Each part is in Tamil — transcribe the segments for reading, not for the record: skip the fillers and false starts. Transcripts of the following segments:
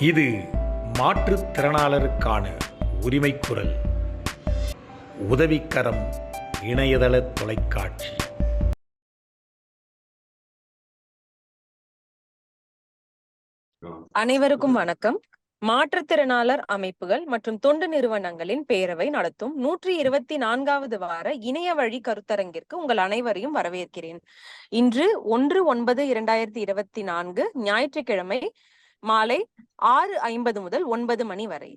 இது மாற்றுத்திறனாளருக்கான உரிமைக் குரல். உதவிக்கரம் இணையதள தொலைக்காட்சி. அனைவருக்கும் வணக்கம். மாற்றுத்திறனாளர் அமைப்புகள் மற்றும் தொண்டு நிறுவனங்களின் பேரவை நடத்தும் 124வது வார இணைய வழி கருத்தரங்கிற்கு உங்கள் அனைவரையும் வரவேற்கிறேன். இன்று 1/9/2024 ஞாயிற்றுக்கிழமை மாலை 6:50 முதல் 9 மணி வரை.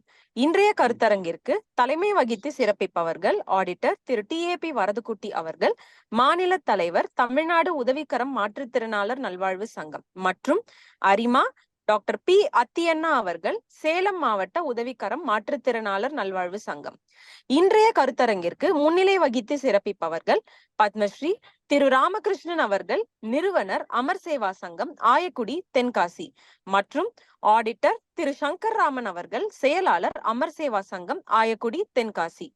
இன்றைய கருத்தரங்கிற்கு தலைமை வகித்து சிறப்பிப்பவர்கள் ஆடிட்டர் திரு TAP வரதுக்குட்டி அவர்கள், மாநில தலைவர் தமிழ்நாடு உதவிக்கரம் மாற்றுத்திறனாளர் நல்வாழ்வு சங்கம், மற்றும் அரிமா டாக்டர் P. அத்தியண்ணா அவர்கள், சேலம் மாவட்ட உதவிக்கரம் மாற்றுத்திறனாளர் நல்வாழ்வு சங்கம். இன்றைய கருத்தரங்கிற்கு முன்னிலை வகித்து சிறப்பிப்பவர்கள் பத்மஸ்ரீ திரு ராமகிருஷ்ணன் அவர்கள், நிறுவனர் அமர் சேவா சங்கம், ஆயக்குடி, தென்காசி, மற்றும் ஆடிட்டர் திரு சங்கர் ராமன் அவர்கள், செயலாளர் அமர் சேவா சங்கம், ஆயக்குடி, தென்காசி.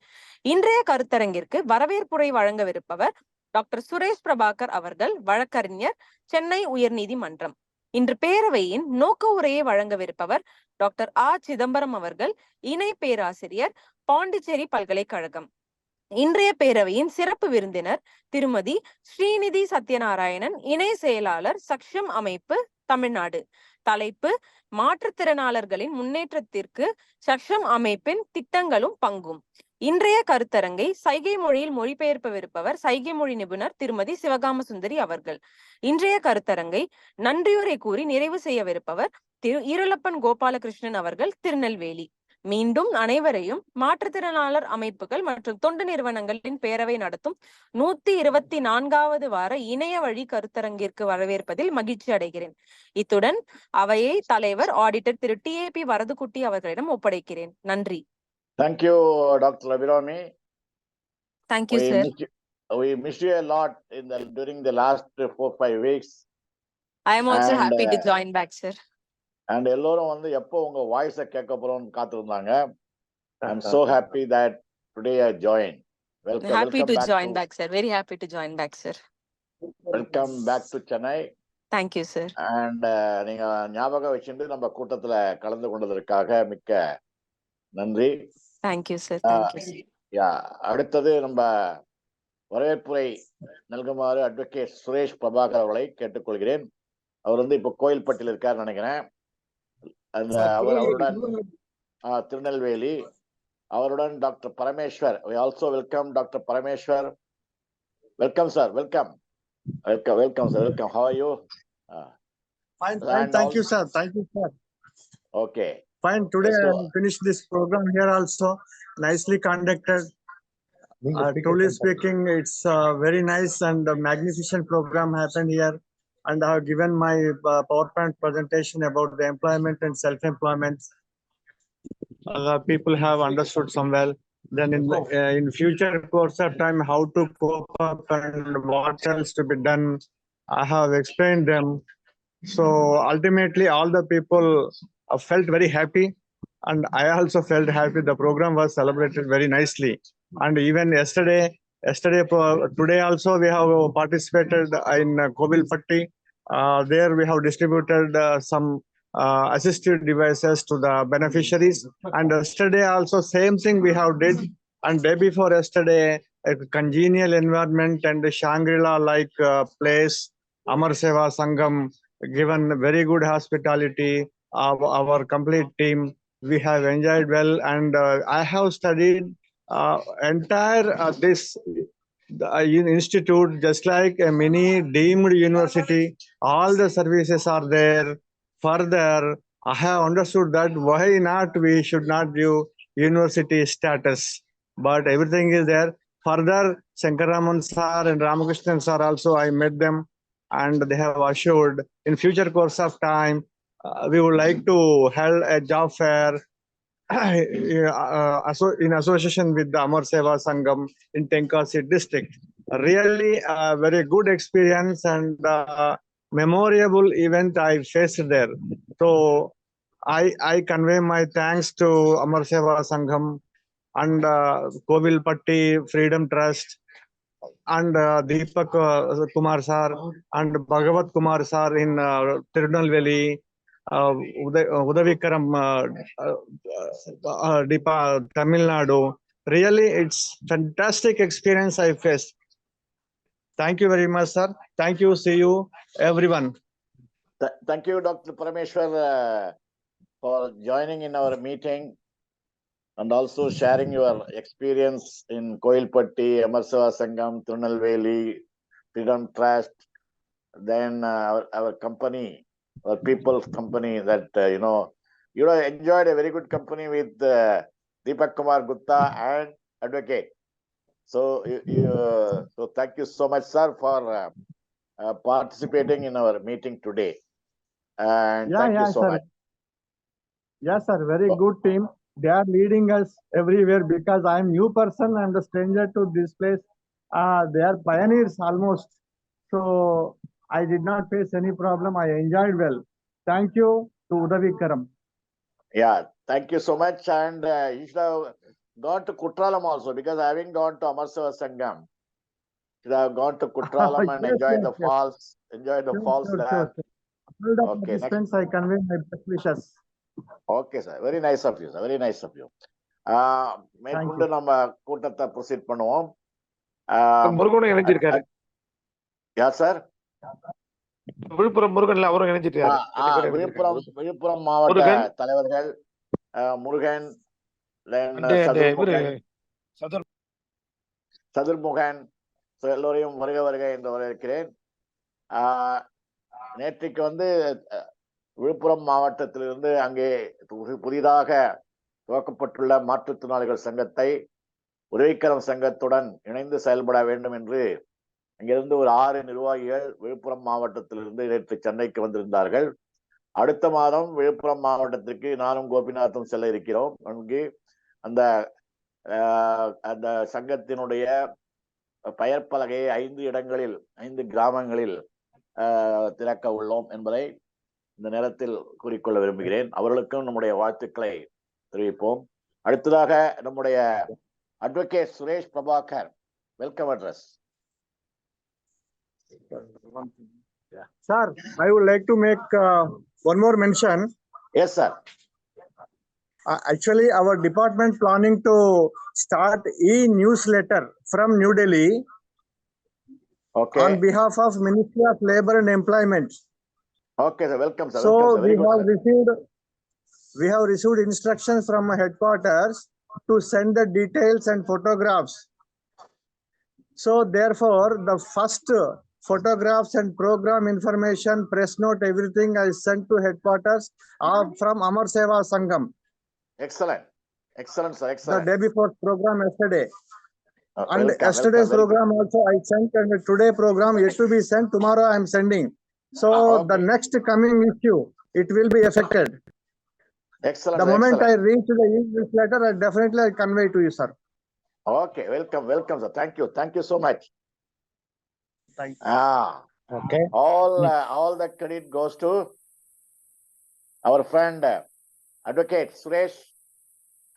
இன்றைய கருத்தரங்கிற்கு வரவேற்புரை வழங்கவிருப்பவர் டாக்டர் சுரேஷ் பிரபாகர் அவர்கள், வழக்கறிஞர், சென்னை உயர்நீதிமன்றம். இன்று பேரவையின் நோக்க உரையை வழங்கவிருப்பவர் டாக்டர் ஆ. சிதம்பரம் அவர்கள், இணை பேராசிரியர், பாண்டிச்சேரி பல்கலைக்கழகம். இன்றைய பேரவையின் சிறப்பு விருந்தினர் திருமதி ஸ்ரீநிதி சத்யநாராயணன், இணை செயலாளர், சக்ஷம் அமைப்பு, தமிழ்நாடு. தலைப்பு: மாற்றுத்திறனாளர்களின் முன்னேற்றத்திற்கு சக்ஷம் அமைப்பின் திட்டங்களும் பங்கும். இன்றைய கருத்தரங்கை சைகை மொழியில் மொழிபெயர்ப்பவிருப்பவர் சைகை மொழி நிபுணர் திருமதி சிவகாம சுந்தரி அவர்கள். இன்றைய கருத்தரங்கை நன்றியுரை கூறி நிறைவு செய்யவிருப்பவர் திரு ஈரலப்பன் கோபாலகிருஷ்ணன் அவர்கள், திருநெல்வேலி. மீண்டும் அனைவரையும் மாற்றுத்திறனாளர் அமைப்புகள் மற்றும் தொண்டு நிறுவனங்களின் பேரவை நடத்தும் 124வது வார இணைய வழி கருத்தரங்கிற்கு வரவேற்பதில் மகிழ்ச்சி அடைகிறேன். இத்துடன் அவையை தலைவர் ஆடிட்டர் திரு TAP வரதுக்குட்டி அவர்களிடம் ஒப்படைக்கிறேன். நன்றி. Thank you, Dr. Abhirami. Thank you, sir. We missed you a lot during the last 4-5 weeks. I am also happy to join back, sir. And எல்லோரும் வந்து எப்போ உங்க வாய்ஸை கேட்க போறோம்னு காத்திருந்தாங்க. I'm so happy that today I joined. Happy to join back, sir. Very happy to join back, sir. Welcome back to Chennai. Thank you, sir. And நீங்க ஞாபகம் வச்சுட்டு நம்ம கூட்டத்துல கலந்து கொண்டதற்காக மிக்க நன்றி. Thank you, sir. Thank you, sir. அடுத்தது நம்ம வரவேற்புரை நல்குமாறு அட்வொகேட் சுரேஷ் பிரபாகர் அவர்களை கேட்டுக்கொள்கிறேன். அவர் வந்து இப்போ கோயில்பட்டியில் இருக்கார் நினைக்கிறேன். அவருடன் திருநெல்வேலி, அவருடன் doctor Parameshwar. We also welcome Dr. Parameshwar. Welcome, sir. Welcome, sir. Welcome. How are you? Fine. Thank you, sir. Thank you, sir. Okay. Fine. Today I finished this program here also. Nicely conducted. Truly speaking, it's a very nice and magnificent program happened here. And I have given my PowerPoint presentation about the employment and self-employment. People have understood some well. Then in future course of time, how to cope up and what else to be done, I have explained them. So ultimately, all the people felt very happy, and I also felt happy. The program was celebrated very nicely. And even today also we have participated in Kovilpatti. There we have distributed some assistive devices to the beneficiaries. And yesterday also same thing we have did. And day before yesterday, a congenial environment and a Shangri-La like place, Amar Seva Sangam, given very good hospitality. Our complete team, we have enjoyed well. And I have studied entire this institute just like a mini deemed university. All the services are there. Further, I have understood that why not we should not give university status, but everything is there. Further, Shankar Raman sir and Ramakrishnan sir also, I met them, and they have assured in future course of time we would like to hold a job fair in association with the Amar Seva Sangam in Tenkasi district. Really a very good experience and memorable event I faced there. So I convey my thanks to Amar Seva Sangam and Kovilpatti Freedom Trust and Deepak Kumar sir and Bhagavat Kumar sir in Tirunelveli Udavikaram, Tamil Nadu. Really, it's fantastic experience I faced. Thank you very much, sir. Thank you. See you, everyone. Thank you, Dr. Parameshwar, for joining in our meeting and also sharing your experience in Koilpatti, Amarsava Sangam, Tirunelveli, Freedom Trust, then our company, our people's company that, you have enjoyed a very good company with Deepak Kumar Gupta and Advocate. So, so thank you so much, sir, for participating in our meeting today. And thank you so sir. much. Yes, sir. Very good team. They are leading us everywhere because I am new person. I am the stranger to this place. They are pioneers almost. So I did not face any problem. I enjoyed well. Thank you to Udavikaram. Yeah, thank you so much. And you should have gone to Kutralam also, because having gone to Amarsava Sangam, should have gone to Kutralam and Yes, enjoyed yes, the yes. falls, enjoyed the falls there. Sure. All the Okay, next. participants, I convey my best wishes. Okay, sir. Very nice of you, sir. Very nice of you. மேற்கொண்டு நம்ம கூட்டத்தை ப்ரொசீட் பண்ணுவோம். முருகனும் இணைஞ்சிருக்காரு. யார் சார்? விழுப்புரம் முருகன்ல அவரும் இணைஞ்சிட்டாரு. விழுப்புரம் மாவட்ட தலைவர்கள் முருகன், சதுர்முகன் எல்லோரையும் வருக என்று வரவேற்கிறேன். நேற்றைக்கு வந்து விழுப்புரம் மாவட்டத்திலிருந்து அங்கே புதிதாக துவக்கப்பட்டுள்ள மாற்றுத்திறனாளிகள் சங்கத்தை உதவிக்கரம் சங்கத்துடன் இணைந்து செயல்பட வேண்டும் என்று அங்கிருந்து ஒரு 6 நிர்வாகிகள் விழுப்புரம் மாவட்டத்திலிருந்து நேற்று சென்னைக்கு வந்திருந்தார்கள். அடுத்த மாதம் விழுப்புரம் மாவட்டத்திற்கு நானும் கோபிநாத்தும் செல்ல இருக்கிறோம். அங்கு அந்த சங்கத்தினுடைய பெயர் பலகையை 5 இடங்களில் 5 கிராமங்களில் திறக்க உள்ளோம் என்பதை இந்த நேரத்தில் கூறிக்கொள்ள விரும்புகிறேன். அவர்களுக்கும் நம்முடைய வாழ்த்துக்களை தெரிவிப்போம். அடுத்ததாக நம்முடைய advocate Suresh Prabhakar, welcome address. Sir, I would like to make one more mention. Yes, sir. Actually, our department planning to start e-newsletter from New Delhi. Okay. On behalf of Ministry of Labor and Employment. Okay, sir. Welcome, sir. So welcome, sir. We have received instructions from headquarters to send the details and photographs. So therefore, the first photographs and program information, press note, everything I sent to headquarters from Amarsava Sangam. Excellent, sir. Excellent. The day before program yesterday. And yesterday's program also I sent, and today program yet to be sent. Tomorrow I am sending. So okay. The next coming issue, it will be affected. Excellent. The moment I reach the newsletter, I definitely convey to you, sir. Okay, welcome, sir. Thank you so much. Thank you. Okay. All the credit goes to our friend Advocate Suresh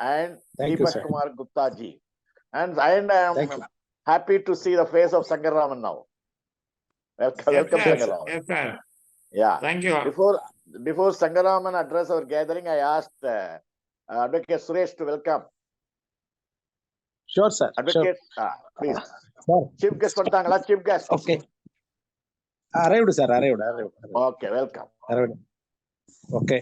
and Deepak Kumar Gupta ji. And I am happy to see the face of Sangaraman now. Welcome, Sangaraman. Yes, yeah. Thank you. Before Sangaraman address our gathering, I asked Advocate Suresh to welcome. Sure, sir. Advocate, please. Sir. Chief guest kontangala, chief guest. Okay. Arrived, sir. Arrived. Okay, welcome. Arrived. Okay.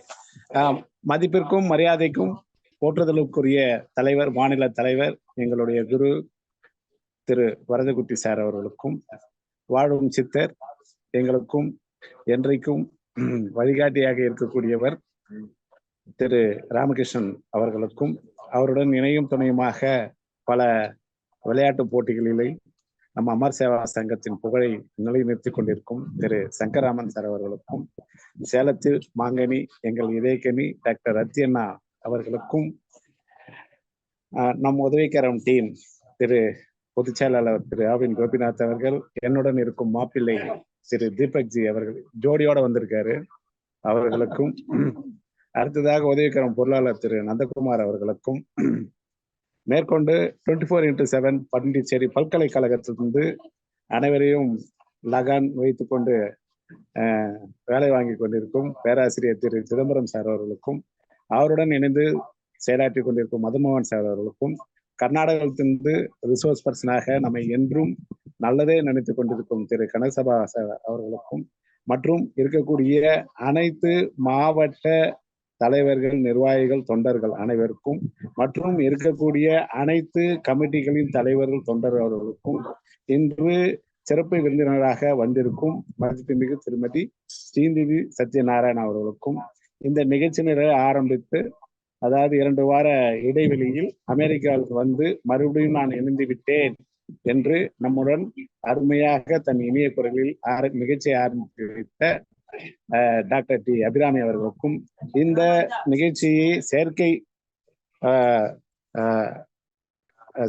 மதிப்பிற்கும் மரியாதைக்கும் போற்றுதலுக்குரிய தலைவர், மாநில தலைவர், எங்களுடைய குரு திரு வரதகுட்டி சார் அவர்களுக்கும், வாழும் சித்தர், எங்களுக்கும் என்றைக்கும் வழிகாட்டியாக இருக்கக்கூடியவர் திரு ராமகிருஷ்ணன் அவர்களுக்கும், அவருடன் இணையும் துணையுமாக பல விளையாட்டு போட்டிகளிலே நம்ம அமர் சேவா சங்கத்தின் புகழை நிலைநிறுத்திக் கொண்டிருக்கும் திரு சங்கராமன் சார் அவர்களுக்கும், சேலத்தில் மாங்கனி எங்கள் இதயக்கனி டாக்டர் ரத்தியண்ணா அவர்களுக்கும், நம் உதவிக்கரம் டீம் திரு பொதுச் செயலாளர் திரு ஆவின் கோபிநாத் அவர்கள், என்னுடன் இருக்கும் மாப்பிள்ளை திரு தீபக் ஜி அவர்கள் ஜோடியோட வந்திருக்காரு, அவர்களுக்கும், அடுத்ததாக உதவிக்கரம் பொருளாளர் திரு நந்தகுமார் அவர்களுக்கும், மேற்கொண்டு 24x7 பாண்டிச்சேரி பல்கலைக்கழகத்திலிருந்து அனைவரையும் லகான் வைத்துக் கொண்டு வேலை வாங்கி கொண்டிருக்கும் பேராசிரியர் திரு சிதம்பரம் சார் அவர்களுக்கும், அவருடன் இணைந்து செயலாற்றி கொண்டிருக்கும் மதன்மோகன் சார் அவர்களுக்கும், கர்நாடகத்திலிருந்து ரிசோர்ஸ் பர்சனாக நம்மை என்றும் நல்லதே நினைத்துக் கொண்டிருக்கும் திரு கனகசபா சார் அவர்களுக்கும், மற்றும் இருக்கக்கூடிய அனைத்து மாவட்ட தலைவர்கள், நிர்வாகிகள், தொண்டர்கள் அனைவருக்கும், மற்றும் இருக்கக்கூடிய அனைத்து கமிட்டிகளின் தலைவர்கள், தொண்டர்கள் அவர்களுக்கும், இன்று சிறப்பு விருந்தினராக வந்திருக்கும் மதிப்புமிகு திருமதி ஸ்ரீநிதி சத்யநாராயண அவர்களுக்கும், இந்த நிகழ்ச்சி நிறை ஆரம்பித்து அதாவது 2 வார இடைவெளியில் அமெரிக்காவுக்கு வந்து மறுபடியும் நான் இணைந்து விட்டேன் என்று நம்முடன் அருமையாக தன் இனிய குரலில் நிகழ்ச்சியை ஆரம்பித்து வைத்த டாக்டர் டி அபிராமி அவர்களுக்கும், இந்த நிகழ்ச்சியை செயற்கை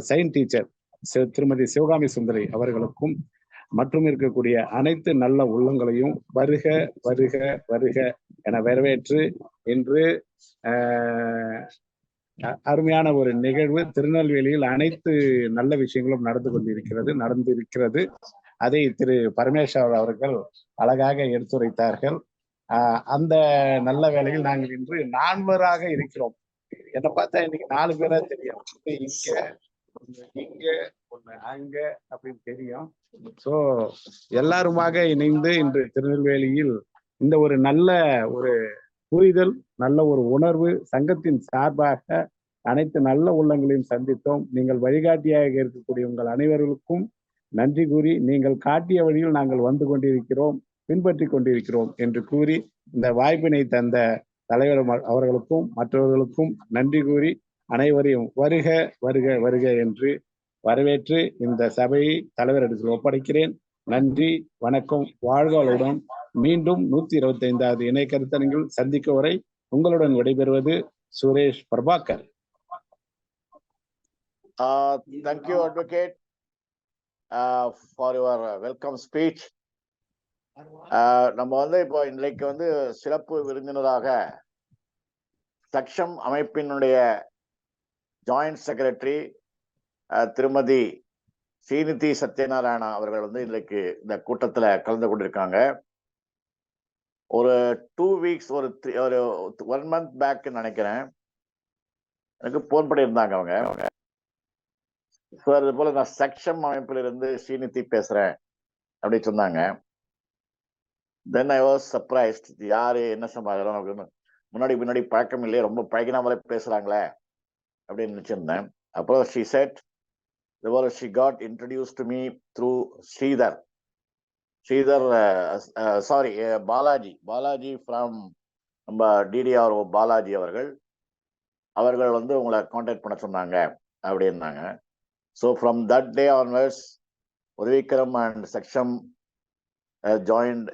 சயின்ஸ் டீச்சர் திருமதி சிவகாமி சுந்தரி அவர்களுக்கும், மற்றும் இருக்கக்கூடிய அனைத்து நல்ல உள்ளங்களையும் வருக வருக வருக என வரவேற்று, இன்று அருமையான ஒரு நிகழ்வு திருநெல்வேலியில் அனைத்து நல்ல விஷயங்களும் நடந்திருக்கிறது. அதை திரு பரமேஸ்வர் அவர்கள் அழகாக எடுத்துரைத்தார்கள். அந்த நல்ல வேளையில் நாங்கள் இன்று 4 இருக்கிறோம். என்னை பார்த்தா இன்னைக்கு 4 பேரா தெரியும். இங்க ஒண்ணு அங்க அப்படின்னு தெரியும். சோ எல்லாருமாக இணைந்து இன்று திருநெல்வேலியில் இந்த ஒரு நல்ல ஒரு புரிதல், நல்ல ஒரு உணர்வு, சங்கத்தின் சார்பாக அனைத்து நல்ல உள்ளங்களையும் சந்தித்தோம். நீங்கள் வழிகாட்டியாக இருக்கக்கூடிய உங்கள் அனைவர்களுக்கும் நன்றி கூறி, நீங்கள் காட்டிய வழியில் நாங்கள் வந்து கொண்டிருக்கிறோம், பின்பற்றி கொண்டிருக்கிறோம் என்று கூறி, இந்த வாய்ப்பினை தந்த தலைவர் அவர்களுக்கும் மற்றவர்களுக்கும் நன்றி கூறி, அனைவரையும் வருக வருக வருக என்று வரவேற்று இந்த சபையை தலைவரிடத்தில் ஒப்படைக்கிறேன். நன்றி, வணக்கம், வாழ்க வளமுடன். மீண்டும் 125வது இணை கருத்தரங்கில் சந்திக்க வரை உங்களுடன் விடைபெறுவது Suresh Prabhakar. Thank you, Advocate, for your welcome speech. நம்ம வந்து இப்போ இன்றைக்கு வந்து சிறப்பு விருந்தினராக சக்ஷம் அமைப்பினுடைய ஜாயிண்ட் செக்ரட்டரி திருமதி ஸ்ரீநிதி சத்யநாராயணா அவர்கள் வந்து இன்றைக்கு இந்த கூட்டத்துல கலந்து கொண்டிருக்காங்க. ஒரு 2 வீக்ஸ் ஒரு 1 மந்த் பேக் நினைக்கிறேன், எனக்கு போன் பண்ணியிருந்தாங்க அவங்க. அது போல நான் சக்ஷம் அமைப்பில இருந்து ஸ்ரீநிதி பேசுறேன் அப்படின்னு சொன்னாங்க. தென் ஐ வாஸ் சர்ப்ரைஸ்ட், யாரு என்ன சமாதானம் அப்படின்னு. முன்னாடி பழக்கம் இல்லையே, ரொம்ப பழகினாமலே பேசுறாங்களே அப்படின்னு நினைச்சிருந்தேன். அப்புறம் she said she got introduced to me through Sridhar, Balaji from நம்ம DDRO பாலாஜி அவர்கள் வந்து உங்களை கான்டாக்ட் பண்ண சொன்னாங்க அப்படின்னாங்க. So from that day onwards Udhavikkaram and Saksham joined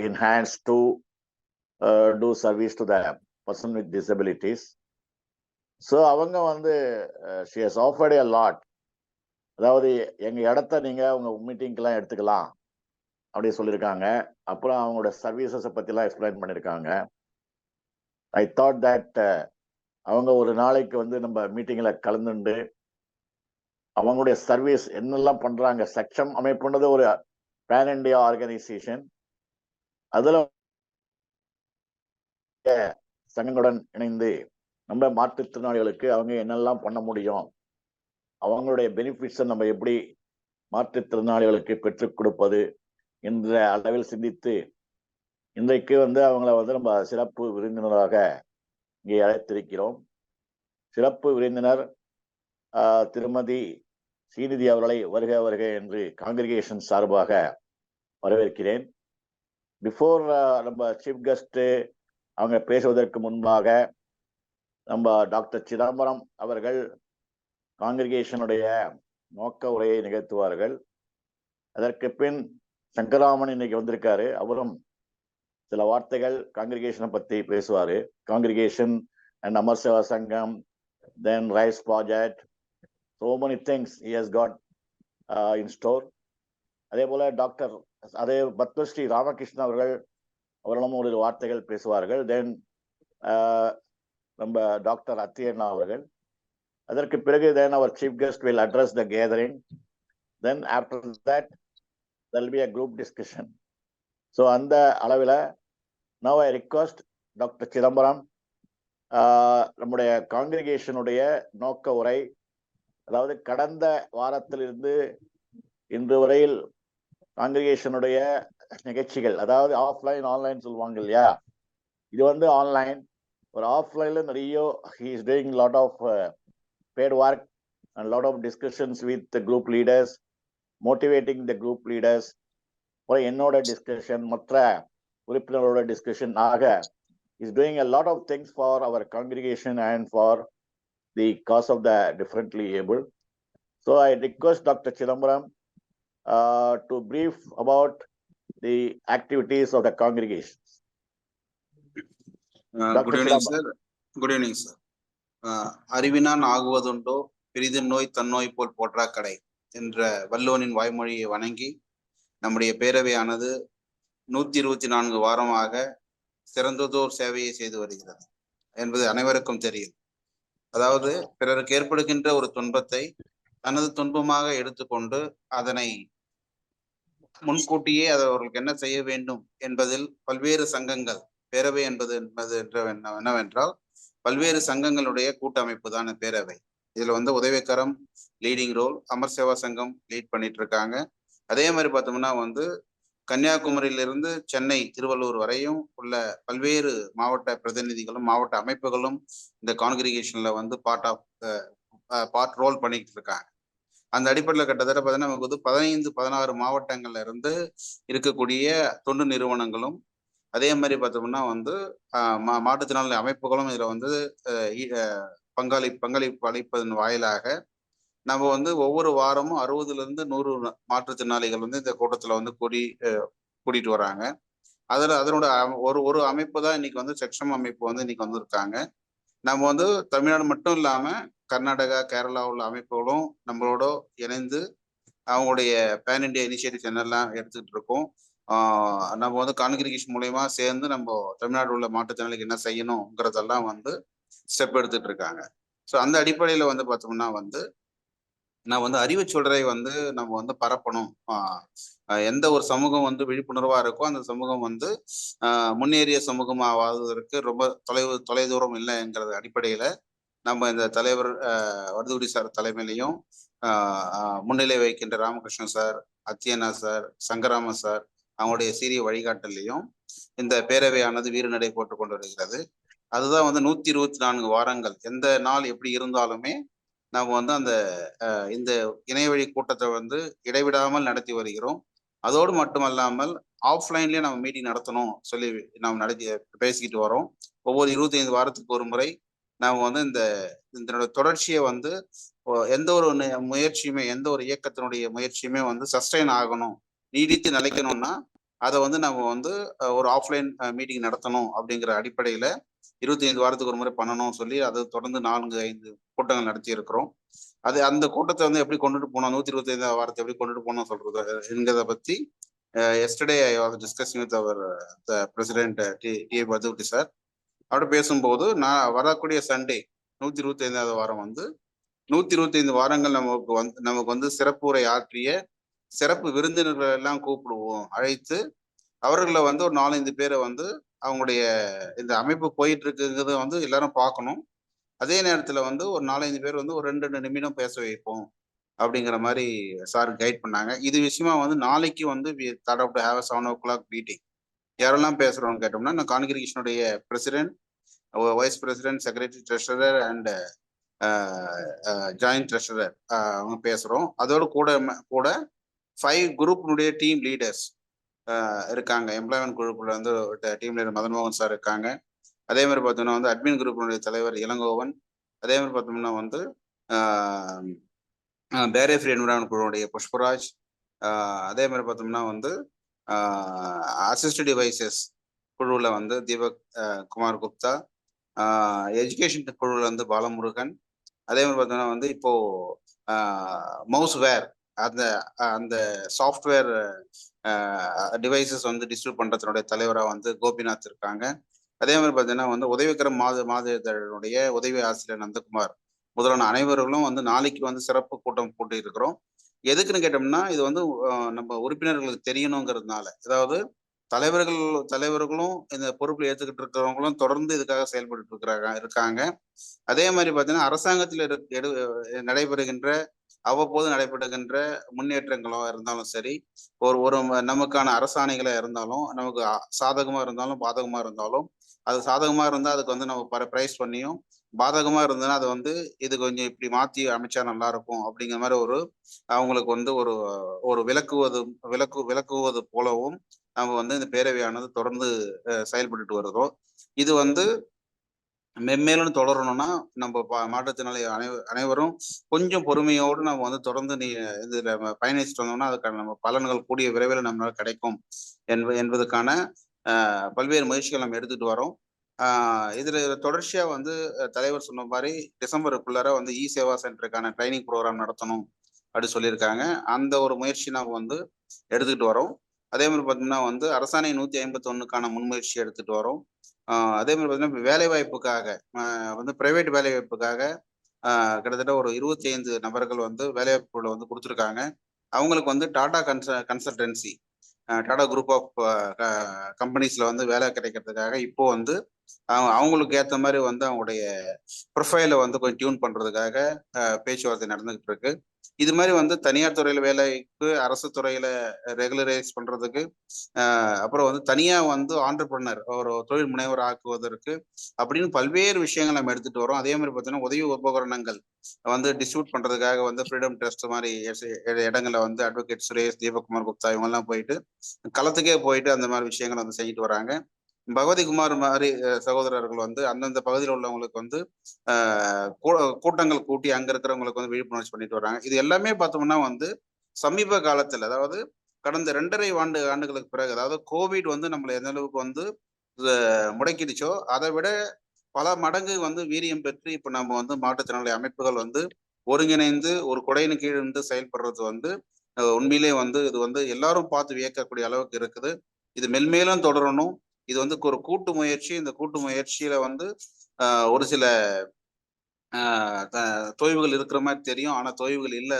in hands to do service to the person with disabilities. So அவங்க வந்து she has offered a lot. அதாவது எங்க இடத்த நீங்க உங்க மீட்டிங்க்கெல்லாம் எடுத்துக்கலாம் அப்படின்னு சொல்லியிருக்காங்க. அப்புறம் அவங்களோட சர்வீசஸை பத்திலாம் எக்ஸ்பிளைன் பண்ணியிருக்காங்க. ஐ தாட் தட் அவங்க ஒரு நாளைக்கு வந்து நம்ம மீட்டிங்ல கலந்துண்டு அவங்களுடைய சர்வீஸ் என்னெல்லாம் பண்றாங்க. சக்ஷம் அமைப்புன்றது ஒரு பேன் இண்டியா ஆர்கனைசேஷன். அதுல சங்கங்களுடன் இணைந்து நம்ம மாற்றுத்திறனாளிகளுக்கு அவங்க என்னெல்லாம் பண்ண முடியும், அவங்களுடைய பெனிஃபிட்ஸை நம்ம எப்படி மாற்றுத்திறனாளிகளுக்கு பெற்றுக் கொடுப்பது என்ற அளவில் சிந்தித்து இன்றைக்கு வந்து அவங்கள வந்து நம்ம சிறப்பு விருந்தினராக இங்கே அழைத்திருக்கிறோம். சிறப்பு விருந்தினர் திருமதி ஸ்ரீநிதி அவர்களை வருக வருக என்று காங்கிரிகேஷன் சார்பாக வரவேற்கிறேன். பிஃபோர் நம்ம சீஃப் கெஸ்ட் அவங்க பேசுவதற்கு முன்பாக நம்ம டாக்டர் சிதம்பரம் அவர்கள் காங்கிரிகேஷனுடைய நோக்க உரையை நிகழ்த்துவார்கள். அதற்கு பின் சங்கராமன் இன்னைக்கு வந்திருக்காரு, அவரும் சில வார்த்தைகள் காங்கிரிகேஷனை பத்தி பேசுவாரு. Congregation and Amar Seva Sangam, then rice project, so many things he has got in store. அதே போல பத்மஸ்ரீ ராமகிருஷ்ணன் அவர்களும் ஒரு வார்த்தைகள் பேசுவார்கள். தென் நம்ம டாக்டர் அத்தியண்ணா அவர்கள். அதற்கு பிறகு then our chief guest will address the gathering. Then after that there will be a group discussion. So அந்த அளவில் now I request doctor Chidambaram நம்முடைய காங்கிரிகேஷனுடைய நோக்க உரை, அதாவது கடந்த வாரத்திலிருந்து இன்று வரையில் காங்கிரிகேஷனுடைய நிகழ்ச்சிகள், அதாவது ஆஃப்லைன் ஆன்லைன் சொல்லுவாங்க இல்லையா, இது வந்து ஆன்லைன். ஒரு ஆஃப்லைன்ல நிறைய he is doing lot of paid work and lot of discussions with the group leaders, motivating the group leaders. என்னோட டிஸ்கஷன், மற்ற உறுப்பினரோட டிஸ்கஷன் ஆக is doing a lot of things for our congregation and for the cause of the differently able. So I request Dr. Chidambaram to brief about the activities of the congregation. Good evening, sir. Good evening, sir. அறிவினான் ஆகுவதுண்டோ பிரிதும் நோய் தன்னோய் போல் போற்றா கடை என்ற வள்ளுவனின் வாய்மொழியை வணங்கி நம்முடைய பேரவையானது 124 வாரமாக சிறந்ததோர் சேவையை செய்து வருகிறது என்பது அனைவருக்கும் தெரியும். அதாவது பிறருக்கு ஏற்படுகின்ற ஒரு துன்பத்தை தனது துன்பமாக எடுத்துக்கொண்டு அதனை முன்கூட்டியே அவர்களுக்கு என்ன செய்ய வேண்டும் என்பதில் பல்வேறு சங்கங்கள், பேரவை என்பது என்னவென்றால் பல்வேறு சங்கங்களுடைய கூட்டமைப்பு தான் பேரவை. இதுல வந்து உதவிக்கரம் லீடிங் ரோல், அமர் சேவா சங்கம் லீட் பண்ணிட்டு இருக்காங்க. அதே மாதிரி பார்த்தோம்னா வந்து கன்னியாகுமரியிலிருந்து சென்னை, திருவள்ளூர் வரையும் உள்ள பல்வேறு மாவட்ட பிரதிநிதிகளும் மாவட்ட அமைப்புகளும் இந்த கான்கிரிகேஷன்ல வந்து பார்ட் ரோல் பண்ணிட்டு இருக்காங்க. அந்த அடிப்படையில் கிட்டத்தட்ட பார்த்தீங்கன்னா நமக்கு வந்து 15-16 மாவட்டங்கள்ல இருந்து இருக்கக்கூடிய தொண்டு நிறுவனங்களும், அதே மாதிரி பார்த்தோம்னா வந்து மாற்றுத்திறனாளி அமைப்புகளும் இதுல வந்து பங்களிப்பு அளிப்பதன் வாயிலாக நம்ம வந்து ஒவ்வொரு வாரமும் 60லிருந்து 100 மாற்றுத்திறனாளிகள் வந்து இந்த கூட்டத்துல வந்து கூட்டிட்டு வராங்க. அதனோட ஒரு அமைப்பு தான் இன்னைக்கு வந்து செக்ஷம் அமைப்பு வந்து இன்னைக்கு வந்திருக்காங்க. நம்ம வந்து தமிழ்நாடு மட்டும் இல்லாம கர்நாடகா, கேரளா உள்ள அமைப்புகளும் நம்மளோட இணைந்து அவங்களுடைய பேன் இண்டியா இனிஷியேட்டிவ்ஸ் என்னெல்லாம் எடுத்துக்கிட்டு இருக்கோம். நம்ம வந்து கான்கிரிகேஷன் மூலயமா சேர்ந்து நம்ம தமிழ்நாடு உள்ள மாற்றுத்திறனாளிக்கு என்ன செய்யணுங்கிறதெல்லாம் வந்து ஸ்டெப் எடுத்துட்டு இருக்காங்க. ஸோ அந்த அடிப்படையில வந்து பார்த்தோம்னா வந்து நான் வந்து அறிவு சொல்றதை வந்து நம்ம வந்து பரப்பணும். எந்த ஒரு சமூகம் வந்து விழிப்புணர்வா இருக்கோ அந்த சமூகம் வந்து முன்னேறிய சமூகமா வாழ்வதற்கு ரொம்ப தொலைதூரம் இல்லைங்கிறது அடிப்படையில நம்ம இந்த தலைவர் வடுதுகுடி சார் தலைமையிலையும் முன்னிலை வைக்கின்ற ராமகிருஷ்ணன் சார், அத்தியனா சார், சங்கராம சார் அவங்களுடைய சீரிய வழிகாட்டலையும் இந்த பேரவையானது வீறுநடை போட்டு கொண்டு வருகிறது. அதுதான் வந்து 124 வாரங்கள் எந்த நாள் எப்படி இருந்தாலுமே நம்ம வந்து அந்த இந்த இணையவழி கூட்டத்தை வந்து இடைவிடாமல் நடத்தி வருகிறோம். அதோடு மட்டுமல்லாமல் ஆஃப்லைன்லயே நம்ம மீட்டிங் நடத்தணும் சொல்லி நாம் பேசிக்கிட்டு வரோம். ஒவ்வொரு 25 வாரத்துக்கு ஒரு முறை நாம் வந்து இந்த தொடர்ச்சியை வந்து எந்த ஒரு முயற்சியுமே, எந்த ஒரு இயக்கத்தினுடைய முயற்சியுமே வந்து சஸ்டைன் ஆகணும், நீடித்து நிலைக்கணும்னா அதை வந்து நம்ம வந்து ஒரு ஆஃப்லைன் மீட்டிங் நடத்தணும் அப்படிங்கிற அடிப்படையில 25 வாரத்துக்கு ஒரு முறை பண்ணணும் சொல்லி அதை தொடர்ந்து 4-5 கூட்டங்கள் நடத்தி இருக்கிறோம். அந்த கூட்டத்தை வந்து எப்படி கொண்டுட்டு போனோம், 125 வாரத்தை எப்படி கொண்டுட்டு போனோம் சொல்றது என்கிறத பத்தி yesterday I was discussing with our president T.A. Vardhukutti sir. அப்படி பேசும்போது நான் வரக்கூடிய சண்டே 125வது வாரம் வந்து 125 வாரங்கள் நமக்கு வந்து சிறப்புரை ஆற்றிய சிறப்பு விருந்தினர்கள் எல்லாம் கூப்பிடுவோம், அழைத்து அவர்களை வந்து ஒரு 4-5 பேரை வந்து அவங்களுடைய இந்த அமைப்பு போயிட்டு இருக்குங்கிறத வந்து எல்லாரும் பார்க்கணும். அதே நேரத்துல வந்து ஒரு 4-5 பேர் வந்து ஒரு 2 நிமிடம் பேச வைப்போம் அப்படிங்கிற மாதிரி சார் கைட் பண்ணாங்க. இது விஷயமா வந்து நாளைக்கு வந்து have a 7 o'clock மீட்டிங். யாரெல்லாம் பேசுறோம்னு கேட்டோம்னா நான் கான்கிரிகேஷனுடைய president, vice president, secretary, treasurer and joint treasurer அவங்க பேசுறோம். அதோட கூட 5 குரூப்னுடைய டீம் லீடர்ஸ் இருக்காங்க. எம்ப்ளாய்மெண்ட் குரூப்ல வந்து டீம் லீடர் மதன் மோகன் சார் இருக்காங்க. அதே மாதிரி பார்த்தோம்னா வந்து அட்மின் குரூப்னுடைய தலைவர் இளங்கோவன், அதே மாதிரி பார்த்தோம்னா வந்து பேரே ஃப்ரீ என்விரான்மெண்ட் குழுவுடைய புஷ்பராஜ், அதே மாதிரி பார்த்தோம்னா வந்து அசிஸ்டட் டிவைசஸ் குழுவில் வந்து தீபக் குமார் குப்தா, எஜுகேஷன் குழுவில் வந்து பாலமுருகன், அதே மாதிரி பார்த்தோம்னா வந்து இப்போ மவுஸ் வேர் அந்த சாஃப்ட்வேர் டிவைசஸ் வந்து டிஸ்ட்ரிபியூட் பண்றதுனுடைய தலைவராக வந்து கோபிநாத் இருக்காங்க. அதே மாதிரி பார்த்தீங்கன்னா வந்து உதவிக்கரம் மாதத்தினுடைய உதவி ஆசிரியர் நந்தகுமார் முதலான அனைவர்களும் வந்து நாளைக்கு வந்து சிறப்பு கூட்டம் போட்டு இருக்கிறோம். எதுக்குன்னு கேட்டோம்னா இது வந்து நம்ம உறுப்பினர்களுக்கு தெரியணுங்கிறதுனால, அதாவது தலைவர்களும் இந்த பொறுப்புல ஏத்துக்கிட்டு இருக்கிறவங்களும் தொடர்ந்து இதுக்காக செயல்பட்டு இருக்காங்க. அதே மாதிரி பாத்தீங்கன்னா அரசாங்கத்தில் நடைபெறுகின்ற அவ்வப்போது நடைபெறுகின்ற முன்னேற்றங்களோ இருந்தாலும் சரி, ஒரு நமக்கான அரசாணைகளா இருந்தாலும், நமக்கு சாதகமா இருந்தாலும் பாதகமா இருந்தாலும், அது சாதகமா இருந்தா அதுக்கு வந்து நம்ம பிரைஸ் பண்ணியும், பாதகமா இருந்ததுன்னா அது வந்து இது கொஞ்சம் இப்படி மாத்தி அமைச்சா நல்லா இருக்கும் அப்படிங்கிற மாதிரி அவங்களுக்கு வந்து ஒரு விளக்குவது போலவும் நம்ம வந்து இந்த பேரவையானது தொடர்ந்து செயல்பட்டு வருகிறோம். இது வந்து மென்மேலும் தொடரணும்னா நம்ம மாற்றுத்திறனாளி அனைவரும் கொஞ்சம் பொறுமையோடு நம்ம வந்து தொடர்ந்து இதுல பயணிச்சுட்டு வந்தோம்னா அதுக்கான நம்ம பலன்கள் கூடிய விரைவில் நம்மளால கிடைக்கும் என்பதுக்கான பல்வேறு முயற்சிகள் நம்ம எடுத்துட்டு வரோம். இதுல தொடர்ச்சியா வந்து தலைவர் சொன்ன மாதிரி டிசம்பருக்குள்ளார வந்து சேவா சென்டருக்கான ட்ரைனிங் ப்ரோக்ராம் நடத்தணும் அப்படின்னு சொல்லியிருக்காங்க. அந்த ஒரு முயற்சி நம்ம வந்து எடுத்துக்கிட்டு வரோம். அதே மாதிரி பார்த்தீங்கன்னா வந்து அரசாணை 151க்கான முன்முயற்சி எடுத்துட்டு வரோம். அதே மாதிரி பார்த்தீங்கன்னா வேலை வாய்ப்புக்காக வந்து பிரைவேட் வேலை வாய்ப்புக்காக கிட்டத்தட்ட ஒரு 25 நபர்கள் வந்து வேலைவாய்ப்புகளை வந்து கொடுத்துருக்காங்க. அவங்களுக்கு வந்து Tata consultancy Tata group of கம்பெனிஸ்ல வந்து வேலை கிடைக்கிறதுக்காக இப்போ வந்து அவங்களுக்கு ஏற்ற மாதிரி வந்து அவங்களுடைய ப்ரொஃபைலை வந்து கொஞ்சம் டியூன் பண்றதுக்காக பேச்சுவார்த்தை நடந்துகிட்டு இருக்கு. இது மாதிரி வந்து தனியார் துறையில வேலைக்கு, அரசு துறையில ரெகுலரைஸ் பண்றதுக்கு, அப்புறம் வந்து தனியா வந்து ஆண்டர்பிரனர் ஒரு தொழில் முனைவர் ஆக்குவதற்கு அப்படின்னு பல்வேறு விஷயங்கள் நம்ம எடுத்துட்டு வரோம். அதே மாதிரி பார்த்தீங்கன்னா உதவி உபகரணங்கள் வந்து டிஸ்ட்ரிபியூட் பண்றதுக்காக வந்து ஃப்ரீடம் ட்ரஸ்ட் மாதிரி இடங்களை வந்து அட்வொகேட் சுரேஷ், தீபக்குமார் குப்தா இவங்கெல்லாம் போயிட்டு களத்துக்கே போயிட்டு அந்த மாதிரி விஷயங்களை வந்து செஞ்சுட்டு வராங்க. பகவதி குமார் மாதிரி சகோதரர்கள் வந்து அந்தந்த பகுதியில் உள்ளவங்களுக்கு வந்து கூட்டங்கள் கூட்டி அங்க இருக்கிறவங்களுக்கு வந்து விழிப்புணர்ச்சி பண்ணிட்டு வராங்க. இது எல்லாமே பார்த்தோம்னா வந்து சமீப காலத்துல, அதாவது கடந்த 2.5 ஆண்டுகளுக்கு பிறகு, அதாவது கோவிட் வந்து நம்மளை எந்த அளவுக்கு வந்து முடக்கிடுச்சோ அதை விட பல மடங்கு வந்து வீரியம் பெற்று இப்ப நம்ம வந்து மாற்றுத்திறனாளி அமைப்புகள் வந்து ஒருங்கிணைந்து ஒரு குடையின் கீழ் இருந்து செயல்படுறது வந்து உண்மையிலே வந்து இது வந்து எல்லாரும் பார்த்து வியக்கக்கூடிய அளவுக்கு இருக்குது. இது மென்மேலும் தொடரணும். இது வந்து ஒரு கூட்டு முயற்சி. இந்த கூட்டு முயற்சியில வந்து ஒரு சில தொய்வுகள் இருக்கிற மாதிரி தெரியும். ஆனா தொய்வுகள் இல்லை.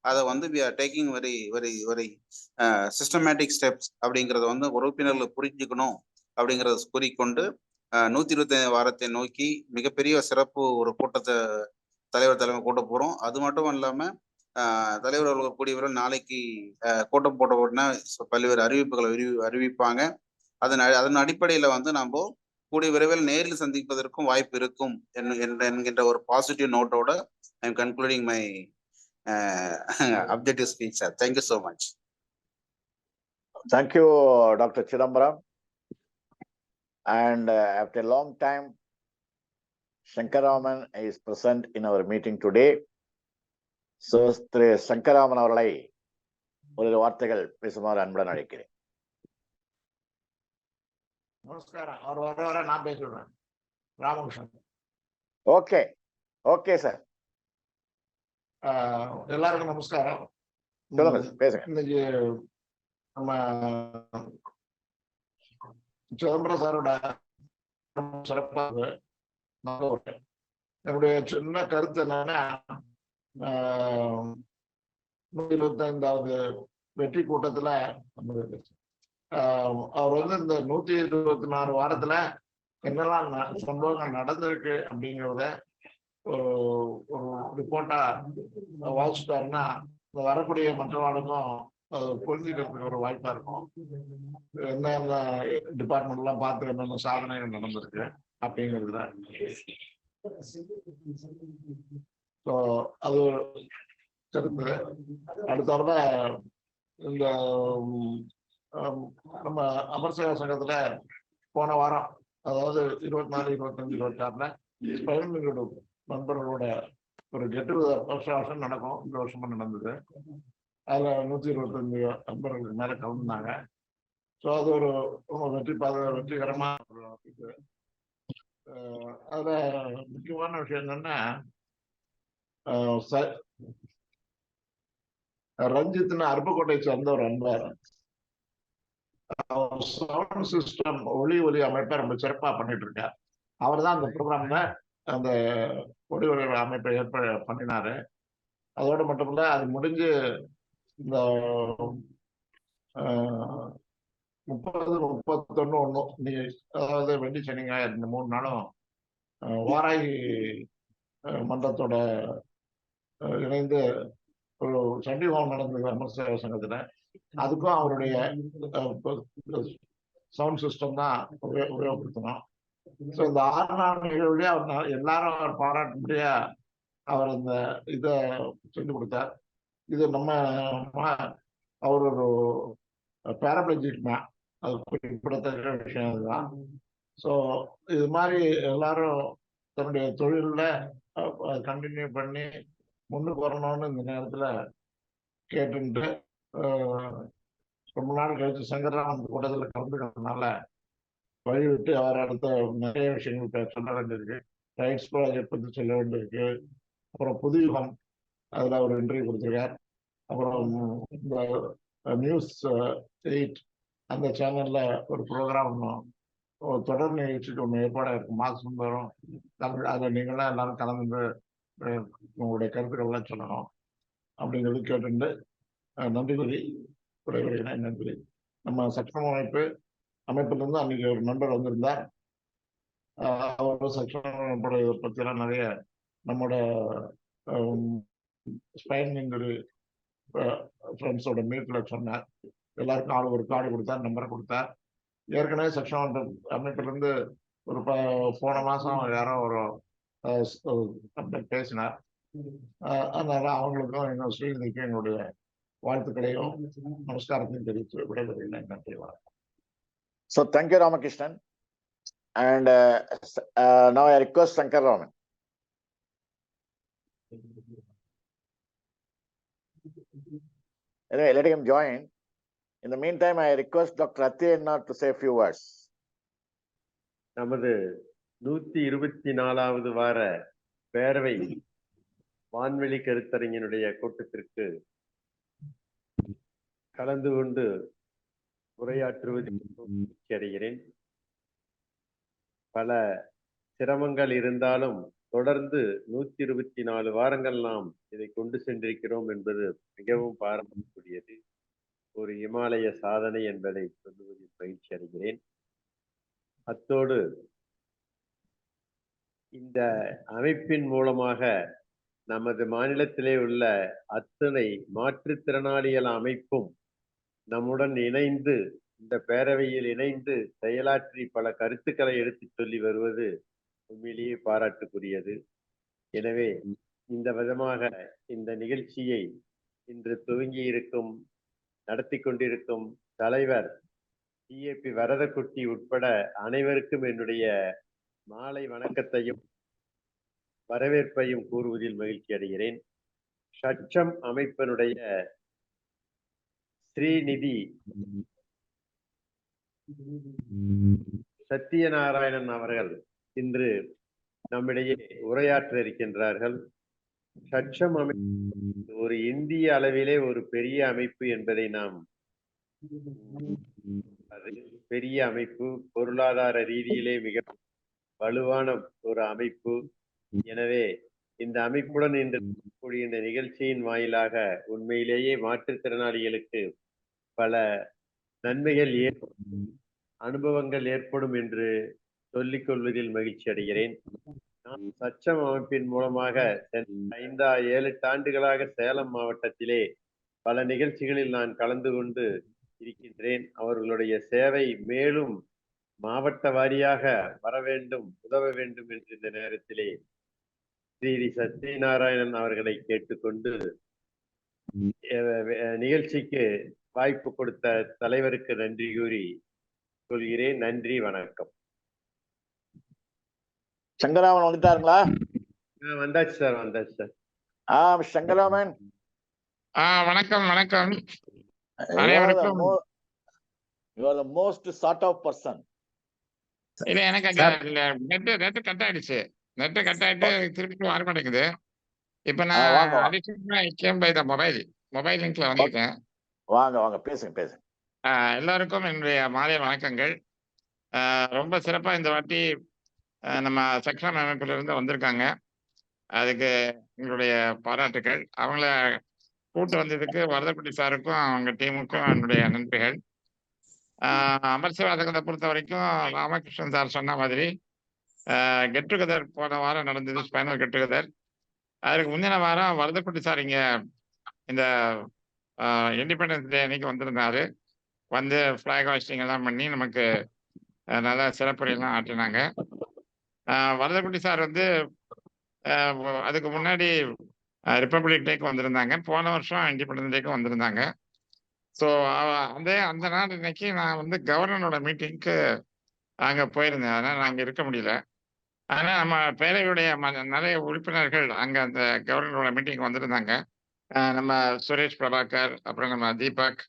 அதை வந்து we are taking very very very systematic steps அப்படிங்கிறத வந்து உறுப்பினர்கள் புரிஞ்சுக்கணும் அப்படிங்கிறத கூறிக்கொண்டு 125 வாரத்தை நோக்கி மிகப்பெரிய சிறப்பு ஒரு கூட்டத்தை தலைமை கூட்ட போறோம். அது மட்டும் இல்லாம தலைவர் அவர்கள் கூடியவர்கள் நாளைக்கு கூட்டம் போட்ட உடனே பல்வேறு அறிவிப்புகளை அறிவிப்பாங்க. அதன் அடிப்படையில வந்து நம்ம கூடிய விரைவில் நேரில் சந்திப்பதற்கும் வாய்ப்பு இருக்கும் என்கின்ற ஒரு பாசிட்டிவ் நோட்டோட I am concluding my objective speech, sir. Thank you so much. Thank you, Dr. Chidambaram. And after a long time, Shankaraman is present in our meeting today. So, Shankaraman அவர்களை ஒரு வார்த்தைகள் பேசுமாறு அன்புடன் அழைக்கிறேன். நமஸ்காரம். அவர் வர நான் பேசுறேன். ராமகிருஷ்ணன். Okay sir. எல்லாருக்கும் நமஸ்காரம். பேசுங்க. இன்னைக்கு நம்ம சிதம்பரம் சாரோட சிறப்பாக என்னுடைய சின்ன கருத்து என்னன்னா, 125வது வெற்றி கூட்டத்துல அவர் வந்து இந்த 124 வாரத்துல என்னெல்லாம் சம்பவங்கள் நடந்திருக்கு அப்படிங்கிறத ஒரு ரிப்போர்ட்டா வாசிட்டாருன்னா வரக்கூடிய மற்றவர்களுக்கும் புரிஞ்சுக்கிறதுக்கு ஒரு வாய்ப்பா இருக்கும். என்னென்ன டிபார்ட்மெண்ட் எல்லாம் பார்த்து என்னென்ன சாதனைகள் நடந்திருக்கு அப்படிங்கிறதுல அது ஒரு கருத்து. அடுத்தவரை இந்த நம்ம அமர்சேவா சங்கத்துல போன வாரம், அதாவது 24, 25, 26 நண்பர்களோட ஒரு வருஷம் நடக்கும். இந்த வருஷமா நடந்தது. அதுல 125 நண்பர்களுக்கு மேல கலந்துனாங்க. ஸோ அது ஒரு வெற்றிகரமா இது. அதுல முக்கியமான விஷயம் என்னன்னா, ரஞ்சித்னு அருப்புக்கோட்டை சேர்ந்த ஒரு அன்பர் சவுண்ட் சிஸ்டம் ஒளி அமைப்பை ரொம்ப சிறப்பா பண்ணிட்டு இருக்கார். அவர் தான் அந்த ப்ரோக்ராம்ல அந்த ஒளி அமைப்பை பண்ணினாரு. அதோட மட்டும் இல்ல, அது முடிஞ்சு இந்த 30, 31 ஒன்றும் இன்னைக்கு, அதாவது வெள்ளி சனி ஞாயிறு இந்த 3 நாளும் வாராகி மன்றத்தோட இணைந்து ஒரு சண்டி ஹோமம் நடந்தது அமர் சேவா சங்கத்துல. அதுக்கும் அவருடைய சவுண்ட் சிஸ்டம் தான் உபயோகப்படுத்தணும். ஸோ இந்த 6 நாள் நிகழ்வுலேயே அவர் எல்லாரும் அவர் பாராட்டுபடியா அவர் அந்த இதை சொல்லிக் கொடுத்தார். இது நம்ம அவர் ஒரு பேராப்ளஜிக் மேன், அது குறிப்பிடத்தக்க விஷயம் அதுதான். ஸோ இது மாதிரி எல்லாரும் தன்னுடைய தொழிலில் கண்டினியூ பண்ணி முன்னுக்கு வரணும்னு இந்த நேரத்தில் கேட்டுட்டு, ரொம்ப நாள் கழிச்சு சங்கரராமன் கூட்டத்தில் கலந்துக்கிறதுனால வழிவிட்டு அவர் அடுத்த நிறைய விஷயங்கள் சொல்ல வேண்டியிருக்கு. ரைட்ஸ் ப்ராஜெக்ட் பற்றி சொல்ல வேண்டியிருக்கு. அப்புறம் புதுயுகம் அதில் அவர் இன்டர்வியூ கொடுத்துருக்கார். அப்புறம் இந்த நியூஸ் 8 அந்த சேனல்ல ஒரு ப்ரோக்ராம் ஒன்றும் தொடர் நிகழ்ச்சிக்கு ஒன்று ஏற்பாடாக இருக்கும் மாதம் தோறும். அதில் நீங்களாம் எல்லாரும் கலந்து உங்களுடைய கருத்துக்கள்லாம் சொல்லணும் அப்படிங்கிறது கேட்டு நன்றி கூறி விடைபெறுகிறேன். நன்றி. நம்ம சட்டம் அமைப்பிலிருந்து அன்னைக்கு ஒரு நண்பர் வந்திருந்தார். அவர் சட்டம் அமைப்போட இதை பற்றிலாம் நிறைய நம்மளோட ஸ்பைன் இன்ஜுரி ஃப்ரெண்ட்ஸோட மீட்டில் சொன்னார். எல்லாருக்கும் ஆள் ஒரு கார்டு கொடுத்தார், நம்பரை கொடுத்தார். ஏற்கனவே செக்ஷன் அமைப்பிலிருந்து ஒரு போன மாதம் யாரோ ஒரு பேசினார். அதனால அவங்களுக்கும் எங்கள் ஸ்ரீநிதிக்கும் எங்களுடைய வாழ்த்துக்களையும் நமஸ்காரத்தையும் தெரிவித்து விடைபெறுகிறேன். நன்றி, வணக்கம். So thank you, Ramakrishnan. And now I request Shankar Raman. Anyway, let him join. In the meantime, I request Dr. Athiyennar to say a few words. நமது 124வது வார பேரவை வான்வெளி கருத்தரங்கினுடைய கூட்டத்திற்கு கலந்து கொண்டு உரையாற்றுவதில் மகிழ்ச்சி அடைகிறேன். பல சிரமங்கள் இருந்தாலும் தொடர்ந்து 124 வாரங்கள் நாம் இதை கொண்டு சென்றிருக்கிறோம் என்பது மிகவும் பாராட்டக்கூடியது. ஒரு இமாலய சாதனை என்பதை சொல்லுவதில் மகிழ்ச்சி அடைகிறேன். அத்தோடு இந்த அமைப்பின் மூலமாக நமது மாநிலத்திலே உள்ள அத்தனை மாற்றுத்திறனாளிகள் அமைப்பும் நம்முடன் இணைந்து இந்த பேரவையில் இணைந்து செயலாற்றி பல கருத்துக்களை எடுத்து சொல்லி வருவது உண்மையிலேயே பாராட்டுக்குரியது. எனவே இந்த விதமாக இந்த நிகழ்ச்சியை இன்று துவங்கி இருக்கும் நடத்தி கொண்டிருக்கும் தலைவர் டிஏபி வரதக்குட்டி உட்பட அனைவருக்கும் என்னுடைய மாலை வணக்கத்தையும் வரவேற்பையும் கூறுவதில் மகிழ்ச்சி அடைகிறேன். சட்சம் அமைப்பினுடைய ஸ்ரீநிதி சத்யநாராயணன் அவர்கள் இன்று நம்மிடையே உரையாற்ற இருக்கின்றார்கள். சட்சம் அமைப்பு ஒரு இந்திய அளவிலே ஒரு பெரிய அமைப்பு என்பதை நாம் பெரிய அமைப்பு, பொருளாதார ரீதியிலே மிக வலுவான ஒரு அமைப்பு. எனவே இந்த அமைப்புடன் இன்று கூடிய இந்த நிகழ்ச்சியின் வாயிலாக உண்மையிலேயே மாற்றுத்திறனாளிகளுக்கு பல நன்மைகள் அனுபவங்கள் ஏற்படும் என்று சொல்லிக் கொள்வதில் மகிழ்ச்சி அடைகிறேன். நான் சட்சம் அமைப்பின் மூலமாக 5-7 ஆண்டுகளாக சேலம் மாவட்டத்திலே பல நிகழ்ச்சிகளில் நான் கலந்து கொண்டு இருக்கின்றேன். அவர்களுடைய சேவை மேலும் மாவட்ட வாரியாக வர வேண்டும், உதவ வேண்டும் என்று இந்த நேரத்திலே ஸ்ரீ சத்யநாராயணன் அவர்களை கேட்டுக்கொண்டு நிகழ்ச்சிக்கு வாய்ப்பு கொடுத்த தலைவருக்கு நன்றி கூறி சொல்கிறேன். நன்றி, வணக்கம். சங்கராமன் வந்துட்டாருங்களா? வந்தாச்சு சார், வந்தாச்சு சார். சங்கராமன். வணக்கம் வணக்கம். You are the most sought of person. இல்ல எனக்கு நெட் கட் ஆயிடுச்சு. நெட் கட் ஆயிட்டு திருப்பி வர மாட்டேங்குது. இப்ப நான் மொபைல் லிங்க்ல வந்திருக்கேன். வாங்க பேசுங்க. எல்லாருக்கும் என்னுடைய மாலை வணக்கங்கள். ரொம்ப சிறப்பா இந்த வாட்டி நம்ம சக்ரம் அமைப்புல இருந்து வந்திருக்காங்க. அதுக்கு எங்களுடைய பாராட்டுகள். அவங்கள கூட்டு வந்ததுக்கு வரதக்குட்டி சாருக்கும் அவங்க டீமுக்கும் என்னுடைய நன்றிகள். அமர்சிவாதகத்தை பொறுத்த வரைக்கும் ராமகிருஷ்ணன் சார் சொன்ன மாதிரி கெட் டுகெதர் போன வாரம் நடந்தது, ஸ்பைனல் கெட் டுகெதர். அதுக்கு முந்தின வாரம் வரதக்குட்டி சார் இங்க இந்த இண்டிபெண்டன்ஸ் டே அன்னைக்கு வந்திருந்தாரு. வந்து ஃபிளாக் ஹாஸ்டிங் எல்லாம் பண்ணி நமக்கு நல்ல சிறப்புரையெல்லாம் ஆற்றினாங்க. வரதக்குட்டி சார் வந்து அதுக்கு முன்னாடி ரிப்பப்ளிக் டேக்கு வந்திருந்தாங்க, போன வருஷம் இண்டிபெண்டன்ஸ் டேக்கு வந்திருந்தாங்க. ஸோ அந்த நாள் இன்னைக்கு நான் வந்து கவர்னரோட மீட்டிங்க்கு அங்கே போயிருந்தேன், அதனால் நான் அங்கே இருக்க முடியல. ஆனால் நம்ம பேரவையுடைய நிறைய உறுப்பினர்கள் அங்கே அந்த கவர்னரோட மீட்டிங் வந்திருந்தாங்க. நம்ம சுரேஷ் பிரபாகர், அப்புறம் நம்ம தீபக்,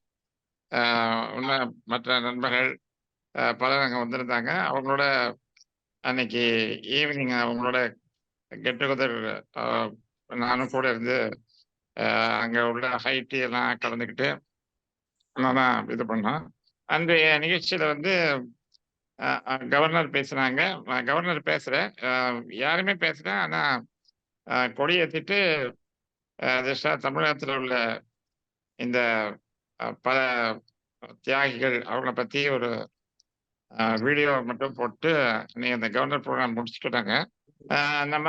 இன்னும் மற்ற நண்பர்கள் பலர் அங்கே வந்திருந்தாங்க. அவங்களோட அன்னைக்கு ஈவினிங் அவங்களோட கெட் டுகெதர் நானும் கூட இருந்து அங்கே உள்ள ஹை டீ எல்லாம் கலந்துக்கிட்டு நல்லா இது பண்ணோம். அன்றைய நிகழ்ச்சியில் வந்து கவர்னர் பேசுனாங்க. கவர்னர் பேசுற யாருமே பேசுற, ஆனால் கொடியேற்றிட்டு தமிழகத்தில் உள்ள இந்த பல தியாகிகள் அவங்கள பற்றி ஒரு வீடியோ மட்டும் போட்டு நீங்க இந்த கவர்னர் ப்ரோக்ராம் முடிச்சுக்கிட்டாங்க. நம்ம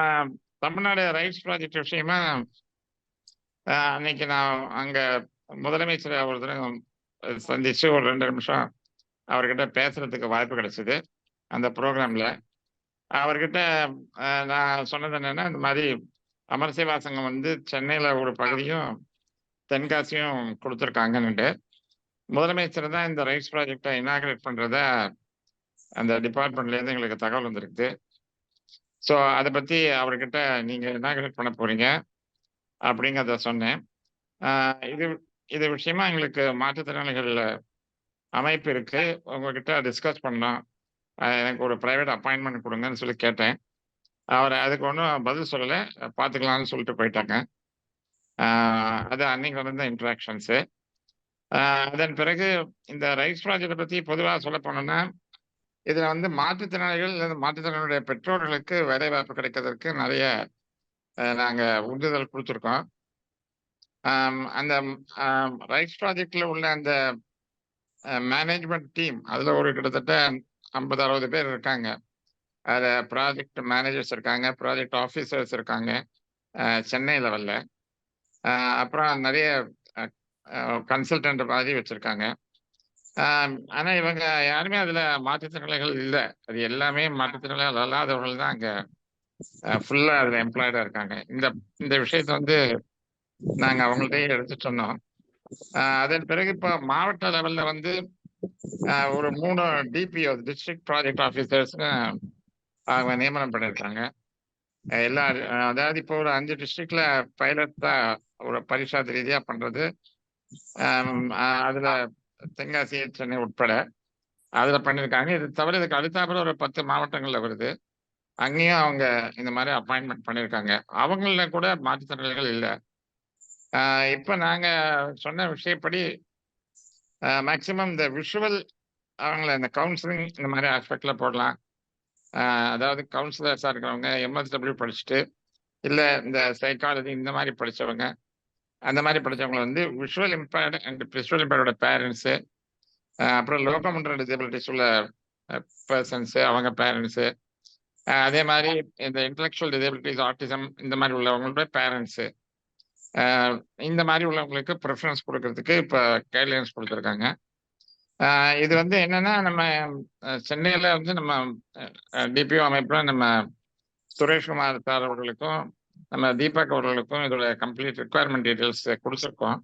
தமிழ்நாடு ரைட்ஸ் ப்ராஜெக்ட் விஷயமா அன்னைக்கு நான் அங்க முதலமைச்சர் ஒரு தடவை சந்திச்சு ஒரு 2 நிமிஷம் அவர்கிட்ட பேசுறதுக்கு வாய்ப்பு கிடைச்சது. அந்த ப்ரோக்ராம்ல அவர்கிட்ட நான் சொன்னது என்னன்னா, இந்த மாதிரி அமரசேவா சங்கம் வந்து சென்னையில ஒரு பகுதியும் தென்காசியும் கொடுத்துருக்காங்கன்னுட்டு முதலமைச்சர் தான் இந்த ரைட்ஸ் ப்ராஜெக்டை இனாகிரேட் பண்றத அந்த டிபார்ட்மெண்ட்லேருந்து எங்களுக்கு தகவல் வந்திருக்குது. ஸோ அதை பற்றி அவர்கிட்ட நீங்கள் இனாகிரேட் பண்ண போறீங்க அப்படிங்கிறத சொன்னேன். இது விஷயமா எங்களுக்கு மாற்றுத்திறனாளிகள் அமைப்பு இருக்கு, உங்ககிட்ட டிஸ்கஸ் பண்ணோம், எனக்கு ஒரு ப்ரைவேட் அப்பாயின்மெண்ட் கொடுங்கன்னு சொல்லி கேட்டேன். அவர் அதுக்கு ஒன்றும் பதில் சொல்லலை, பார்த்துக்கலாம்னு சொல்லிட்டு போயிட்டாங்க. அது அன்னைக்கு வந்து இன்ட்ராக்ஷன்ஸு. அதன் பிறகு இந்த ரைட்ஸ் ப்ராஜெக்டை பற்றி பொதுவாக சொல்ல போனோம்னா, இதில் வந்து மாற்றுத்திறனாளிகள் அல்லது மாற்றுத்திறனாளியுடைய பெற்றோர்களுக்கு வேலை வாய்ப்பு கிடைக்கிறதுக்கு நிறைய நாங்கள் உந்துதல் கொடுத்துருக்கோம். அந்த ரைட்ஸ் ப்ராஜெக்டில் உள்ள அந்த மேனேஜ்மெண்ட் டீம் அதில் ஒரு கிட்டத்தட்ட 50-60 பேர் இருக்காங்க. அதில் ப்ராஜெக்ட் மேனேஜர்ஸ் இருக்காங்க, ப்ராஜெக்ட் ஆஃபீஸர்ஸ் இருக்காங்க சென்னை லெவலில். அப்புறம் நிறைய கன்சல்டன்ட் மாதிரி வச்சுருக்காங்க. ஆனால் இவங்க யாருமே அதில் மாற்றுத்திறனாளிகள் இல்லை, அது எல்லாமே மாற்றுத்திறனாளிகள் அல்லாதவர்கள் தான் அங்கே ஃபுல்லாக அதில் எம்ப்ளாய்டாக இருக்காங்க. இந்த விஷயத்தை வந்து நாங்கள் அவங்கள்ட்டயே எடுத்து சொன்னோம். அதன் பிறகு இப்போ மாவட்ட லெவலில் வந்து ஒரு 3 டிபிஓ டிஸ்ட்ரிக்ட் ப்ராஜெக்ட் ஆஃபீஸர்ஸ்னு அவங்க நியமனம் பண்ணியிருக்காங்க. அதாவது இப்போ ஒரு 5 டிஸ்ட்ரிக்ட்ல பைலட்டாக ஒரு பரிசாத் ரீதியாக பண்ணுறது, அதில் தென்காசி சென்னை உட்பட அதில் பண்ணியிருக்காங்க. இது தவிர இதுக்கு அடுத்தாப்புல ஒரு 10 மாவட்டங்களில் வருது, அங்கேயும் அவங்க இந்த மாதிரி அப்பாயின்மெண்ட் பண்ணியிருக்காங்க. அவங்கள கூட மாற்றுத்திறனாளிகள் இல்லை. இப்போ நாங்கள் சொன்ன விஷயப்படி மேக்சிமம் இந்த விஷுவல் அவங்கள இந்த கவுன்சிலிங் இந்த மாதிரி ஆஸ்பெக்ட்ல போடலாம். அதாவது கவுன்சிலர்ஸாக இருக்கிறவங்க எம்எஸ்டபிள்யூ படிச்சுட்டு இல்லை இந்த சைக்காலஜி இந்த மாதிரி படித்தவங்க, அந்த மாதிரி படித்தவங்களை வந்து விஷுவல் இம்பேர்டு அண்ட் விஷுவல் இம்பேர்டோட பேரண்ட்ஸு, அப்புறம் லோகோமோட்டர் டிசபிலிட்டிஸ் உள்ள பர்சன்ஸு அவங்க பேரண்ட்ஸு, அதே மாதிரி இந்த இன்டலெக்சுவல் டிசபிலிட்டிஸ் ஆட்டிசம் இந்த மாதிரி உள்ளவங்களோட பேரண்ட்ஸு, இந்த மாதிரி உள்ளவங்களுக்கு ப்ரிஃபரன்ஸ் கொடுக்கறதுக்கு இப்போ கைட்லைன்ஸ் கொடுத்துருக்காங்க. இது வந்து என்னன்னா, நம்ம சென்னையில் வந்து நம்ம டிபிஓ அமைப்பில் நம்ம சுரேஷ்குமார் சார் அவர்களுக்கும் நம்ம தீபக் அவர்களுக்கும் இதோட கம்ப்ளீட் ரிக்குவயர்மெண்ட் டீட்டெயில்ஸ் கொடுத்துருக்கோம்.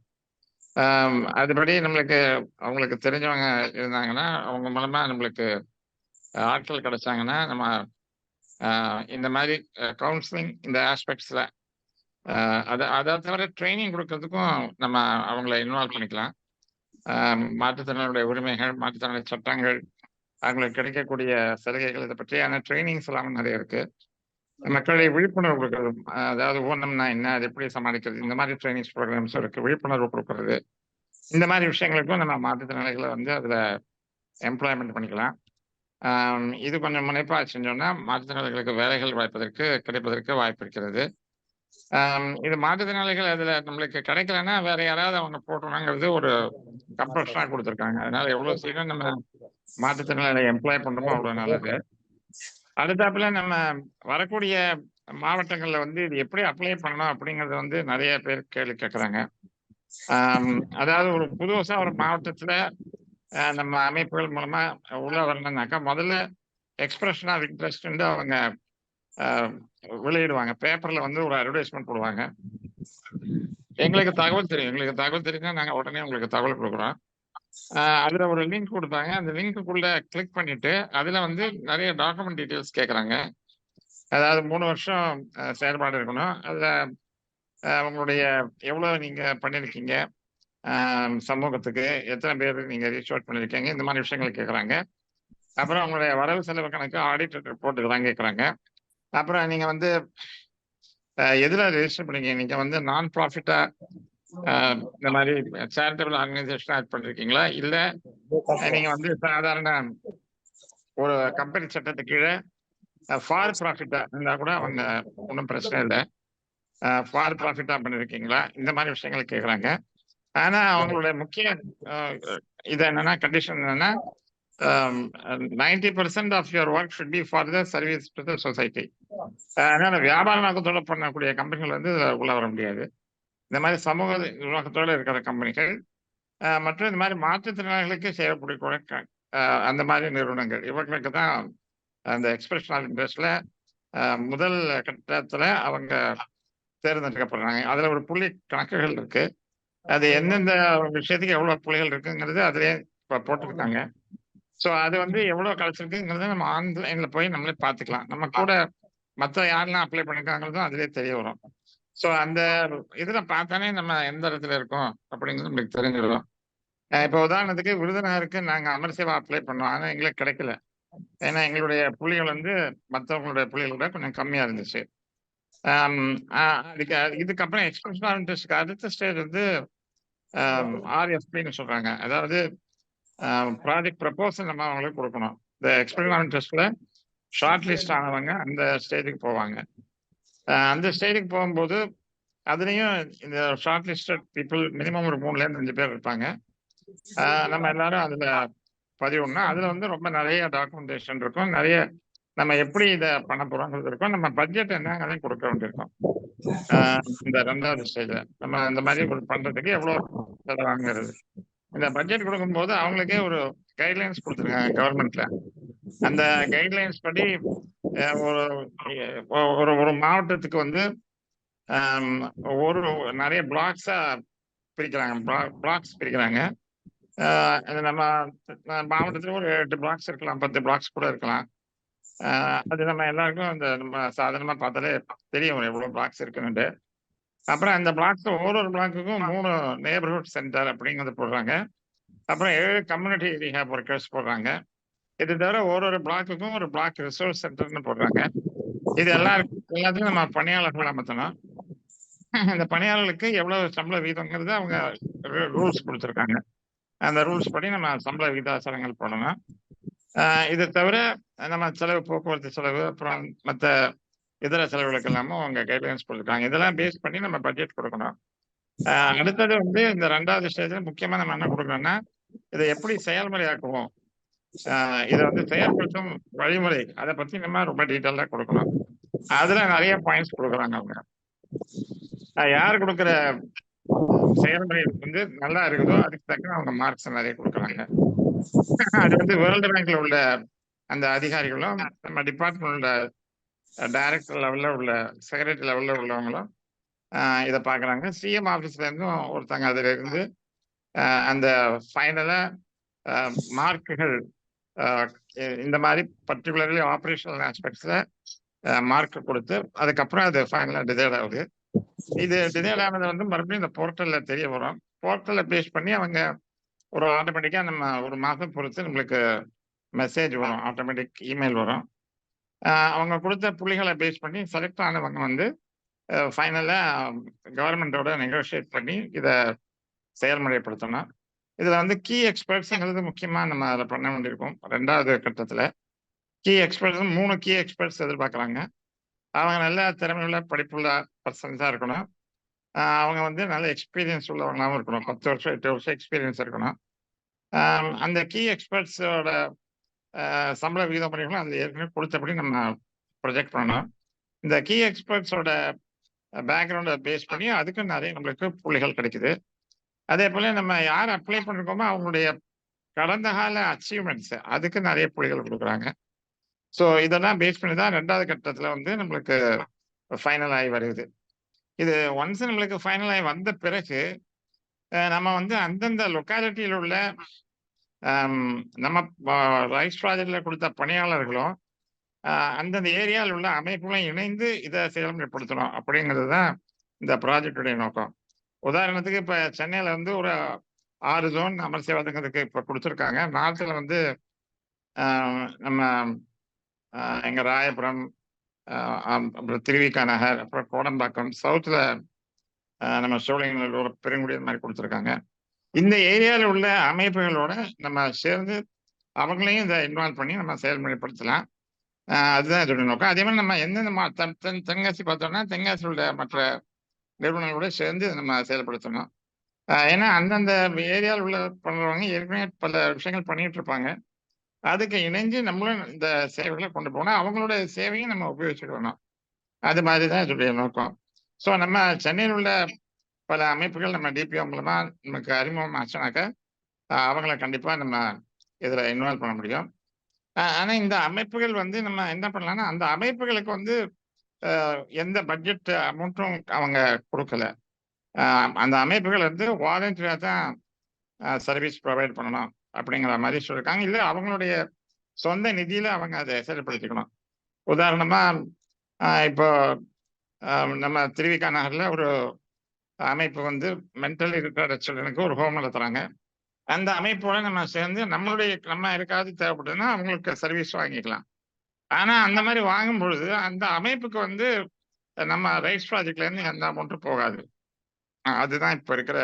அதுபடி நம்மளுக்கு அவங்களுக்கு தெரிஞ்சவங்க இருந்தாங்கன்னா அவங்க மூலமாக நம்மளுக்கு ஆட்கள் கிடைச்சாங்கன்னா நம்ம இந்த மாதிரி கவுன்சிலிங் இந்த ஆஸ்பெக்ட்ஸில் அதை தவிர ட்ரைனிங் கொடுக்கறதுக்கும் நம்ம அவங்கள இன்வால்வ் பண்ணிக்கலாம். மாற்றுத்திறனாளியுடைய உரிமைகள், மாற்றுத்திறனாளி சட்டங்கள், அவங்களுக்கு கிடைக்கக்கூடிய சலுகைகள், இதை பற்றியான ட்ரைனிங்ஸ் எல்லாமே நிறைய இருக்கு. மக்களை விழிப்புணர்வு கொடுக்கறது, அதாவது ஊனம்னா என்ன, அது எப்படி சமாளிக்கிறது, இந்த மாதிரி ட்ரைனிங்ஸ் ப்ரோக்ராம்ஸ் இருக்கு. விழிப்புணர்வு கொடுக்கறது, இந்த மாதிரி விஷயங்களுக்கும் நம்ம மாற்றுத்திறனாளிகளை வந்து அதில் எம்ப்ளாய்மெண்ட் பண்ணிக்கலாம். இது கொஞ்சம் முனைப்பாக செஞ்சோம்னா மாற்றுத்திறனாளிகளுக்கு வேலைகள் கிடைப்பதற்கு வாய்ப்பு இருக்கிறது. இது மாற்றுத்திறனாளிகள் அதுல நம்மளுக்கு கிடைக்கலன்னா வேற யாராவது அவங்க போட்டணுங்கிறது ஒரு கம்பல்ஷனா கொடுத்துருக்காங்க. அதனால எவ்வளவு சீக்கிரம் நம்ம மாற்றுத்திறனாளிகளை எம்ப்ளாய் பண்றோமோ அவ்வளவு நல்லது. அடுத்தாப்புல நம்ம வரக்கூடிய மாவட்டங்கள்ல வந்து இது எப்படி அப்ளை பண்ணணும் அப்படிங்கறது வந்து நிறைய பேர் கேள்வி கேட்கறாங்க. அதாவது ஒரு புதுசா ஒரு மாவட்டத்துல நம்ம அமைப்புகள் மூலமா உள்ள வரணும்னாக்கா முதல்ல எக்ஸ்பிரஷன் ஆஃப் இன்ட்ரெஸ்ட் வந்து அவங்க வெளியிடுவாங்க. பேப்பர்ல வந்து ஒரு அட்வர்டைஸ்மெண்ட் போடுவாங்க. எங்களுக்கு தகவல் தெரியும்னா நாங்க உடனே உங்களுக்கு தகவல் கொடுக்குறோம். அதுல ஒரு லிங்க் கொடுத்தாங்க. அந்த லிங்க்குள்ள கிளிக் பண்ணிட்டு அதுல வந்து நிறைய டாக்குமெண்ட் டீட்டெயில்ஸ் கேட்கறாங்க. அதாவது 3 வருஷம் செயல்பாடு இருக்கணும். அதுல உங்களுடைய எவ்வளவு நீங்க பண்ணிருக்கீங்க, சமூகத்துக்கு எத்தனை பேர் நீங்க ரீச் அவுட் பண்ணிருக்கீங்க, இந்த மாதிரி விஷயங்கள் கேட்கறாங்க. அப்புறம் உங்களுடைய வரவு செலவு கணக்கு, ஆடிட் ரிப்போர்ட் இதெல்லாம் கேட்கறாங்க. அப்புறம் நீங்க வந்து எதுல ரெஜிஸ்டர் பண்ணீங்க, நீங்க வந்து நான் ப்ராஃபிட்டா இந்த மாதிரி சேரிட்டபிள் ஆர்கனைசேஷன் ஆட் பண்ணிருக்கீங்களா, இல்ல நீங்க வந்து சாதாரண ஒரு கம்பெனி சட்டத்துக்கு கீழே ஃபார் ப்ராஃபிட்டா இருந்தா கூட அவங்க ஒன்றும் பிரச்சனை இல்லை. ஃபார் ப்ராஃபிட்டா பண்ணிருக்கீங்களா, இந்த மாதிரி விஷயங்கள் கேட்கறாங்க. ஆனா அவங்களுடைய முக்கிய இது என்னன்னா, கண்டிஷன் என்னன்னா 90% of your work should be for the service to the society. அதனால வியாபார நோக்கத்தோட பண்ணக்கூடிய கம்பெனிகள் வந்து உள்ள வர முடியாது. இந்த மாதிரி சமூக நோக்கத்தோடு இருக்கிற கம்பெனிகள் மற்றும் இந்த மாதிரி மாற்றுத்திறனாளிகளுக்கு செய்யக்கூடிய அந்த மாதிரி நிறுவனங்கள், இவங்களுக்கு தான் அந்த எக்ஸ்பிரஷன் ஆஃப் இன்ட்ரெஸ்ட்ல முதல் கட்டத்துல அவங்க தேர்ந்தெடுக்கப்படுறாங்க. அதுல ஒரு புள்ளி கணக்குகள் இருக்கு. அது எந்தெந்த விஷயத்துக்கு எவ்வளவு புள்ளிகள் இருக்குங்கிறது அதுலயே போட்டிருக்காங்க. ஸோ அது வந்து எவ்வளவு கிடைச்சிருக்குங்கிறத நம்ம ஆன்லைன்ல போய் நம்மளே பார்த்துக்கலாம். நம்ம கூட மற்ற யாரெல்லாம் அப்ளை பண்ணிருக்காங்கிறதும் அதுலயே தெரிய வரும். ஸோ அந்த இதுல பார்த்தானே நம்ம எந்த இடத்துல இருக்கோம் அப்படிங்கிறது நம்மளுக்கு தெரிஞ்சிடும். இப்போ உதாரணத்துக்கு விருதுநகருக்கு நாங்க அமர் சேவா அப்ளை பண்ணோம். ஆனா எங்களுக்கு கிடைக்கல. ஏன்னா எங்களுடைய புள்ளிகள் வந்து மற்றவங்களுடைய புள்ளிகளை விட கொஞ்சம் கம்மியா இருந்துச்சு. இதுக்கப்புறம் எக்ஸ்பிரஷன் ஆஃப் இன்ட்ரெஸ்ட்க்கு அடுத்த ஸ்டேஜ் வந்து ஆர்எஃபின்னு சொல்றாங்க. அதாவது ப்ராஜெக்ட் ப்ரப்போசல் நம்ம அவங்களுக்கு கொடுக்கணும். இந்த எக்ஸ்பிரஷன் ஆஃப் இன்ட்ரெஸ்ட்ல ஷார்ட் லிஸ்ட் ஆனவங்க அந்த ஸ்டேஜுக்கு போவாங்க. அந்த ஸ்டேஜுக்கு போகும்போது அதுலயும் இந்த ஷார்ட் லிஸ்டட் பீப்புள் மினிமம் ஒரு 3-5 பேர் இருப்பாங்க. நம்ம எல்லாரும் அதுல பதிவுன்னா அதுல வந்து ரொம்ப நிறைய டாக்குமெண்டேஷன் இருக்கும். நிறைய நம்ம எப்படி இதை பண்ண போறோங்கிறது இருக்கும். நம்ம பட்ஜெட் என்னங்கிறதையும் கொடுக்க வேண்டியிருக்கும். இந்த 2வது ஸ்டேஜ்ல நம்ம இந்த மாதிரி பண்றதுக்கு எவ்வளவு செலவாங்கிறது. இந்த பட்ஜெட் கொடுக்கும்போது அவங்களுக்கே ஒரு கைட்லைன்ஸ் கொடுத்துருக்காங்க கவர்மெண்ட்ல. அந்த கைட்லைன்ஸ் படி ஒரு ஒரு மாவட்டத்துக்கு வந்து ஒரு நிறைய பிளாக்ஸா பிரிக்கிறாங்க. பிளாக்ஸ் பிரிக்கிறாங்க. நம்ம மாவட்டத்துல ஒரு 8 பிளாக்ஸ் இருக்கலாம், 10 பிளாக்ஸ் கூட இருக்கலாம். அது நம்ம எல்லாருக்கும் அந்த நம்ம சாதாரணமா பார்த்தாலே தெரியும் எவ்வளவு பிளாக்ஸ் இருக்குன்னு. அப்புறம் அந்த பிளாக்ஸ் ஒரு பிளாக்குக்கும் 3 நெய்பர்ஹுட் சென்டர் அப்படிங்கிறது போடுறாங்க. அப்புறம் 7 கம்யூனிட்டி ரீஹாப் ஒர்க்கர்ஸ் போடுறாங்க. இது தவிர ஒரு பிளாக்குக்கும் ஒரு பிளாக் ரிசோர்ஸ் சென்டர்னு போடுறாங்க. இது எல்லாத்தையும் நம்ம பணியாளர்கள் அமர்த்தணும். இந்த பணியாளர்களுக்கு எவ்வளவு சம்பள வீதங்கிறது அவங்க ரூல்ஸ் கொடுத்துருக்காங்க. அந்த ரூல்ஸ் படி நம்ம சம்பள விகிதாசாரங்கள் போடணும். இதை தவிர நம்ம செலவு, போக்குவரத்து செலவு, அப்புறம் மற்ற இதர செலவுகளுக்கு எல்லாமும் அவங்க கைட்லைன்ஸ் கொடுத்துருக்காங்க. இதெல்லாம் பேஸ் பண்ணி நம்ம பட்ஜெட் கொடுக்கணும். அடுத்தது வந்து இந்த 2வது ஸ்டேஜ்ல முக்கியமா நம்ம என்ன கொடுக்கணும்னா, இதை எப்படி செயல்முறையாக்குவோம், இதை வந்து செயல்படுத்தும் வழிமுறை, அதை பத்தி நம்ம ரொம்ப டீட்டெயிலா கொடுக்கணும். அதுல நிறைய பாயிண்ட்ஸ் கொடுக்குறாங்க அவங்க. யாரு கொடுக்குற செயல்முறை வந்து நல்லா இருக்குதோ அதுக்கு தக்க அவங்க மார்க்ஸ் நிறைய கொடுக்குறாங்க. அது வந்து வேர்ல்டு பேங்க்ல உள்ள அந்த அதிகாரிகளும் நம்ம டிபார்ட்மெண்ட் டைரக்டர் லெவல்ல உள்ள செக்ரட்டரி லெவல்ல உள்ளவங்களும் இதை பாக்குறாங்க. சிஎம் ஆபீஸ்ல இருந்தும் ஒருத்தங்க அதுல இருந்து அந்த ஃபைனலா மார்க்குகள் இந்த மாதிரி பர்டிகுலர்லி ஆப்ரேஷனல் ஆஸ்பெக்ட்ஸ்ல மார்க் கொடுத்து அதுக்கப்புறம் அது ஃபைனலா டிசைட் ஆகுது. இது டிசைட் ஆனது வந்து மறுபடியும் இந்த போர்ட்டல்ல தெரிய வரும். போர்ட்டல்ல பேஸ் பண்ணி அவங்க ஒரு ஆட்டோமேட்டிக்கா நம்ம ஒரு மாதம் பொறுத்து நம்மளுக்கு மெசேஜ் வரும், ஆட்டோமேட்டிக் இமெயில் வரும். அவங்க கொடுத்த புள்ளிகளை பேஸ் பண்ணி செலக்ட் ஆனவங்க வந்து ஃபைனலா கவர்மெண்டோட நெகோசியேட் பண்ணி இதை செயல்முறைப்படுத்தணும். இதுல வந்து கீ எக்ஸ்பர்ட்ஸ்ங்கிறது முக்கியமா நம்ம அதில் பண்ண வேண்டியிருக்கும். 2வது கட்டத்துல கீ எக்ஸ்பர்ட்ஸ் 3 கீ எக்ஸ்பர்ட்ஸ் எதிர்பார்க்குறாங்க. அவங்க நல்ல திறமையுள்ள படிப்புள்ள பர்சன்ஸா இருக்கணும். அவங்க வந்து நல்ல எக்ஸ்பீரியன்ஸ் உள்ளவங்களாவும் இருக்கணும். 10 வருஷம் 8 வருஷம் எக்ஸ்பீரியன்ஸ் இருக்கணும். அந்த கீ எக்ஸ்பர்ட்ஸோட சம்பள விகித முறைகளும் அதில் ஏற்கனவே கொடுத்தபடி நம்ம ப்ரொஜெக்ட் பண்ணணும். இந்த கீ எக்ஸ்பர்ட்ஸோட பேக்ரவுண்டை பேஸ் பண்ணி அதுக்கு நிறைய நம்மளுக்கு புள்ளிகள் கிடைக்குது. அதே போல நம்ம யார் அப்ளை பண்ணிருக்கோமோ அவங்களுடைய கடந்த கால அச்சீவ்மெண்ட்ஸ் அதுக்கு நிறைய புள்ளிகள் கொடுக்குறாங்க. ஸோ இதெல்லாம் பேஸ் பண்ணி தான் 2வது கட்டத்தில் வந்து நம்மளுக்கு ஃபைனல் ஆகி வருது. இது ஒன்ஸ் நம்மளுக்கு ஃபைனல் ஆகி வந்த பிறகு நம்ம வந்து அந்தந்த லொக்காலிட்டியில் உள்ள நம்ம ரைஸ் ப்ராஜெக்ட்ல கொடுத்த பணியாளர்களும் அந்தந்த ஏரியாவில் உள்ள அமைப்புகளும் இணைந்து இதை செயல்முறைப்படுத்தணும் அப்படிங்கிறது தான் இந்த ப்ராஜெக்டுடைய நோக்கம். உதாரணத்துக்கு இப்போ சென்னையில் வந்து ஒரு 6 ஜோன் அமர் சேவாதங்களுக்கு இப்போ கொடுத்துருக்காங்க. நார்த்தில் வந்து நம்ம எங்கள் ராயபுரம், அப்புறம் திருவிக நகர், அப்புறம் கோடம்பாக்கம், சவுத்தில் நம்ம சோழிங்கநல்லூர், பெருங்குடியர் மாதிரி கொடுத்துருக்காங்க. இந்த ஏரியாவில் உள்ள அமைப்புகளோட நம்ம சேர்ந்து அவங்களையும் இதை இன்வால்வ் பண்ணி நம்ம செயல்முறைப்படுத்தலாம். அதுதான் இதோட நோக்கம். அதே மாதிரி நம்ம எந்தெந்த தென்காசி பார்த்தோம்னா தென்காசியில் உள்ள மற்ற நிறுவனங்களோட சேர்ந்து நம்ம செயல்படுத்தணும். ஏன்னா அந்தந்த ஏரியாவில் உள்ள பண்ணுறவங்க ஏற்கனவே பல விஷயங்கள் பண்ணிட்டு இருப்பாங்க. அதுக்கு இணைஞ்சு நம்மளும் இந்த சேவைகளை கொண்டு போனால் அவங்களோட சேவையும் நம்ம உபயோகிச்சுக்கணும். அது மாதிரி தான் இதோடைய நோக்கம். ஸோ நம்ம சென்னையில் உள்ள பல அமைப்புகள் நம்ம டிபிஓ மூலமா நமக்கு அறிமுகம் ஆச்சுனாக்கா அவங்கள கண்டிப்பாக நம்ம இதில் இன்வால்வ் பண்ண முடியும். ஆனால் இந்த அமைப்புகள் வந்து நம்ம என்ன பண்ணலாம்னா அந்த அமைப்புகளுக்கு வந்து எந்த பட்ஜெட் அமௌண்ட்டும் அவங்க கொடுக்கல. அந்த அமைப்புகள் வந்து வாலண்டியராக தான் சர்வீஸ் ப்ரொவைட் பண்ணணும் அப்படிங்கிற மாதிரி சொல்லியிருக்காங்க. இல்லை அவங்களுடைய சொந்த நிதியில் அவங்க அதை செயல்படுத்திக்கணும். உதாரணமாக இப்போ நம்ம திருவிக நகரில் ஒரு அமைப்பு வந்து மென்டலி ரிட்டார்ட் சில்ட்ரனுக்கு ஒரு ஹோம் நடத்துகிறாங்க. அந்த அமைப்போட நம்ம சேர்ந்து நம்ம யாருக்காவது தேவைப்படுதுன்னா அவங்களுக்கு சர்வீஸ் வாங்கிக்கலாம். ஆனால் அந்த மாதிரி வாங்கும் பொழுது அந்த அமைப்புக்கு வந்து நம்ம ரைட்ஸ் ப்ராஜெக்ட்லேருந்து எந்த அமௌண்ட்டும் போகாது. அதுதான் இப்போ இருக்கிற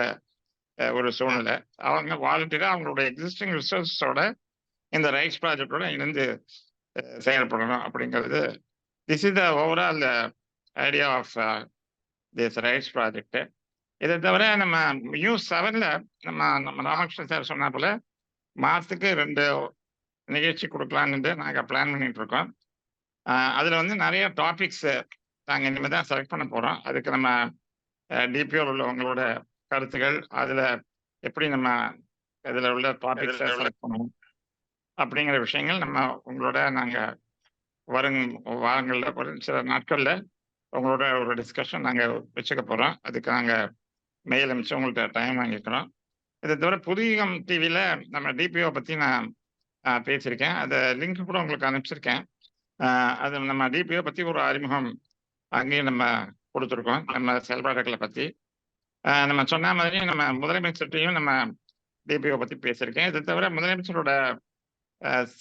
ஒரு சூழ்நிலை. அவங்க வாலண்டியராக அவங்களோட எக்ஸிஸ்டிங் ரிசோர்ஸோட இந்த ரைட்ஸ் ப்ராஜெக்டோட இணைந்து செயல்படணும் அப்படிங்கிறது. This is the overall idea of this rights project. இதை தவிர நம்ம News7ல் நம்ம ராமகிருஷ்ணன் சார் சொன்ன போல மாதத்துக்கு 2 நிகழ்ச்சி கொடுக்கலான்னு நாங்கள் பிளான் பண்ணிட்டு இருக்கோம். அதில் வந்து நிறைய டாபிக்ஸ் நாங்கள் இனிமேல் தான் செலக்ட் பண்ண போகிறோம். அதுக்கு நம்ம டிபிஓவில் உள்ளவங்களோட கருத்துக்கள், அதில் எப்படி நம்ம இதில் உள்ள டாபிக்ஸை செலக்ட் பண்ணுவோம் அப்படிங்கிற விஷயங்கள் நம்ம உங்களோட நாங்கள் வரும் வாரங்களில் ஒரு சில நாட்களில் உங்களோட ஒரு டிஸ்கஷன் நாங்கள் வச்சுக்க போகிறோம். அதுக்கு நாங்கள் மெயில் அனுப்பிச்சு உங்கள்கிட்ட டைம் வாங்கிக்கிறோம். இதை தவிர புதியம் டிவியில் நம்ம டிபிஓ பற்றி நான் பேசியிருக்கேன். அதை லிங்க் கூட உங்களுக்கு அனுப்பிச்சிருக்கேன். அது நம்ம டிபிஓ பற்றி ஒரு அறிமுகம் அங்கேயும் நம்ம கொடுத்துருக்கோம். நம்ம செயல்பாடுகளை பற்றி நம்ம சொன்ன மாதிரி நம்ம முதலமைச்சர்கிட்டையும் நம்ம டிபிஓ பற்றி பேசியிருக்கேன். இதை தவிர முதலமைச்சரோட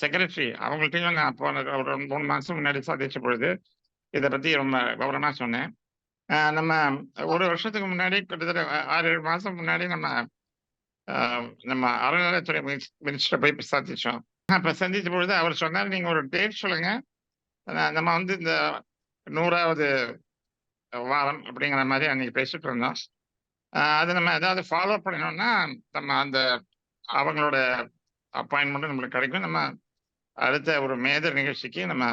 செக்ரட்டரி அவங்கள்ட்டையும் நான் போன ஒரு 3 மாதம் முன்னாடி சந்திச்ச பொழுது இதை பற்றி ரொம்ப கவனமாக சொன்னேன். நம்ம ஒரு வருஷத்துக்கு முன்னாடி கிட்டத்தட்ட 6-7 மாதம் முன்னாடி நம்ம அறநிலையத்துறை மினிஸ்டரை போய் சந்திச்சோம். அப்போ சந்தித்த பொழுது அவர் சொன்னார், நீங்கள் ஒரு டேட் சொல்லுங்க, நம்ம வந்து இந்த 100வது வாரம் அப்படிங்கிற மாதிரி அன்னைக்கு பேசிட்டு இருந்தோம். அது நம்ம ஏதாவது ஃபாலோ பண்ணணும்னா நம்ம அந்த அவங்களோட அப்பாயின்மெண்ட்டும் நம்மளுக்கு கிடைக்கும். நம்ம அடுத்த ஒரு மேஜர் நிகழ்ச்சிக்கு நம்ம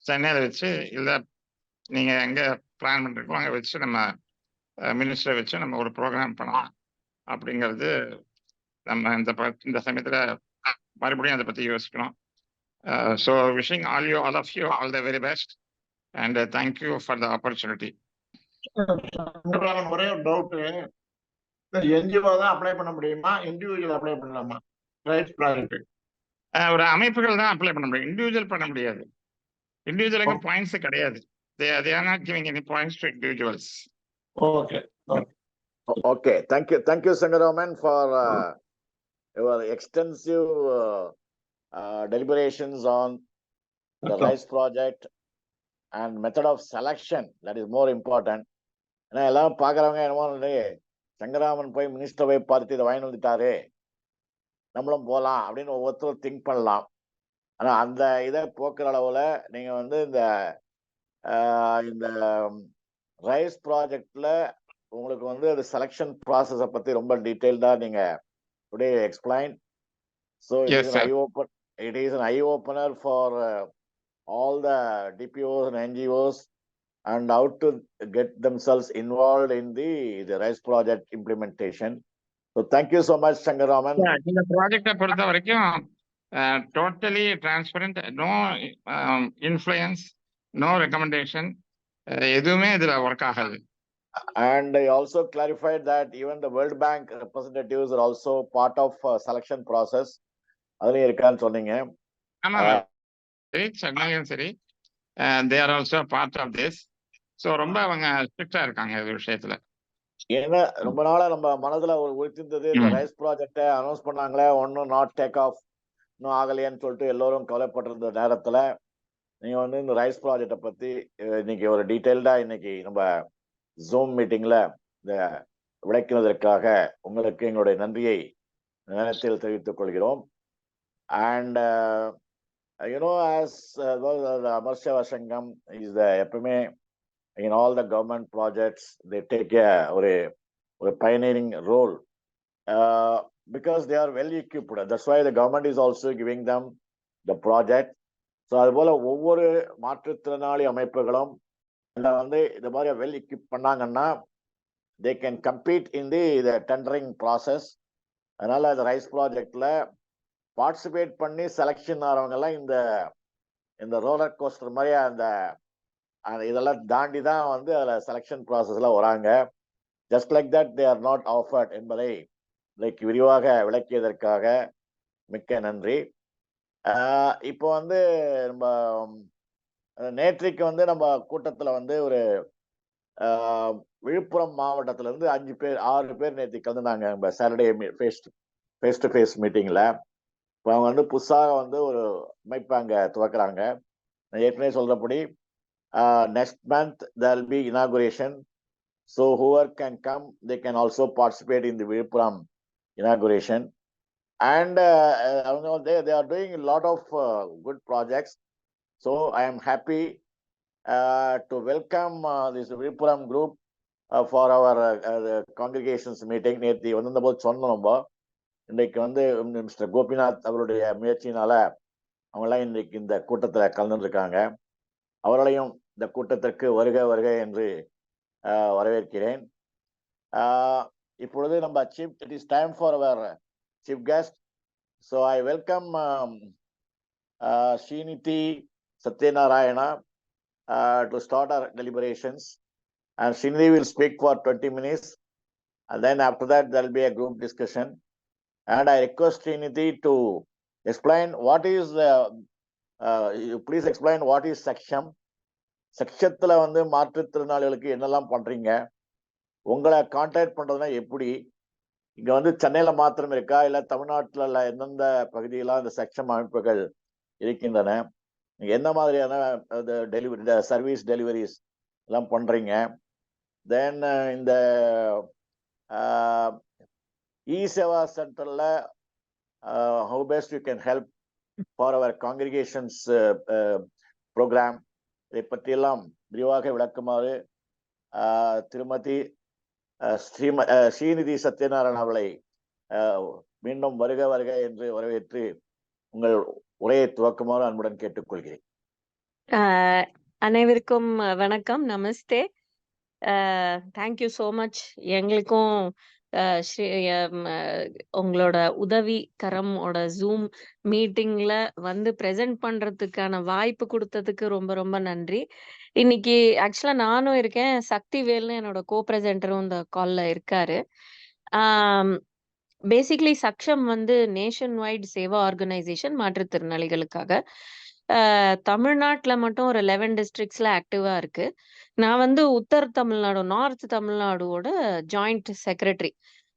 சென்னையில் வச்சு, இல்லை நீங்கள் எங்கே பிளான் பண்ணிருக்கோம் அங்கே வச்சு நம்ம மினிஸ்டரை வச்சு நம்ம ஒரு ப்ரோக்ராம் பண்ணலாம் அப்படிங்கிறது. நம்ம இந்த சமயத்தில் மறுபடியும் அதை பற்றி யோசிக்கணும். So wishing all of you all the very best and thank you for the opportunity. ஒரே ஒரு டவுட்டு, என்ஜிஓ தான் அப்ளை பண்ண முடியுமா, இண்டிவிஜுவல் அப்ளை பண்ணலாமா ரைட்ஸ் ப்ராஜெக்ட்? ஒரு அமைப்புகள் தான் அப்ளை பண்ண முடியும், இண்டிவிஜுவல் பண்ண முடியாது. இண்டிவிஜுவலுக்கு பாயிண்ட்ஸ் கிடையாது. They are not giving any points to individuals. Okay. Thank you, Sangaraman, for your extensive deliberations on the RISE project and method of selection. That is more important. ஏன்னா எல்லாம் பார்க்குறவங்க என்னமோ சங்கராமன் போய் மினிஸ்டர் போய் பார்த்து இதை வாங்கி வந்துட்டாரு, நம்மளும் போகலாம் அப்படின்னு ஒவ்வொருத்தரும் திங்க் பண்ணலாம். ஆனால் அந்த இதை போக்குற அளவில் நீங்கள் வந்து இந்த இந்த ரைஸ் ப்ராஜெக்ட்ல உங்களுக்கு வந்து அது செலெக்ஷன் ப்ராசஸை பத்தி ரொம்ப டீட்டெயில்டா நீங்க today explain. So Yes, sir. it is an eye opener for all the DPOs and NGOs and how to get themselves involved in the RISE project implementation. So thank you so much, Shankaraman. Yeah, இந்த ப்ராஜெக்டை பொறுத்த வரைக்கும் totally transparent, no influence, no recommendation, எதுவுமே இதுல ஒர்க் ஆகாது. And I also clarified that even the World Bank representatives are also part of selection process. அதுலயும் இருக்கான்னு சொன்னீங்க. ஆமா, சரி, சென்னையும் சரி, they are also part of this. So ரொம்ப அவங்க ஸ்ட்ரிக்டா இருக்காங்க இது விஷயத்துல. ஏன்னா ரொம்ப நாளா நம்ம மனதுல ஒரு உறுத்திருந்தது, இந்த ரைஸ் ப்ராஜெக்டை அனௌன்ஸ் பண்ணாங்களே, ஒன்னும் நாட் டேக் ஆஃப், இன்னும் ஆகலையேன்னு சொல்லிட்டு எல்லோரும் கவலைப்பட்டிருந்த நேரத்துல நீங்க வந்து இந்த ரைஸ் ப்ராஜெக்டை பத்தி இன்னைக்கு ஒரு டீட்டெயில்டா இன்னைக்கு நம்ம ஜூம் மீட்டிங்ல இந்த விளக்கினதற்காக உங்களுக்கு எங்களுடைய நன்றியை நேரத்தில் தெரிவித்துக் கொள்கிறோம். And as Amar Seva Sangam is எப்பவுமே in all the government projects they take a pioneering role because they are well equipped. That's why the government is also giving them the project. So அதுபோல ஒவ்வொரு மாற்றுத்திறனாளி அமைப்புகளும் வந்து இந்த மாதிரி வெல் எக்யூப் பண்ணாங்கன்னா they can compete in the tendering process. அதனால இந்த ரைஸ் ப்ராஜெக்ட்ல பார்ட்டிசிபேட் பண்ணி செலெக்ஷன் ஆகிறவங்க எல்லாம் இந்த ரோலர் கோஸ்டர் மாதிரி அந்த இதெல்லாம் தாண்டி தான் வந்து அதுல செலெக்ஷன் ப்ராசஸ்ல வராங்க. Just like that they are not offered என்பதை விரிவாக விளக்கியதற்காக மிக்க நன்றி. இப்போ வந்து நம்ம நேற்றைக்கு வந்து நம்ம கூட்டத்துல வந்து ஒரு விழுப்புரம் மாவட்டத்துல இருந்து 6 பேர் நேற்று கலந்துனாங்க நம்ம சாட்டர்டே ஃபேஸ் டு ஃபேஸ் மீட்டிங்ல. இப்போ அவங்க வந்து புதுசாக வந்து ஒரு அமைப்பு அங்க துவக்கிறாங்க. நான் ஏற்கனவே சொல்றபடி next month there will be inauguration, so whoever can come they can also participate in the Vilupuram inauguration. And they are doing a lot of good projects, so I am happy to welcome this Vilupuram group for our congregations meeting. நேற்று வந்தபோது சொன்னோம், நம்ம இன்றைக்கு வந்து மிஸ்டர் கோபிநாத் அவருடைய முயற்சியினால அவங்களாம் இன்றைக்கு இந்த கூட்டத்தில் கலந்துருக்காங்க. அவர்களையும் இந்த கூட்டத்திற்கு வருக வருக என்று வரவேற்கிறேன். இப்பொழுது நம்ம it is time for our chief guest. So I welcome Srinidhi Satyanarayana to start our deliberations, and Srinidhi will speak for 20 minutes, and then after that there will be a group discussion. And I request Srinidhi to explain what is please explain what is Saksham. சக்ஷத்துல வந்து மாற்றுத்திறனாளிகளுக்கு என்னெல்லாம் பண்றீங்க, உங்களை கான்டாக்ட் பண்றதுனா எப்படி, இங்க வந்து சென்னையில மாத்திரம் இருக்கா, இல்ல தமிழ்நாட்டுல எந்தெந்த பகுதியெல்லாம் இந்த சக்ஷம் அமைப்புகள் இருக்கின்றன, நீங்க என்ன மாதிரியான டெலிவரி சர்வீஸ் டெலிவரிஸ் எல்லாம் பண்றீங்க, தென் இந்த இ சேவா சென்டர்ல how best you can help for our congregations program, இதை பற்றியெல்லாம் விரிவாக விளக்குமாறு திருமதி ஸ்ரீநிதி சத்யநாராயணன் அவர்களை மீண்டும் வருக வருக என்று வரவேற்று உங்கள் உரையை துவக்குமாறு அன்புடன் கேட்டுக்கொள்கிறேன். அனைவருக்கும் வணக்கம், நமஸ்தே. Thank you so much. எங்களுக்கும் உங்களோட உதவி கரமோட ஜூம் மீட்டிங்ல வந்து ப்ரெசென்ட் பண்றதுக்கான வாய்ப்பு கொடுத்ததுக்கு ரொம்ப ரொம்ப நன்றி. இன்னைக்கு ஆக்சுவலா நானும் இருக்கேன், சக்திவேல்னு என்னோட கோ ப்ரெசென்டரும் இந்த கால்ல இருக்காரு. பேசிக்லி சக்ஷம் வந்து நேஷன் வைட் சேவா ஆர்கனைசேஷன் மாற்றுத்திறனாளிகளுக்காக. தமிழ்நாட்டுல மட்டும் ஒரு 11 டிஸ்ட்ரிக்ட்ஸ்ல ஆக்டிவா இருக்கு. நான் வந்து உத்தர் தமிழ்நாடு, நார்த் தமிழ்நாடுவோட ஜாயிண்ட் செக்ரட்டரி.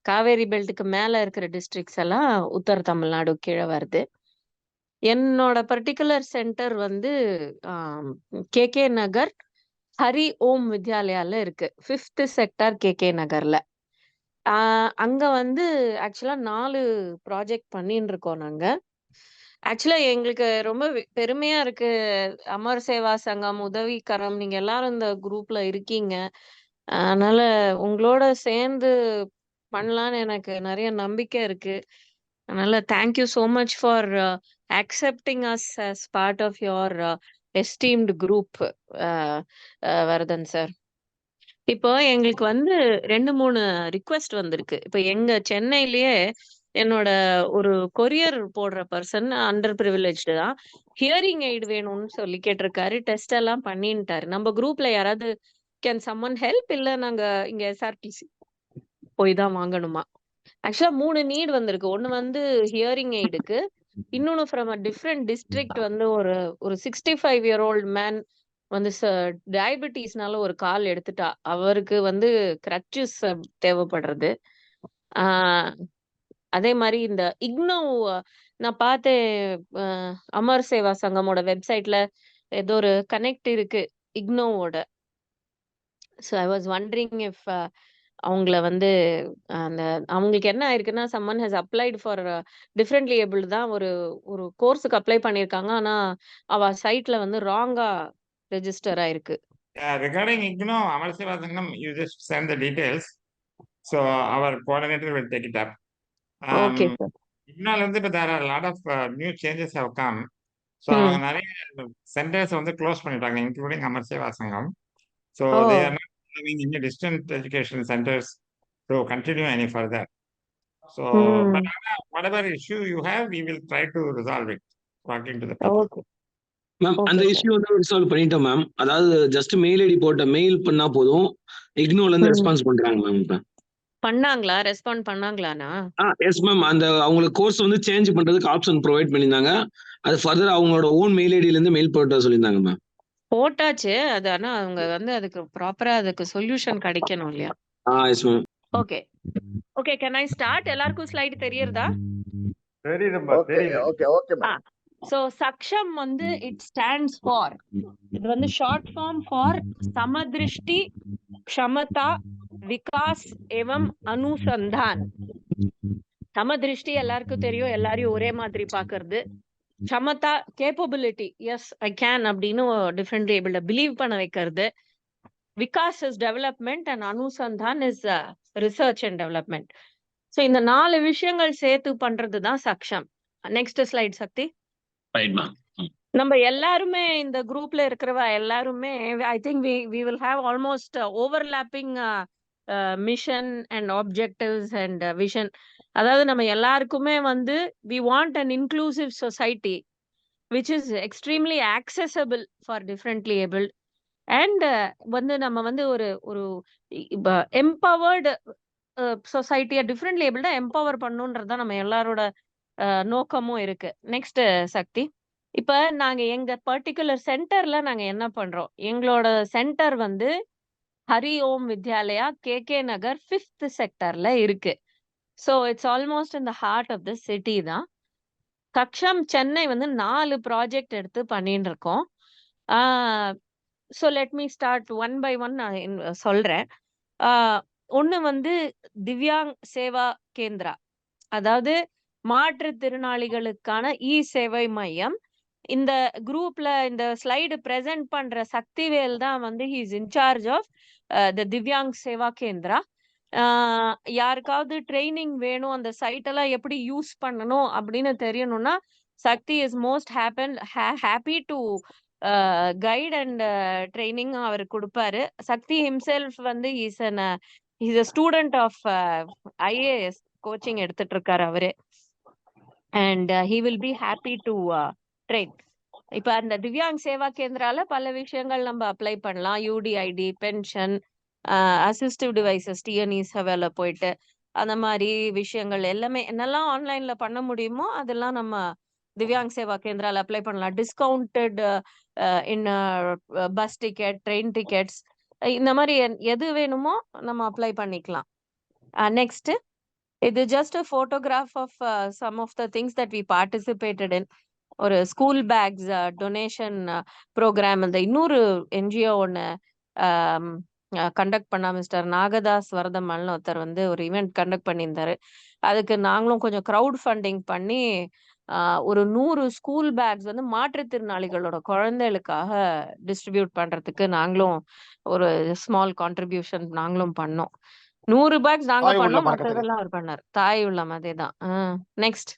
காவேரி பெல்ட்டுக்கு மேல இருக்கிற டிஸ்ட்ரிக்ட்ஸ் எல்லாம் உத்தர் தமிழ்நாடு கீழே வருது. என்னோட பர்டிகுலர் சென்டர் வந்து KK நகர் ஹரி ஓம் வித்யாலயால இருக்கு, 5th செக்டார் KK நகர்ல. அங்க வந்து ஆக்சுவலா 4 ப்ராஜெக்ட் பண்ணிட்டு இருக்கோம் நாங்க. ஆக்சுவலா எங்களுக்கு ரொம்ப பெருமையா இருக்கு. அமர் சேவா சங்கம், உதவிக்கரம் நீங்க எல்லாரும் இந்த குரூப்ல இருக்கீங்க. அதனால உங்களோட சேர்ந்து பண்ணலான்னு எனக்கு நிறைய நம்பிக்கை இருக்கு. அதனால thank you so much for accepting us as part of your esteemed group Varadhan sir. இப்போ எங்களுக்கு வந்து 2-3 ரிக்வெஸ்ட் வந்திருக்கு. இப்போ எங்க சென்னையிலேயே என்னோட ஒரு கொரியர் போடுற பர்சன் அண்டர் பிரிவிலேஜ்டு தான். ஹியரிங் எய்டு வேணும்னு சொல்லி கேட்டிருக்காரு. டெஸ்ட் எல்லாம் பண்ணிட்டாரு. நம்ம குரூப்ல யாராவது கேன் சம்மன் ஹெல்ப், இல்ல நாங்க இங்க எஸ்ஆர்டிசி போய் தான் வாங்கணுமா? ஆக்சுவலா 3 நீட் வந்திருக்கு. ஒன்னு வந்து ஹியரிங் எய்டுக்கு, இன்னொன்னு ஃப்ரம் அ டிஃப்ரெண்ட் டிஸ்ட்ரிக்ட் வந்து ஒரு ஒரு 65 இயர் ஓல்ட் மேன் வந்து டயபிட்டிஸ்னால ஒரு கால் எடுத்துட்டா. அவருக்கு வந்து கிரட்சஸ் தேவைப்படுறது. ஆஹ் அதே மாதிரி இந்த இக்னோ நான் பார்த்தேன். அமர் சேவா சங்கமோட வெப்சைட்ல ஏதோ ஒரு கனெக்ட் இருக்கு இக்னோவோட. So I was wondering if அவங்கள வந்து அந்த அவங்களுக்கு என்ன ஆயிருக்குன்னா, someone has applied for differently able தான் ஒரு ஒரு கோர்ஸுக்கு அப்ளை பண்ணியிருக்காங்க. ஆனா அவ சைட்ல வந்து ராங்கா ரெஜிஸ்டர் ஆயிருக்கு. Regarding IGNO, Amar Seva Sangam, you just send the details. So our coordinator will take it up. Okay sir. IGNO ல வந்து இப்போ there are a lot of new changes have come. So அவங்க நிறைய சென்டர்ஸ் வந்து க்ளோஸ் பண்ணிட்டாங்க, including Amar Seva Sangam. So oh they are not having any distant education centers to continue any further. So, but whatever issue you have, we will try to resolve it, talking to the people. Okay ma'am அந்த ஓகே இஷ்யூ வந்து ரிசால்வ் பண்ணிட்டோம் மேம். அதாவது ஜஸ்ட் மெயில் ஐடி போட்ட மெயில் பண்ணா போதும், இக்னோல இருந்து ரெஸ்பான்ஸ் பண்றாங்க மேம். இப்ப பண்ணாங்களா? ரெஸ்பாண்ட் பண்ணாங்களானா? Yes ma'am. அந்த அவங்களுக்கு கோர்ஸ் வந்து சேஞ்ச் பண்றதுக்கு ஆப்ஷன் ப்ரொவைட் பண்ணியிருந்தாங்க. அது ஃபர்தர் அவங்களோட ஓன் மெயில் ஐடியில இருந்து மெயில் போட்ட சொல்லியிருந்தாங்க மேம். போட்டாச்சு. அது ஆனா அவங்க வந்து அதுக்கு ப்ராப்பரா அதுக்கு சொல்யூஷன் கிடைக்கணும் இல்லையா? Yes ma'am. Okay okay, can I start? எல்லாருக்கும் ஸ்லைடு தெரியறதா? தெரியுதும்பா, ஓகே தெரியுது. Okay okay ma'am. So Saksham வந்து இட் ஸ்டாண்ட்ஸ் ஃபார், இது வந்து ஷார்ட் ஃபார்ம் ஃபார் சமதிருஷ்டி, க்ஷமதா, விகாஸ் எவம் அனுசந்தான். சமதிருஷ்டி எல்லாருக்கும் தெரியும், எல்லாரையும் ஒரே மாதிரி பாக்குறது. க்ஷமதா கேப்பபிலிட்டி, எஸ் ஐ கேன் அப்படின்னு டிஃப்ரெண்ட் ஏபிள்ட பிலீவ் பண்ண வைக்கிறது. விகாஸ் இஸ் டெவலப்மெண்ட் அண்ட் அனுசந்தான் is research and development. So இந்த 4 விஷயங்கள் சேர்த்து பண்றது தான் சக்ஷம். நெக்ஸ்ட் ஸ்லைட் சக்தி. நம்ம எல்லாருமே இந்த குரூப்ல இருக்கிறவ எல்லாருமே I think we will have almost overlapping mission and objectives and vision. அதாவது நம்ம எல்லாருக்குமே வந்து we want an inclusive society which is extremely accessible for differently abled. அண்ட் வந்து நம்ம வந்து ஒரு ஒரு எம்பவர்டு சொசைட்டியை டிஃப்ரெண்ட்லி ஏபிள்டா எம்பவர் பண்ணுன்றதுதான் நம்ம எல்லாரோட நோக்கமும் இருக்கு. நெக்ஸ்ட் சக்தி. இப்ப நாங்க எங்க பர்டிகுலர் சென்டர்ல நாங்க என்ன பண்றோம்? எங்களோட சென்டர் வந்து ஹரி ஓம் வித்யாலயா கே நகர் 5th செக்டர்ல இருக்கு. So it's almost in the heart of the city தான். சக்ஷம் சென்னை வந்து 4 ப்ராஜெக்ட் எடுத்து பண்ணிட்டு இருக்கோம். So let me start one by one நான் சொல்றேன். ஒன்று வந்து திவ்யாங் சேவா கேந்திரா, அதாவது மாற்றுத்திறனாளிகளுக்கான இ சேவை மையம். இந்த குரூப்ல இந்த ஸ்லைடு பிரசன்ட் பண்ற சக்திவேல் தான் வந்து he is in charge of the Divyang Seva Kendra. யாருக்காவது ட்ரைனிங் வேணும், அந்த சைட் எல்லாம் எப்படி யூஸ் பண்ணணும் அப்படின்னு தெரியணும்னா Shakti is most happy to guide and training அவர் கொடுப்பாரு. சக்தி ஹிம்செல்ஃப் வந்து is a student of IAS coaching எடுத்துட்டு இருக்காரு அவரு. And he will be happy to train. இப்ப அந்த திவ்யாங் சேவா கேந்திரால பல விஷயங்கள் நம்ம அப்ளை பண்ணலாம். UDID, pension, assistive devices, TNE சேவையில போயிட்டு அந்த மாதிரி விஷயங்கள் எல்லாமே என்னெல்லாம் ஆன்லைன்ல பண்ண முடியுமோ அதெல்லாம் நம்ம திவ்யாங் சேவா கேந்திரால அப்ளை பண்ணலாம். டிஸ்கவுண்டட் இன் பஸ் டிக்கெட், ட்ரெயின் டிக்கெட்ஸ், இந்த மாதிரி எது வேணுமோ நம்ம அப்ளை பண்ணிக்கலாம். நெக்ஸ்ட், இது just a photograph of some of the things that we participated in. ஒரு ஸ்கூல் பேக்ஸ் டொனேஷன் ப்ரோக்ராம் அந்த இன்னொரு என்ஜிஓ ஒன்று கண்டக்ட் பண்ணா மிஸ்டர் நாகதாஸ் வரதமல்னு ஒருத்தர் வந்து ஒரு ஈவெண்ட் கண்டக்ட் பண்ணியிருந்தாரு. அதுக்கு நாங்களும் கொஞ்சம் க்ரௌட் ஃபண்டிங் பண்ணி ஒரு 100 ஸ்கூல் பேக்ஸ் வந்து மாற்றுத்திறனாளிகளோட குழந்தைகளுக்காக டிஸ்ட்ரிபியூட் பண்றதுக்கு நாங்களும் ஒரு ஸ்மால் கான்ட்ரிபியூஷன் நாங்களும் பண்ணோம். 100 பேக்ஸ் நாங்க தாய் உள்ளம் பண்ணோம், அறக்கட்டளை. மற்றதெல்லாம் அவர் பண்ணார். தாய் உள்ளம் அதேதான். நெக்ஸ்ட்.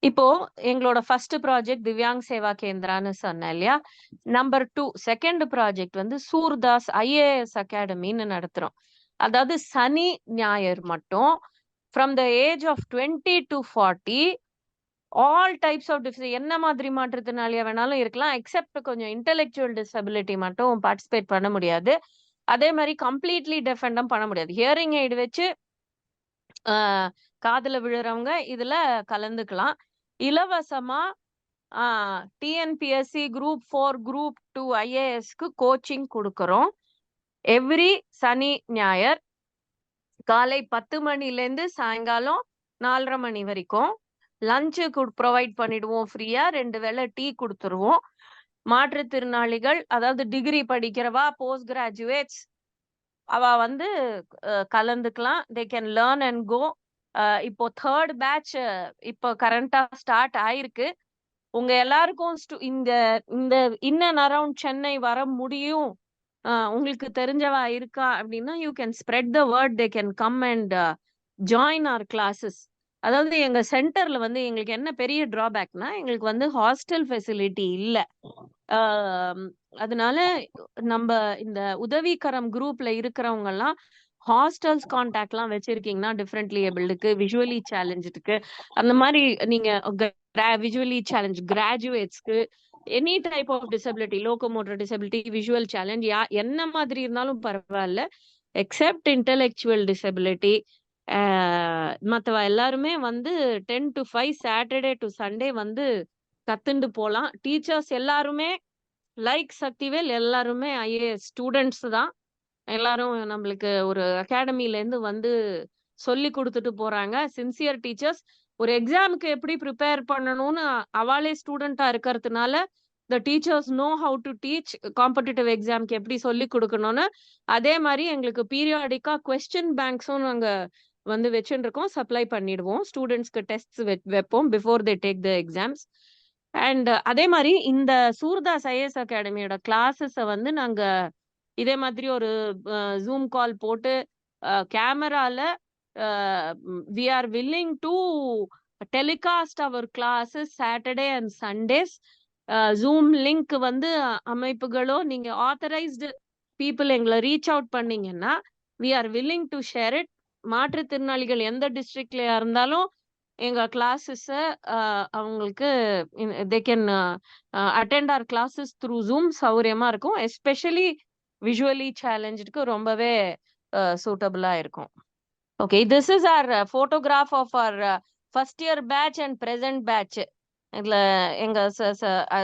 இப்போ எங்களோட ஃபர்ஸ்ட் ப்ராஜெக்ட் திவ்யாங் சேவா கேந்திரான்னு சொன்னேன் இல்லையா. நம்பர் 2 செகண்ட் ப்ராஜெக்ட் வந்து சூர்தாஸ் IAS அகாடமின்னு நடத்துறோம். அதாவது சனி ஞாயிறு மட்டும் from the age of 20 to 40 all types of என்ன மாதிரி மாற்றுத்திறனாளியா வேணாலும் இருக்கலாம், எக்ஸப்ட் கொஞ்சம் இன்டெலெக்சுவல் டிசபிலிட்டி மட்டும் பார்ட்டிசிபேட் பண்ண முடியாது. அதே மாதிரி கம்ப்ளீட்லி டெஃபெண்டும் பண்ண முடியாது. ஹியரிங் எய்டு வச்சு காதுல விழுறவங்க இதுல கலந்துக்கலாம். இலவசமா TNPSC குரூப் 4 குரூப் 2 IASக்கு கோச்சிங் கொடுக்கறோம். எவ்ரி சனி ஞாயிறு காலை 10 மணிலேருந்து சாயங்காலம் 4:30 மணி வரைக்கும். லஞ்சு ப்ரொவைட் பண்ணிடுவோம் ஃப்ரீயா. 2 வேளை டீ கொடுத்துருவோம். மாற்றுத்திறனாளிகள் அதாவது டிகிரி படிக்கிறவா, போஸ்ட் கிராஜுவேட்ஸ் அவ வந்து கலந்துக்கலாம். தே கேன் லேர்ன் அண்ட் கோ. இப்போ 3rd பேட்ச் இப்போ கரண்டா ஸ்டார்ட் ஆயிருக்கு. உங்க எல்லாருக்கும் இந்த இன் அண்ட் அரவுண்ட் சென்னை வர முடியும், உங்களுக்கு தெரிஞ்சவா இருக்கா அப்படின்னா you can spread the word. They can come and join our classes. அதாவது எங்க சென்டர்ல வந்து எங்களுக்கு என்ன பெரிய டிராபேக்னா எங்களுக்கு வந்து ஹாஸ்டல் ஃபெசிலிட்டி இல்ல. அதனால நம்ம இந்த உதவிக்கரம் குரூப்ல இருக்கிறவங்க எல்லாம் ஹாஸ்டல்ஸ் கான்டாக்ட்லாம் வச்சிருக்கீங்கன்னா டிஃப்ரெண்ட்லி ஏபிள்டுக்கு, விஷுவலி சேலஞ்சுக்கு, அந்த மாதிரி நீங்க விஷுவலி சேலஞ்ச் கிராஜுவேட்ஸ்க்கு, any type of disability, locomotor disability, visual challenge என்ன மாதிரி இருந்தாலும் பரவாயில்ல, எக்ஸப்ட் இன்டெலெக்சுவல் டிசபிலிட்டி, மற்றவ எல்லாருமே வந்து 10 to 5 சாட்டர்டே டு சண்டே வந்து கத்துண்டு போலாம். டீச்சர்ஸ் எல்லாருமே லைக் சக்திவேல் எல்லாருமே IAS ஸ்டூடெண்ட்ஸ் தான். எல்லாரும் நம்மளுக்கு ஒரு அகாடமில இருந்து வந்து சொல்லி கொடுத்துட்டு போறாங்க. Sincere teachers. ஒரு எக்ஸாமுக்கு எப்படி ப்ரிப்பேர் பண்ணணும்னு அவளே ஸ்டூடெண்டா இருக்கிறதுனால the teachers know how to teach. Competitive எக்ஸாம்க்கு எப்படி சொல்லி கொடுக்கணும்னு அதே மாதிரி எங்களுக்கு பீரியாடிக்கா கொஸ்டின் பேங்க்ஸும் நாங்க வந்து வச்சுட்டு இருக்கோம். சப்ளை பண்ணிடுவோம். ஸ்டூடெண்ட்ஸ்க்கு டெஸ்ட் வைப்போம் before they take the exams. And அதே மாதிரி இந்த சூர்தாஸ் IAS அகாடமியோட கிளாஸஸை வந்து நாங்க இதே மாதிரி ஒரு ஜூம் கால் போட்டு கேமரால we are willing to telecast our classes Saturday and Sundays. Zoom link வந்து அமைப்புகளோ நீங்க ஆத்தரைஸ்டு பீப்புள் எங்களை ரீச் அவுட் பண்ணீங்கன்னா we are willing to share it. மாற்றுத்திறனாளிகள் எந்த டிஸ்ட்ரிக்ட்லயா இருந்தாலும் எங்க கிளாஸஸ அவங்களுக்கு they can attend our classes through Zoom. சௌரியமா இருக்கும். எஸ்பெஷலி விஷுவலி சேலஞ்சுக்கு ரொம்பவே சூட்டபிளா இருக்கும். Okay, this is our photograph of our first year batch and present batch. இதுல எங்க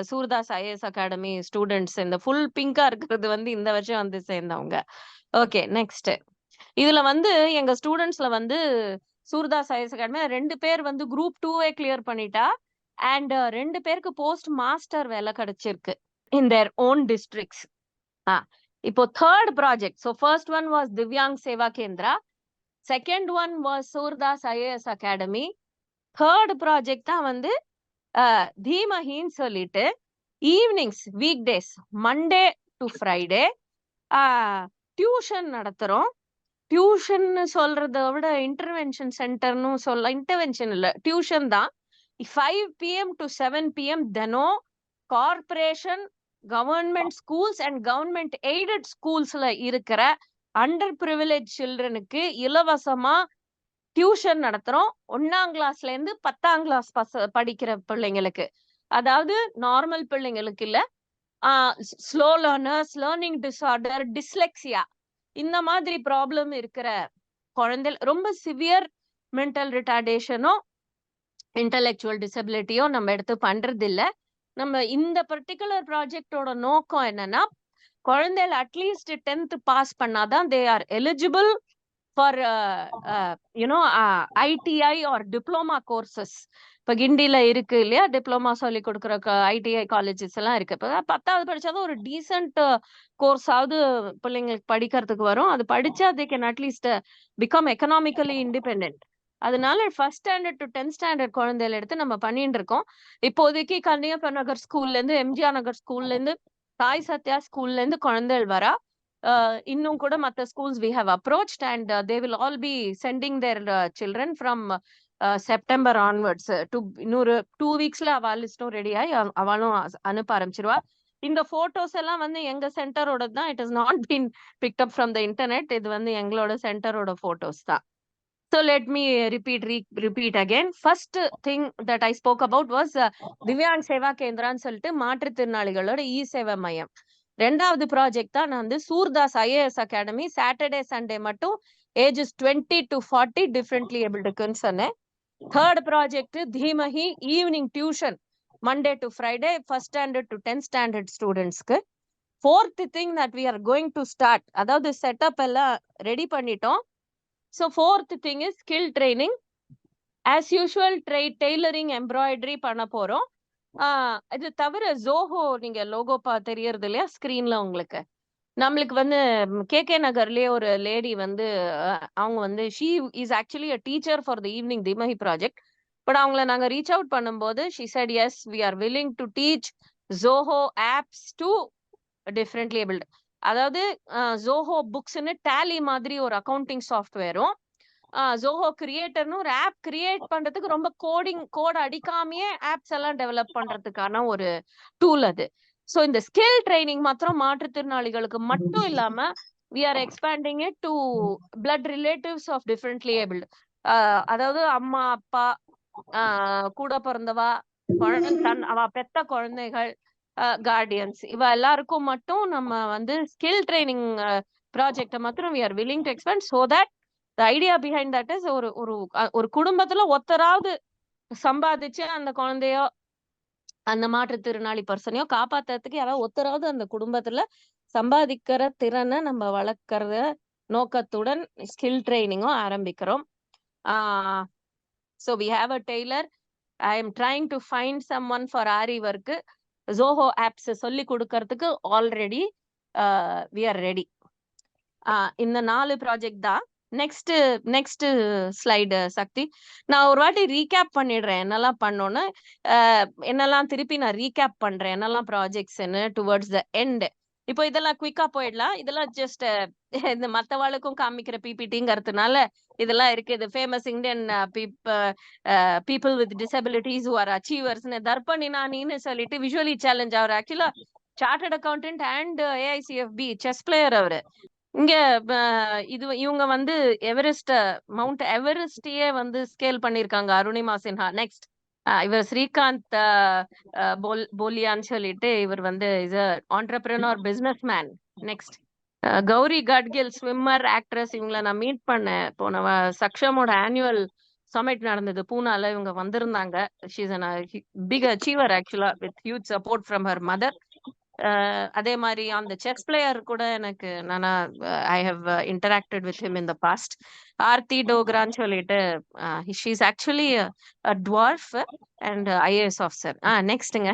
சூர்தாஸ் IAS அகாடமி ஸ்டூடெண்ட்ஸ் இந்த ஃபுல் பிங்கா இருக்கிறது வந்து இந்த வருஷம் வந்து சேர்ந்தவங்க. Okay, next. இதுல வந்து எங்க ஸ்டூடெண்ட்ஸ்ல வந்து சூர்தாஸ் IAS அகாடமி 2 பேர் வந்து குரூப் 2 கிளியர் பண்ணிட்டா அண்ட் 2 பேருக்கு போஸ்ட் மாஸ்டர் வேலை கிடைச்சிருக்கு இன் தேர் ஓன் டிஸ்ட்ரிக்ட்ஸ். இப்போ 3rd project. So first one was Divyang Seva Kendra, second one was Surdas IAS academy. 3rd project தான் வந்து தீமஹின்னு சொல்லிட்டு evenings week days Monday to Friday tuition நடத்துறோம். டியூஷன் சொல்றத விட இன்டர்வென்ஷன் சென்டர்னு சொல்ல, இன்டர்வென்ஷன் இல்ல டியூஷன் தான். 5 PM to 7 PM தினம் corporation, government schools and government aided ஸ்கூல்ஸ்ல இருக்கிற அண்டர் பிரிவிலேஜ் சில்ட்ரனுக்கு இலவசமா டியூஷன் நடத்துறோம். 1ஆம் கிளாஸ்ல இருந்து 10ஆம் கிளாஸ் படிக்கிற பிள்ளைங்களுக்கு. அதாவது நார்மல் பிள்ளைங்களுக்கு இல்ல, slow learners, learning disorder, dyslexia இந்த மாதிரி ப்ராப்ளம் இருக்கிற குழந்தை, ரொம்ப சிவியர் மென்டல் ரிட்டார்டேஷனோ இன்டெலெக்சுவல் டிசபிலிட்டியோ நம்ம எடுத்து பண்றது இல்ல. நம்ம இந்த பர்டிகுலர் ப்ராஜெக்டோட நோக்கம் என்னன்னா குழந்தைகள் அட்லீஸ்ட் 10th பாஸ் பண்ணாதான் they are eligible for ITI or diploma courses. இப்ப கிண்டில இருக்கு இல்லையா டிப்ளமா சொல்லி கொடுக்குற ITI காலேஜஸ் எல்லாம் இருக்கு. இப்ப 10வது படிச்சாதான் ஒரு டீசென்ட் கோர்ஸாவது பிள்ளைங்களுக்கு படிக்கிறதுக்கு வரும். அது படிச்சா they can at least become economically independent. அதனால first standard to 10th standard குழந்தையில எடுத்து நம்ம பண்ணிட்டு இருக்கோம். இப்போதைக்கு கன்னியப்ப நகர் ஸ்கூல்ல இருந்து, எம்ஜிஆர் நகர் ஸ்கூல்ல இருந்து, தாய் சத்யா ஸ்கூல்ல இருந்து குழந்தைகள் வரா. இன்னும் கூட மற்ற schools we have approached and they will all be sending their children from September onwards. இன்னொரு 2 weeksல அவ லிஸ்டும் ரெடி ஆகி அவளும் அனுப்ப ஆரம்பிச்சிருவா. இந்த போட்டோஸ் எல்லாம் வந்து எங்க சென்டரோட தான். It is not been picked up from the internet. இது வந்து எங்களோட சென்டரோட போட்டோஸ் தான். So let me repeat again. First thing that I spoke about was Divyang Seva Kendran சொல்லிட்டு மாற்றுத்திறனாளிகளோட இ சேவை மையம். ரெண்டாவது ப்ராஜெக்ட் தான் நான் வந்து Surdas IAS academy Saturday Sunday மட்டும் ஏஜஸ் 20 to 40 டிஃப்ரெண்ட்லி ஏபிள்டுக்குன்னு சொன்னேன். தேர்ட் ப்ராஜெக்ட் தீமஹி evening tuition Monday to Friday first standard to 10th standard ஸ்டூடெண்ட்ஸ்க்கு. Fourth thing that we are going to start, அதாவது செட்டப் எல்லாம் ரெடி பண்ணிட்டோம். So fourth thing is skill training. As usual, tailoring, embroidery பண்ண போறோம். இது தவிர ஜோஹோ நீங்க லோகோ தெரியறது இல்லையா ஸ்கிரீன்ல உங்களுக்கு. நம்மளுக்கு வந்து KK நகர்லயே ஒரு லேடி வந்து அவங்க வந்து she is actually a teacher for the evening Dimahi project. But அவங்கள நாங்க ரீச் அவுட் பண்ணும்போது she said yes, we are willing to teach Zoho apps to differently abled. அதாவது ஜோஹோ புக்ஸ்ன்னு டேலி மாதிரி ஒரு அக்கௌண்டிங் சாஃப்ட்வேரும், ஜோஹோ கிரியேட்டர்னு ஒரு ஆப் கிரியேட் பண்றதுக்கு ரொம்ப கோட் அடிக்காமையே ஆப்ஸ் எல்லாம் டெவலப் பண்றதுக்கான ஒரு டூல் அது. ஸோ இந்த ஸ்கில் ட்ரைனிங் மாத்திரம் மாற்றுத்திறனாளிகளுக்கு மட்டும் இல்லாம we are expanding it to blood relatives of differently abled. அதாவது அம்மா அப்பா கூட பிறந்தவா அவ பெத்த குழந்தைகள் கார்டியன்ஸ் இவ எல்லாருக்கும் மட்டும் நம்ம வந்து ஸ்கில் ட்ரைனிங் ப்ராஜெக்டை மாத்திரம் we are willing to expand so that the idea behind that is ஒரு குடும்பத்துல ஒருத்தராவது சம்பாதிச்சு அந்த குழந்தையோ அந்த மாற்றுத்திறனாளி பர்சனையோ காப்பாத்துறதுக்கு யாராவது ஒருத்தராவது அந்த குடும்பத்துல சம்பாதிக்கிற திறனை நம்ம வளர்க்கறத நோக்கத்துடன் ஸ்கில் ட்ரைனிங்கும் ஆரம்பிக்கிறோம். So we have a tailor. I am trying to find someone for Ari work. Zoho apps சொல்லி கொடுக்கறதுக்கு ஆல்ரெடி we are ready. இந்த 4 ப்ராஜெக்ட் தான். நெக்ஸ்ட் ஸ்லைடு சக்தி. நான் ஒரு வாட்டி ரீகேப் பண்ணிடுறேன் என்னெல்லாம் பண்ணோன்னு. என்னெல்லாம் திருப்பி நான் ரீகேப் பண்றேன் என்னெல்லாம் ப்ராஜெக்ட்ஸ்ன்னு டுவர்ட்ஸ் த எண்ட். இப்போ இதெல்லாம் குயிக்கா போயிடலாம். இதெல்லாம் ஜஸ்ட் இந்த மற்றவாளுக்கும் காமிக்கிற பிபிடிங்கிறதுனால இதெல்லாம் இருக்கு. இது famous Indian people with disabilities who are அச்சீவர்ஸ்னு தர்பணினானின்னு சொல்லிட்டு விஷுவலி சேலஞ்ச் அவர் ஆக்சுவலா chartered accountant and AICFB chess player அவரு. இங்க இவங்க வந்து மவுண்ட் எவரெஸ்டையே வந்து ஸ்கேல் பண்ணிருக்காங்க. அருணிமா சின்ஹா. நெக்ஸ்ட் இவர் ஸ்ரீகாந்த் போலியான்னு சொல்லிட்டு இவர் வந்து is entrepreneur businessman. Next Gauri Gadgil swimmer actress. இவங்களை நான் மீட் பண்ணேன் போன சக்ஷமோட ஆனுவல் சமிட் நடந்தது பூனால. இவங்க வந்திருந்தாங்க. She is a big achiever actually with huge support from her mother. அதே மாதிரி அந்த செஸ் பிளேயர் கூட எனக்கு I have interacted with him in the past. Aarti டோக்ரான்னு சொல்லிட்டு she is actually dwarf and IAS officer. நெக்ஸ்ட்டுங்க.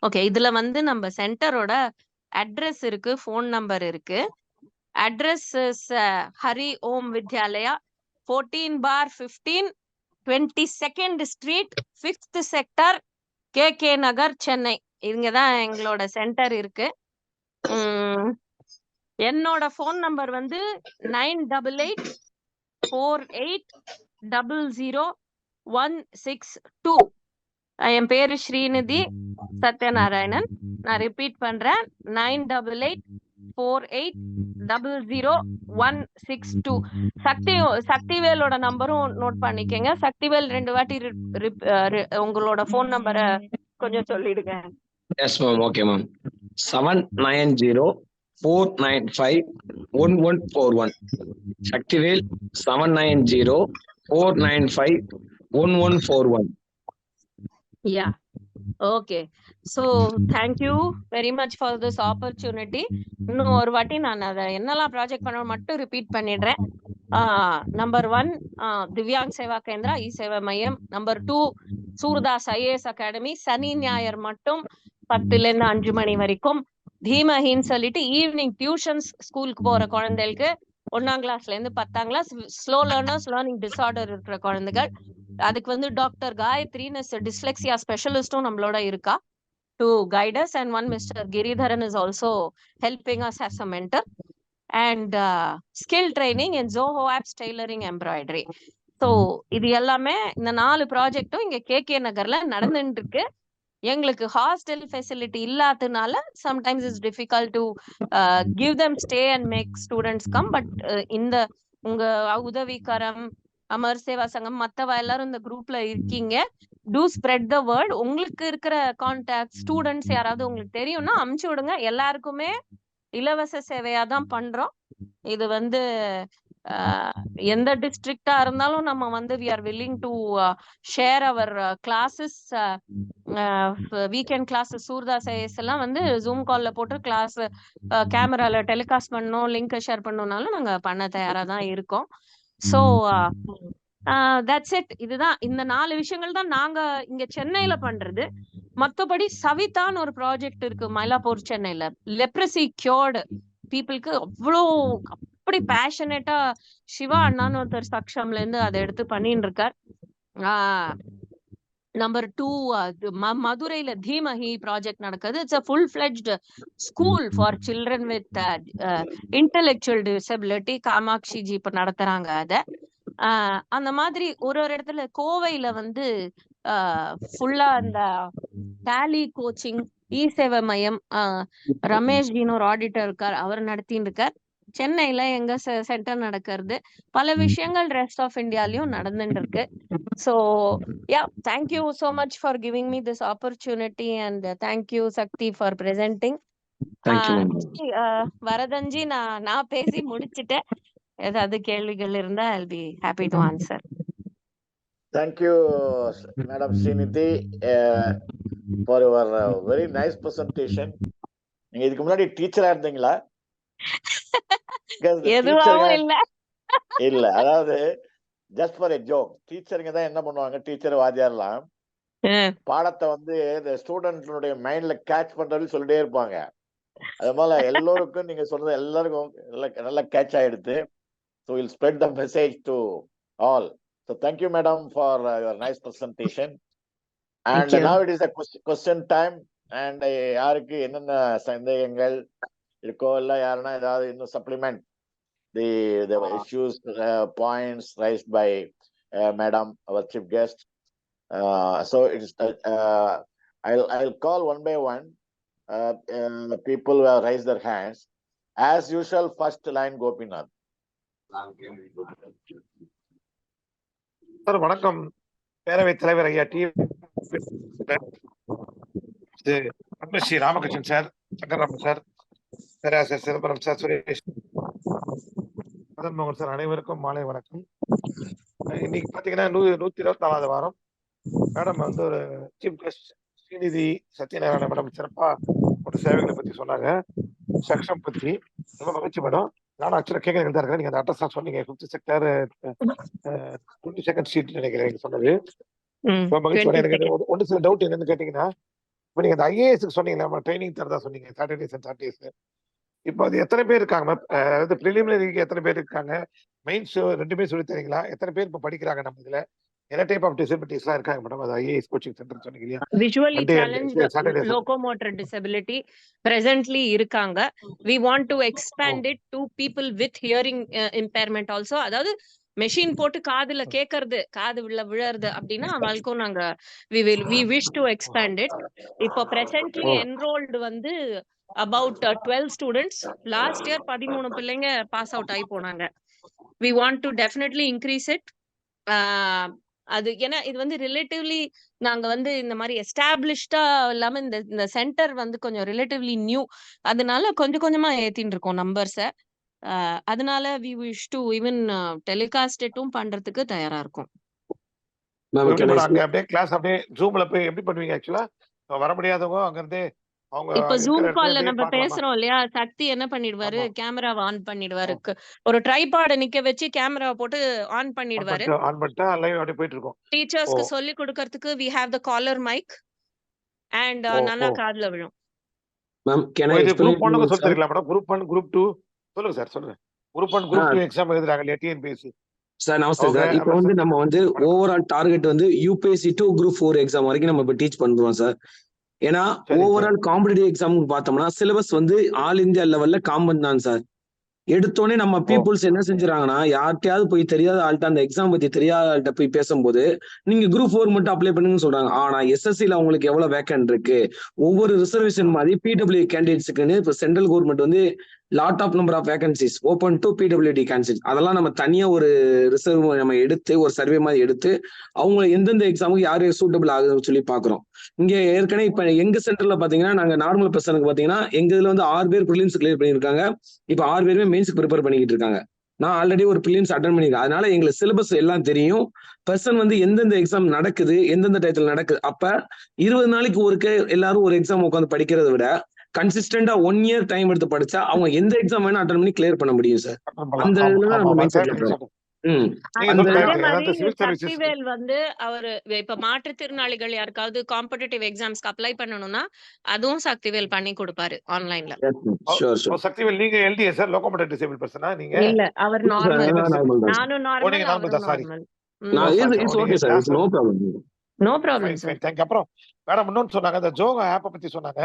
ஓகே, இதுல வந்து நம்ம சென்டரோட அட்ரஸ் இருக்கு, ஃபோன் நம்பர் இருக்கு. Address is Hari Om Vidyalaya 14/15 22nd street 5th sector KK Nagar Chennai. இங்கதான் எங்களோட சென்டர் இருக்கு. என்னோட போன் நம்பர் வந்து 9848000162. என் பேரு ஸ்ரீநிதி சத்யநாராயணன். நான் ரிப்பீட் பண்றேன், 9848000162. சக்திவேலோட நம்பரும் நோட் பண்ணிக்கங்க. சக்திவேல் 2 வாட்டி உங்களோட போன் நம்பரை கொஞ்சம் சொல்லிடுங்க. S ma'am. Okay ma'am. 790-495-1141. Sakthivel 790-495-1141. Yeah. Okay. So thank you very much for this opportunity. இன்னும் ஒரு வாட்டி நான் அதை என்னெல்லாம் ப்ராஜெக்ட் பண்ண மட்டும் ரிப்பீட் பண்ணிடுறேன். நம்பர் 1 திவ்யாங் சேவா கேந்திரா இ சேவா மையம். நம்பர் 2 சூர்தாஸ் IAS அகாடமி, சனி ஞாயிறு மட்டும் 10ல இருந்து 5 மணி வரைக்கும். தீமஹின்னு சொல்லிட்டு ஈவினிங் டியூஷன்ஸ், ஸ்கூலுக்கு போற குழந்தைகளுக்கு 1ஆம் கிளாஸ்ல இருந்து 10ஆம் class, slow learners, learning disorder இருக்கிற குழந்தைகள். அதுக்கு வந்து டாக்டர் காயத்ரின்னு டிஸ்லெக்சியா ஸ்பெஷலிஸ்டும் நம்மளோட இருக்கா to guide us, and one Mr. Giridharan is also helping us as a mentor, and skill training in Zoho apps, tailoring, embroidery. So இது எல்லாமே இந்த 4 ப்ராஜெக்டும் இங்க கேகே நகர்ல நடந்துட்டு இருக்கு. எங்களுக்கு ஹாஸ்டல் ஃபெசிலிட்டி இல்லாததுனால sometimes it's difficult to give them stay and make students come, but இந்த உங்க உதவிக்கரம், அமர் சேவா சங்கம், மத்தவ எல்லாரும் இந்த குரூப்ல இருக்கீங்க. To spread the word. உங்களுக்கு இருக்கிற கான்டாக்ட் ஸ்டூடெண்ட்ஸ் யாராவது உங்களுக்கு தெரியும்னா அமுச்சு விடுங்க. எல்லாருக்குமே இலவச சேவையா தான் பண்றோம். இது வந்து எந்த டிஸ்ட்ரிக்டா இருந்தாலும் நம்ம வந்து we are willing to share our classes, weekend classes. Surdas IAS எல்லாம் வந்து ஜூம் கால்ல போட்டு கிளாஸ் கேமரால டெலிகாஸ்ட் பண்ணணும், லிங்க் ஷேர் பண்ணணும்னாலும் நாங்க பண்ண தயாரா தான் இருக்கோம். So that's it. இதுதான் இந்த 4 விஷயங்கள் தான் நாங்க இங்க சென்னையில பண்றது. மத்தபடி சவிதான்னு ஒரு ப்ராஜெக்ட் இருக்கு மயிலாப்பூர் சென்னையில. லெப்ரசி கியூர்டு பீப்புளுக்கு அவ்வளோ அப்படி பேஷனேட்டா சிவா அண்ணான்னு ஒருத்தர் சக்ஷம்ல இருந்து அதை எடுத்து பண்ணிட்டு இருக்கார். நம்பர் 2 மதுரையில தீமஹி ப்ராஜெக்ட் நடக்குது. It's a full fledged school for children with intellectual disability. Kamakshi ji இப்ப நடத்துறாங்க அத. அந்த மாதிரி ஒரு இடத்துல கோவையில வந்து ஃபுல்லா அந்த டேலி கோச்சிங், இ சேவை மையம், ரமேஷ் ஜின்னு ஒரு ஆடிட்டர் இருக்கார், அவர் நடத்தின்னு இருக்கார். சென்னையில எங்க சென்டர் நடக்கிறது. பல விஷயங்கள் ரெஸ்ட் ஆஃப் இந்தியாலயும் நடந்துட்டு இருக்கு. So yeah, thank you so much for giving me this opportunity, and thank you Sakthi for presenting. Varadhanji, நான் பேசி முடிச்சுட்டேன். ஏதாவது கேள்விகள் இருந்தா I'll be happy to answer. Thank you, Madam Srinidhi, for your very nice presentation. நீங்க இதுக்கு முன்னாடி டீச்சரா இருந்தீங்களா? எதுவும் இல்ல. இல்ல, அதாவது ஜஸ்ட் ஃபார் எ ஜோக். டீச்சருங்க தான் என்ன பண்ணுவாங்க, டீச்சர் வாத்தியார்லாம் பாடத்தை வந்து ஸ்டூடெண்ட்னுடைய மைண்ட்ல கேட்ச் பண்றது சொல்லிட்டே இருப்பாங்க. அது போல எல்லோருக்கும் நீங்க சொல்றது எல்லாருக்கும் நல்லா கேட்ச் ஆயிடுது. So we'll spread the message to all. So thank you, madam, for your nice presentation. And now it is a question time. And யாருக்கு என்னென்ன சந்தேகங்கள் இருக்கோ, இல்ல யாருன்னா ஏதாவது இன்னும் supplement the issues, points raised by madam, our chief guest. So it is I'll call one by one. People who have raised their hands. As usual, first line Gopinath. Sir வணக்கம். பேரவைத் தலைவர் ஐயா பத்மஸ்ரீ ராமகிருஷ்ணன் சார், சங்கரராமன் சார், பேராசிரியர் சிதம்பரம் சார், சுரேஷ், மதன் மோகன் சார், அனைவருக்கும் மாலை வணக்கம். இன்னைக்கு பாத்தீங்கன்னா 124வது வாரம். மேடம் வந்து ஒரு chief guest Srinidhi Satyanarayana madam சிறப்பா ஒரு சேவைகளை பத்தி சொன்னாங்க, சக்ஷம் பத்தி. ரொம்ப மகிழ்ச்சி மேடம். நானும் ஆக்சுவலா கேட்கறேன் தான் இருக்கேன். நீங்க அந்த அட்ரஸ் தான் சொன்னீங்க, 5th செக்டர் 22nd ஸ்ட்ரீட் நினைக்கிறேன் நீங்க சொன்னது. ரொம்ப மகிழ்ச்சி மேடம். எனக்கு ஒன்று சில டவுட் என்னன்னு கேட்டீங்கன்னா, இப்போ நீங்க அந்த IAS சொன்னீங்களா, நம்ம ட்ரைனிங் தரதா சொன்னீங்க, சாட்டர்டேஸ் அண்ட் சாட்டர்டேஸ். இப்போ அது எத்தனை பேர் இருக்காங்க மேம்? அதாவது ப்ரிலிமினரிக்கு எத்தனை பேர் இருக்காங்க? மெயின்ஸ் ரெண்டுமே சொல்லி தரீங்களா? எத்தனை பேர் இப்போ படிக்கிறாங்க நம்ம இதுல? என்ன டைப் ஆஃப் டிசபிலிட்டிஸ்லாம் இருக்காங்க மேடம்? அது IAS கோச்சிங் சென்டர் சொன்னீங்க இல்லையா? Visually challenged, locomotor disability presently இருக்காங்க. We want to expand it to people with hearing impairment also. அதாவது மெஷின் போட்டு காதுல கேட்கறது, காது விழறது அப்படின்னா அவளுக்கும் நாங்க we wish to expand it. இப்போ presently enrolled வந்து about 12 students. Last year 13 பிள்ளைங்க பாஸ் அவுட் ஆகி போனாங்க. We want to definitely increase it. அது ஏன்னா இது வந்து ரிலேட்டிவ்லி நாங்க வந்து இந்த மாதிரி எஸ்டாப்ளிஷ்டா இல்லாம இந்த சென்டர் வந்து கொஞ்சம் ரிலேட்டிவ்லி நியூ, அதனால கொஞ்சம் கொஞ்சமா ஏத்தின்னு இருக்கோம் நம்பர்ஸ. அதனால we wish to even telecast இட்டும் பண்றதுக்கு தயாரா இருக்கும். அங்க அப்படியே கிளாஸ் அப்படியே ஜூம்ல போய் எப்படி பண்ணுவீங்க? ஆக்சுவலா வர முடியாதவங்க அங்க இருந்தே அவங்க இப்ப இருக்கிற ஜூம் இடத்துல கால்ல இருந்தே நம்ம பார்க்கலாமா? பேசுறோம் இல்லையா, சக்தி என்ன பண்ணிடுவாரு, ஆமா. கேமராவை ஆன் பண்ணிடுவாரு. ஒரு ட்ரைபாட நிக்க வச்சு கேமராவை போட்டு ஆன் ஆன் பண்ணிடுவாரு. பண்ணிட்டா லைவ் அப்படியே போயிட்டு இருக்கும். ஓ டீச்சர்ஸ்க்கு சொல்லி கொடுக்கறதுக்கு we have the caller mic and ஓ நல்லா ஓ காதுல விழும். மேம் ஓ, கேன் ஐ இது எக்ஸ்பிளைன் குரூப் ஒன்னுக்கு சொல்லி சார்? தரீங்களா மேடம்? குரூப் 1 குரூப் 2 சொல்லுங்க சார், சொல்லுங்க. குரூப் 1 குரூப் 2 எக்ஸாம் எழுதுறாங்க இல்லையா டிஎன்பிஎஸ்சி, சார் நமஸ்தே அவங்க சார். இப்போ வந்து நம்ம வந்து வணக்கம். ஓவரால் டார்கெட் வந்து யூபிஎஸ்சி டு குரூப் 4 எக்ஸாம் வரைக்கும் நம்ம இப்போ டீச் பண்றோம் சார். ஏன்னா சரி சரி ஓவரால் காம்படிட்டிவ் எக்ஸாமுக்கு பார்த்தோம்னா சிலபஸ் வந்து ஆல் இந்தியா லெவல்ல காமன் தான் சார். எடுத்தோடனே நம்ம ஓ பீப்புள்ஸ் என்ன செஞ்சுறாங்கன்னா, யார்கிட்டயாவது போய் தெரியாத ஆள்கிட்ட அந்த எக்ஸாம் பத்தி தெரியாத ஆள்கிட்ட போய் பேசும்போது நீங்க குரூப் 4 மட்டும் அப்ளை பண்ணுங்கன்னு சொல்றாங்க. ஆனா எஸ்எஸ்சில அவங்களுக்கு எவ்வளவு வேக்கன்ட் இருக்கு, ஒவ்வொரு ரிசர்வேஷன் மாதிரி பிடபிள்யூ கேண்டிடேட்ஸுக்குன்னு இப்போ சென்ட்ரல் கவர்மெண்ட் வந்து lot of number of vacancies open to PWD candidates அதெல்லாம் நம்ம தனியா ஒரு ரிசர்வ் நம்ம எடுத்து ஒரு சர்வே மாதிரி எடுத்து அவங்க எந்தெந்த எக்ஸாமுக்கு யாரு சூட்டபிள் ஆகுதுன்னு சொல்லி பாக்குறோம். இங்க ஏற்கனவே இப்ப எங்க சென்டர்ல பாத்தீங்கன்னா நாங்க நார்மல் பர்சனுக்கு பாத்தீங்கன்னா எங்க இதுல வந்து 6 பேர் ப்ரிலிம்ஸ் கிளியர் பண்ணியிருக்காங்க. இப்ப 6 பேருமே மெயின்ஸ்க்கு ப்ரிப்பேர் பண்ணிக்கிட்டு இருக்காங்க. நான் ஆல்ரெடி ஒரு ப்ரிலிம்ஸ் அட்டன் பண்ணிருக்கேன். அதனால எங்களுக்கு சிலபஸ் எல்லாம் தெரியும். பர்சன் வந்து எந்தெந்த எக்ஸாம் நடக்குது, எந்தெந்த டயத்துல நடக்குது. அப்ப 20 நாளைக்கு ஒருக்க எல்லாரும் ஒரு எக்ஸாம் உட்காந்து படிக்கிறத விட கன்சிஸ்டன்டா 1 இயர் டைம் எடுத்து படிச்சா அவங்க எந்த எக்ஸாம் வேணா அட்டன் பண்ணி கிளியர் பண்ண முடியும் சார். அந்த ஆமா இதுல தான் ஆமா நம்ம ஆமா மைண்ட் சார், செட்ல நீங்க இருக்கோம். நீங்க அந்த சொல்றது அதே கரெக்ட். மாதிரி அதாவது சிவில் சர்வீசஸ் சக்திவேல் வந்து அவரு இப்ப மாற்றுத்திறனாளிகள் யாருக்காவது காம்படிட்டிவ் எக்ஸாம்ஸ்க்கு அப்ளை பண்ணணும்னா அதுவும் சக்திவேல் பண்ணி கொடுப்பாரு ஆன்லைன்ல. ஷூர் சக்திவேல் நீங்க எல்டிஏ சார், லோகோமோட்டிவ் டிசேபிள் பர்சனா நீங்க? இல்ல அவர் நார்மல். நார்மல் தான் சார். நானும் ஓ நீங்க நார்மல், நார்மல் அவரும் தான், சாரி. நார்மல். ஓ நான் சாரி இட்ஸ் சார், ஓகே நீங்க sir, it's no problem. No problem fine sir. Fine thank. அப்புறம் மேடம் இன்னொன்னு சொன்னாங்க, அந்த ஜோகா ஆப்பை பத்தி சொன்னாங்க.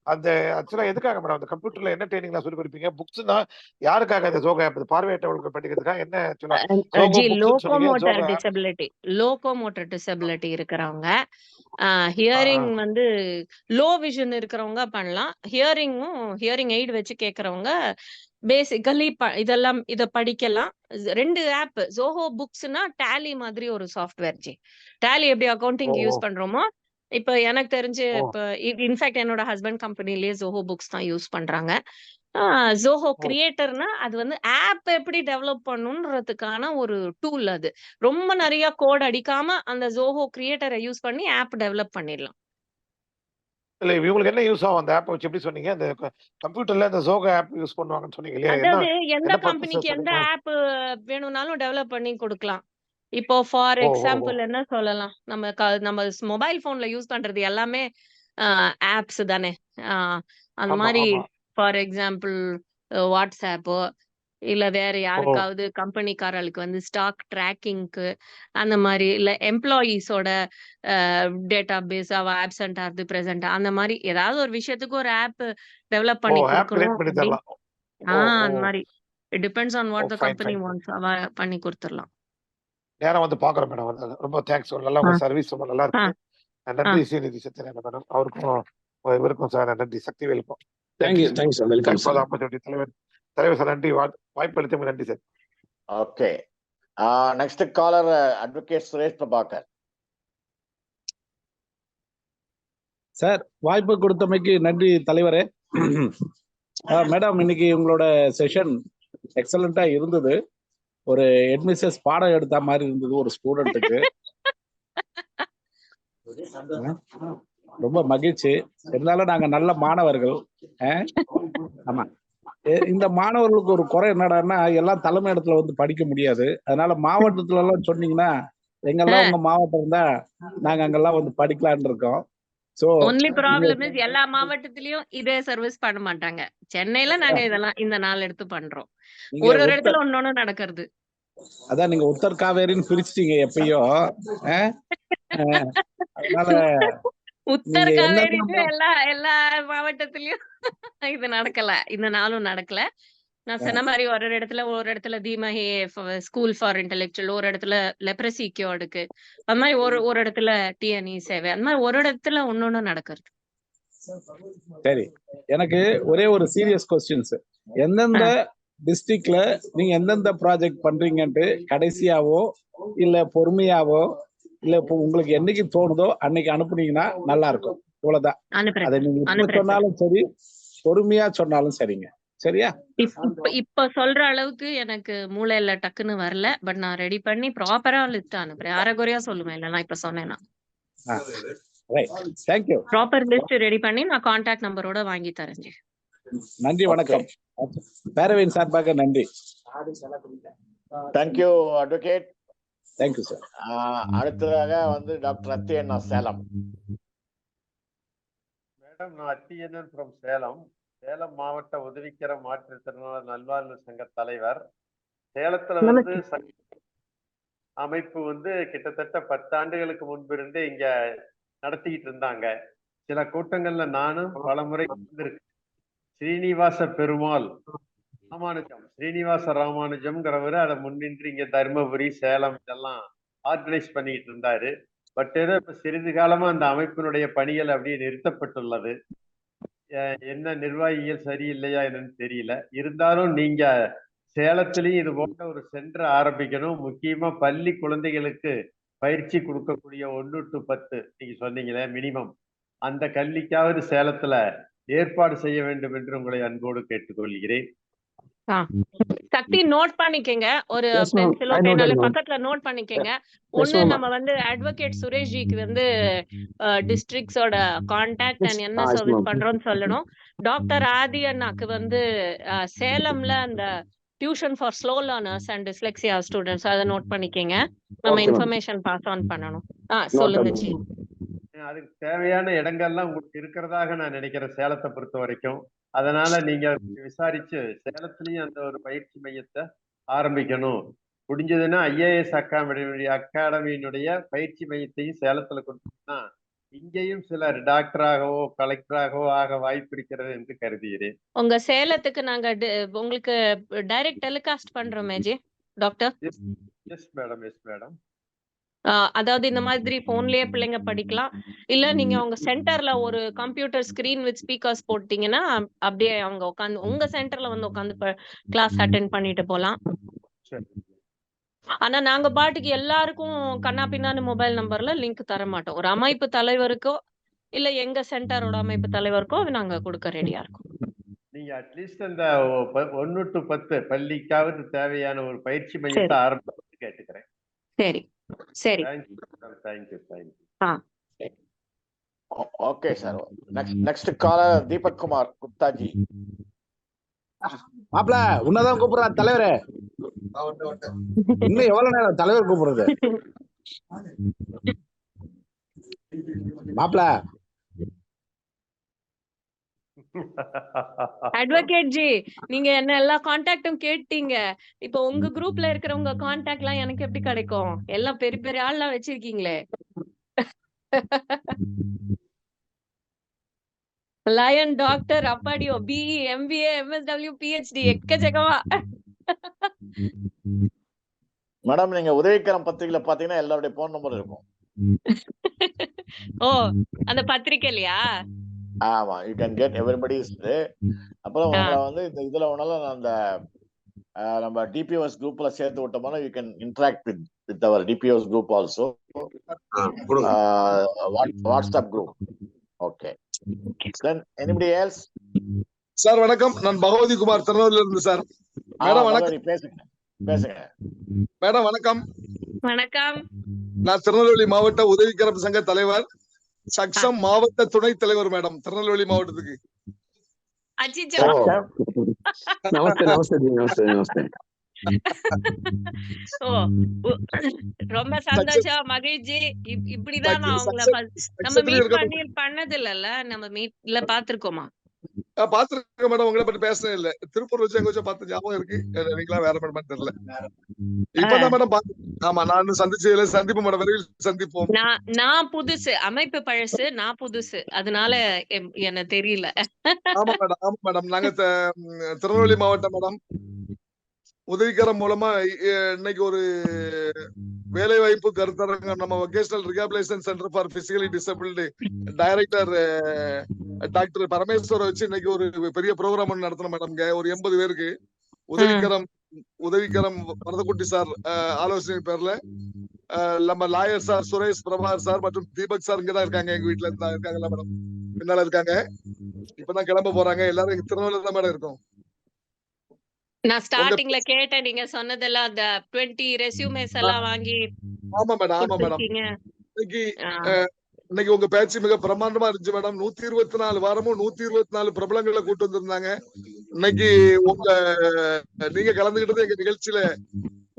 அந்த ஆக்சுவலா எதுக்காக மேடம் அந்த கம்ப்யூட்டர்ல என்ன ட்ரைனிங்லாம் சொல்லி கொடுப்பீங்க? புக்ஸ்னா யாருக்காக இந்த ஜோகா ஆப்? பார்வையற்றவர்களுக்கு படிக்கிறதுக்கா என்ன? ஆக்சுவலா ஜோகோ ஜி புக்ஸ்னு சொன்னீங்க, locomotor ஜோகா app. Disability, locomotor disability இருக்கிறவங்க, ஹியரிங் வந்து லோ விஷன் இருக்கிறவங்க பண்ணலாம். ஹியரிங் எய்டு வச்சு கேட்கறவங்க பேசிக்கலி இதெல்லாம் இத படிக்கலாம். 2 ஆப் ஜோஹோ புக்ஸ்னா டேலி மாதிரி ஒரு சாஃப்ட்வேர் ஜி. டேலி எப்படி ஓ அக்கவுண்டிங் ஓ யூஸ் பண்றோமோ, இப்ப எனக்கு தெரிஞ்சு ஓ இப்ப இன்ஃபேக்ட் என்னோட ஹஸ்பண்ட் கம்பெனிலேயே ஜோஹோ புக்ஸ் தான் யூஸ் பண்றாங்க. ஜோஹோ ஓ கிரியேட்டர்னா அது வந்து ஆப் எப்படி டெவலப் பண்ணணும்ன்றதுக்கான ஒரு டூல் அது. ரொம்ப நிறைய கோட் அடிக்காம அந்த ஜோஹோ கிரியேட்டரை யூஸ் பண்ணி ஆப் டெவலப் பண்ணிடலாம். இல்ல இவங்களுக்கு என்ன யூஸ் ஆகும் அந்த ஆப் வச்சு? எப்படி சொன்னீங்க? அந்த கம்ப்யூட்டர்ல அந்த ஜோகா ஆப் யூஸ் பண்ணுவாங்கன்னு சொன்னீங்க இல்லையா? என்ன அதாவது எந்த என்ன கம்பெனிக்கு பர்பஸ் எந்த சொன்னீங்க? ஆப் வேணும்னாலும் டெவலப் பண்ணி கொடுக்கலாம். இப்போ for O O O example என்ன சொல்லலாம், நம்ம மொபைல் போன்ல யூஸ் பண்றது எல்லாமே ஆப்ஸ் தானே. அந்த ஆமா மாதிரி ஆமா ஃபார் எக்ஸாம்பிள் வாட்ஸ்ஆப்போ இல்ல வேற ஓ யாருக்காவது கம்பெனிக்காரர்களுக்கு வந்து ஸ்டாக் ட்ராக்கிங்க்கு அந்த மாதிரி இல்ல எம்ப்ளாயீஸோட டேட்டா பேஸ் அவ ஆப்சென்ட் ஆகுது பிரசன்ட் அந்த மாதிரி ஏதாவது ஒரு விஷயத்துக்கு ஒரு ஆப் டெவலப் ஓ பண்ணி ஆப் கிரியேட் கொடுக்கணும் பண்ணி அப்படின்னு. தரலாம். ஓ ஓ அந்த மாதிரி it depends on oh what the fine company fine fine. Wants அவ பண்ணி கொடுத்துடலாம். நேரம் வந்து பாக்குறேன் மேடம். ரொம்ப தேங்க்ஸ். நல்லா ஆ உங்க சர்வீஸ் ரொம்ப நல்லா ஆ இருக்கு. ஆ நன்றி ஸ்ரீநிதி சத்யநாராயண மேடம் அவருக்கும் இவருக்கும் சார் நன்றி. சக்திவேலுக்கும் thank you sir. Thank you sir, welcome thanks for sir. The opportunity. தலைவர் சார் நன்றி. வாய்ப்பு அளித்தமைக்கு நன்றி sir. Okay. Next caller, Advocate Suresh Prabhakar. Sir வாய்ப்பு கொடுத்தமைக்கு நன்றி தலைவரே. மேடம் இன்னைக்கு உங்களோட செஷன் எக்ஸலண்டா இருந்தது. ஒரு ஹெட்மிஸ்ட்ரஸ் பாடம் எடுத்த மாதிரி இருந்தது ஒரு ஸ்டூடெண்ட்டுக்கு. ரொம்ப மகிழ்ச்சி. இருந்தாலும் நாங்க நல்ல மாணவர்கள். ஆமா, இந்த மாணவர்களுக்கு ஒரு குறை என்னடான்னா எல்லாம் தலைமை இடத்துல வந்து படிக்க முடியாது. அதனால மாவட்டத்துல எல்லாம் சொன்னீங்கன்னா எங்கெல்லாம் உங்க மாவட்டம் இருந்தா நாங்க அங்கெல்லாம் வந்து படிக்கலான்னு இருக்கோம். சோ ஒன்லி ப்ராப்ளம் இஸ் எல்லா மாவட்டத்திலயும் இதே சர்வீஸ் பண்ண மாட்டாங்க. சென்னையில நாங்க இதெல்லாம் இந்த நாள் எடுத்து பண்றோம். நீங்க ஒரு இடத்துல ஒன்னொன்னு நடக்கிறது. அதான் நீங்க உத்தர் காவேரின்னு பிரிச்சிட்டீங்க எப்பயோ. அதனால உத்தர் நீங்க காவேரிக்கு என்ன எல்லா மாவட்டத்திலயும் இது நடக்கல. இந்த நாளும் நடக்கல. நான் சொன்ன மாதிரி ஒரு இடத்துல தீமஹி ஸ்கூல் ஃபார் இன்டெலெக்சுவல், ஒரு இடத்துல லெப்ரசி கியோர்டுக்கு, அந்த மாதிரி ஒரு இடத்துல டிஎன்இ சேவை, அந்த மாதிரி ஒரு இடத்துல ஒன்னொன்னு நடக்கிறது. சரி, எனக்கு ஒரே ஒரு சீரியஸ் கொஸ்டின்ஸ். எந்தெந்த டிஸ்ட்ரிக்ட்ல நீங்க எந்தெந்த ப்ராஜெக்ட் பண்றீங்கன்ட்டு கடைசியாவோ இல்ல பொறுமையாவோ இல்ல இப்போ உங்களுக்கு என்னைக்கு தோணுதோ அன்னைக்கு அனுப்புனீங்கன்னா நல்லா இருக்கும். இவ்வளவுதான். அதை நீங்க இப்ப சொன்னாலும் சரி, பொறுமையா சொன்னாலும் சரிங்க. சரியா? இப்ப சொல்ற அளவுக்கு எனக்கு மூளையில டக்குன்னு வரல. பட் நான் ரெடி பண்ணி ப்ராப்பரா லிஸ்ட் அனுப்புறேன். அரைகுறையா சொல்லுவேன் இல்ல நான் இப்ப சொன்னேன்னா. Right, thank you. Proper list ready பண்ணி நான் கான்டாக்ட் நம்பரோட வாங்கி தரேன் ஜி. நன்றி, வணக்கம். பேரவையின் சார்பாக நன்றி. Thank you advocate. Thank you sir. அடுத்ததாக வந்து டாக்டர் அத்தியண்ணா சேலம். மேடம், நான் அத்தியண்ணன் ஃப்ரம் சேலம். சேலம் மாவட்ட உதவிக்கர மாற்றுத்திறனாளர் நல்வாழ்வு சங்க தலைவர். சேலத்துல வந்து அமைப்பு வந்து கிட்டத்தட்ட 10 ஆண்டுகளுக்கு முன்பு இருந்து இங்க நடத்திக்கிட்டு இருந்தாங்க. சில கூட்டங்கள்ல நானும் பல முறை வந்திருக்கேன். ஸ்ரீனிவாச பெருமாள் ராமானுஜம், ஸ்ரீனிவாச ராமானுஜம்ங்கிறவரு அதை முன்னின்று இங்க தருமபுரி, சேலம் இதெல்லாம் ஆர்கனைஸ் பண்ணிட்டு இருந்தாரு. பட் ஏதோ இப்ப சிறிது காலமா அந்த அமைப்பினுடைய பணிகள் அப்படியே நிறுத்தப்பட்டுள்ளது. என்ன நிர்வாகிகள் சரியில்லையா என்னன்னு தெரியல. இருந்தாலும் நீங்க சேலத்திலையும் இது போன்ற ஒரு சென்டர் ஆரம்பிக்கணும். முக்கியமா பள்ளி குழந்தைகளுக்கு பயிற்சி கொடுக்கக்கூடிய 1 to 10 நீங்க சொன்னீங்களே மினிமம், அந்த கல்விக்காவது சேலத்துல ஏற்பாடு செய்ய வேண்டும் என்று உங்களை அன்போடு கேட்டுக்கொள்கிறேன். சக்தி நோட் பண்ணிக்கங்க. ஒரு பென்சிலோ பேனால பக்கத்துல நோட் பண்ணிக்கங்க. ஒண்ணு நம்ம வந்து அட்வொகேட் சுரேஷ் ஜிக்கு வந்து டிஸ்ட்ரிக்ட்ஸோட கான்டாக்ட் அண்ட் என்ன சர்வீஸ் பண்றோம்னு சொல்லணும். டாக்டர் ஆதி அண்ணாக்கு வந்து சேலம்ல அந்த tuition for slow learners and dyslexia students அதை நோட் பண்ணிக்கங்க. நம்ம இன்ஃபர்மேஷன் பாஸ் ஆன் பண்ணணும். சொல்லுங்க ஜி. அதுக்கு தேவையான இடங்கள்லாம் உங்களுக்கு இருக்கிறதாக நான் நினைக்கிறேன் சேலத்தை பொறுத்த வரைக்கும். அதனால நீங்க விசாரிச்சு சேலத்திலயும் அந்த ஒரு பயிற்சி மையத்தை ஆரம்பிக்கணும். முடிஞ்சதுன்னா IAS அகாடமியினுடைய பயிற்சி மையத்தையும் சேலத்துல கொடுத்தீங்கன்னா இங்கேயும் சிலர் டாக்டராகவோ கலெக்டராகவோ ஆக வாய்ப்பு இருக்கிறது என்று கருதுகிறேன். உங்க சேலத்துக்கு நாங்க உங்களுக்கு டைரக்ட் டெலிகாஸ்ட் பண்றோம் G doctor. Yes madam, yes madam. அதாவது இந்த மாதிரி போன்லயே பிள்ளைங்க படிக்கலாம். இல்ல நீங்க உங்க சென்டர்ல ஒரு கம்ப்யூட்டர் ஸ்கிரீன் வித் ஸ்பீக்கர்ஸ் போட்டீங்கன்னா அப்படியே அவங்க உட்காந்து உங்க சென்டர்ல வந்து உட்காந்து கிளாஸ் அட்டென்ட் பண்ணிட்டு போலாம். ஆனா நாங்க பாட்டுக்கு எல்லாருக்கும் கண்ணா பின்னான்னு மொபைல் நம்பர்ல லிங்க் தர மாட்டோம். ஒரு அமைப்பு தலைவருக்கோ இல்ல எங்க சென்டரோட அமைப்பு தலைவருக்கோ நாங்க கொடுக்க ரெடியா இருக்கோம். நீங்க அட்லீஸ்ட் அந்த 1 to 10 பள்ளிக்காவது தேவையான ஒரு பயிற்சி மையத்தை ஆரம்பிச்சு கேட்டுக்கிறேன். சரி சரி. Thank you. Okay sir. Next caller Deepak Kumar Gupta G. மாப்ள உன்னதான் கூப்பிடுறா தலைவரே. இன்னும் எவ்வளவு நேரம் தலைவர் கூப்பிடுறது? மாப்ள அட்வொகேட் ஜி, நீங்க என்ன எல்லா கான்டாக்டும் கேட்டீங்க. இப்போ உங்க குரூப்ல இருக்கிறவங்க கான்டாக்ட் எல்லாம் எனக்கு எப்படி கிடைக்கும்? எல்லாம் பெரிய பெரிய ஆள்லாம் வச்சிருக்கீங்களே. லயன், டாக்டர், அப்பாடியோ, BE, MBA, MSW, PhD எக்கச்சக்கமா. மேடம், நீங்க உதவிக்கரம் பத்திரிகையில பாத்தீங்கன்னா எல்லாருடைய போன் நம்பர் இருக்கும். ஓ, அந்த பத்திரிக்கையிலயா? ஆமா, யூ கேன் கெட் எவரிபடிஸ். அப்புறம் உங்களை வந்து இந்த இதுல ஒன்னாலும் அந்த நம்ம DPOS குரூப்ல சேர்த்து விட்டோம்னா you can interact with our DPOS group also. WhatsApp group. Okay. Then anybody else? Sir வணக்கம், நான் பகவதி குமார் திருநெல்வேலியில இருந்து சார். மேடம் வணக்கம். பேசுங்க மேடம் வணக்கம். வணக்கம். நான் திருநெல்வேலி மாவட்ட உதவிக்கரம் சங்க தலைவர், சக்சம் மாவட்ட துணைத் தலைவர் மேடம் திருநெல்வேலி மாவட்டத்துக்கு. ரொம்ப சந்தோஷம், மகிழ்ச்சி. இப்படிதான் நான் உங்களை நம்ம மீட் பண்ணது இல்லல்ல, நம்ம மீட்ல பாத்துருக்கோமா? பாத்துருக்கேன் மேடம். உங்களை பத்தி பேசவே இல்ல. திருப்பூர் வச்சு எங்க வச்சு பார்த்த ஞாபகம் இருக்கு. நீங்களா வேற மேடம் தெரியல. இப்பதான் மேடம் ஆமா, நான் சந்திப்பு மேடம். விரைவில் சந்திப்போம். நான் புதுசு, அமைப்பு பழசு, நான் புதுசு, அதனால என்ன தெரியல. ஆமா மேடம், ஆமா மேடம். நாங்க திருநெல்வேலி மாவட்டம் மேடம். உதவிக்கரம் மூலமா இன்னைக்கு ஒரு வேலை வாய்ப்பு கருத்தரங்கம் நம்ம vocational rehabilitation centre for physically disabled director doctor Parameshwara வச்சு இன்னைக்கு ஒரு பெரிய ப்ரோக்ராம் ஒன்று நடத்தணும் மேடம். ஒரு 80 பேருக்கு உதவிக்கரம் வரதக்குட்டி சார் ஆலோசனை பேர்ல நம்ம lawyer sir Suresh Prabhakar sir மற்றும் தீபக் சார் இங்கதான் இருக்காங்க. எங்க வீட்டுல இருக்காங்கல்ல மேடம், பின்னால இருக்காங்க. இப்பதான் கிளம்ப போறாங்க. எல்லாரும் எங்க திருநெல்வேலியில தான் மேடம் இருக்கும். நான் ஸ்டார்டிங்ல கேட்டேன், நீங்க சொன்னதெல்லாம் அந்த 20 ரெஸ்யூமேஸ் எல்லாம் வாங்கி. ஆமா மேடம், ஆமா மேடம். இன்னைக்கு இன்னைக்கு உங்க பேச்சு மிக பிரமாண்டமா இருந்துச்சு மேடம். 124 வாரமும் 124 பிரபலங்களை கூட்டு வந்திருந்தாங்க. இன்னைக்கு நீங்க கலந்துகிட்டது எங்க நிகழ்ச்சியில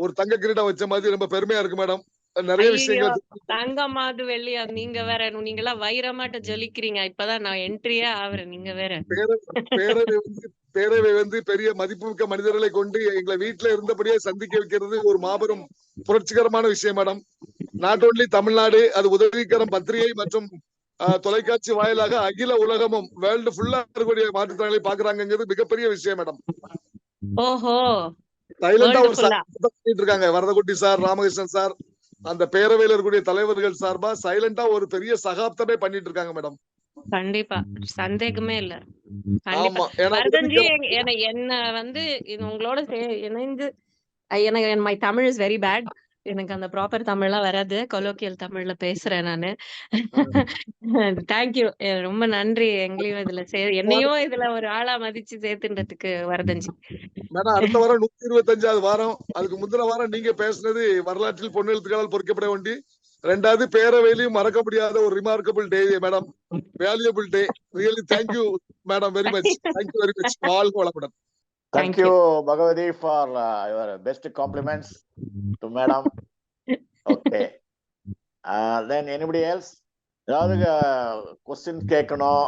ஒரு தங்க கிரீடம் வச்ச மாதிரி ரொம்ப பெருமையா இருக்கு மேடம். நிறைய ஐயோ விஷயங்கள் தங்கமாவது வெள்ளியா நீங்க வேற, நீங்க எல்லாம் வைரமாட்ட ஜொலிக்கிறீங்க. இப்பதான் நான் என்ட்ரியே ஆகுறேன், நீங்க வேற. பேரவை பெரிய மதிப்புமிக்க மனிதர்களை கொண்டு எங்களை வீட்டுல இருந்தபடியே சந்திக்க வைக்கிறது ஒரு மாபெரும் புரட்சிகரமான விஷயம் மேடம். நாட் ஓன்லி தமிழ்நாடு, அது உதவிகரம் பத்திரிகை மற்றும் தொலைக்காட்சி வாயிலாக அகில உலகமும் வேர்ல்டு ஃபுல்லா இருக்கக்கூடிய மாற்றுத்திறனாளி பாக்குறாங்கிறது மிகப்பெரிய விஷயம் மேடம். ஓஹோ, சைலண்டா ஒரு பண்ணிட்டு இருக்காங்க. வரதகுட்டி சார், ராமகிருஷ்ணன் சார், அந்த பேரவையில இருக்கக்கூடிய தலைவர்கள் சார்பா சைலண்டா ஒரு பெரிய சகாப்தமே பண்ணிட்டு இருக்காங்க மேடம். கண்டிப்பா, சந்தேகமே இல்ல. கண்டிப்பா வரதன்ஜி, என்ன உங்களோட இணைந்து எனக்கு my Tamil is very bad. எனக்கு அந்த ப்ராப்பர் தமிழ்லாம் வராது, கொலோக்கியல் தமிழ்ல பேசுறேன் நானு. தேங்க்யூ, ரொம்ப நன்றி. எங்களையும் இதுல என்னையும் இதுல ஒரு ஆளா மதிச்சு சேர்த்துன்றதுக்கு வரதன்ஜி. மேடம் அடுத்த வாரம் 125வது வாரம், அதுக்கு முந்தின வாரம் நீங்க பேசுனது வரலாற்றில் பொன்னெழுத்துக்களால் பொறிக்கப்பட வேண்டி 2வது பேரவையிலையும் மறக்க முடியாத ஒரு remarkable day madam. Valuable day. Really thank you madam, very much. Thank you very much. வாழ்க வளமுடன். Thank you, Bhagavati, for your best compliments to madam. Okay. Then anybody else? ஏதாவது கொஸ்டின் கேட்கணும்,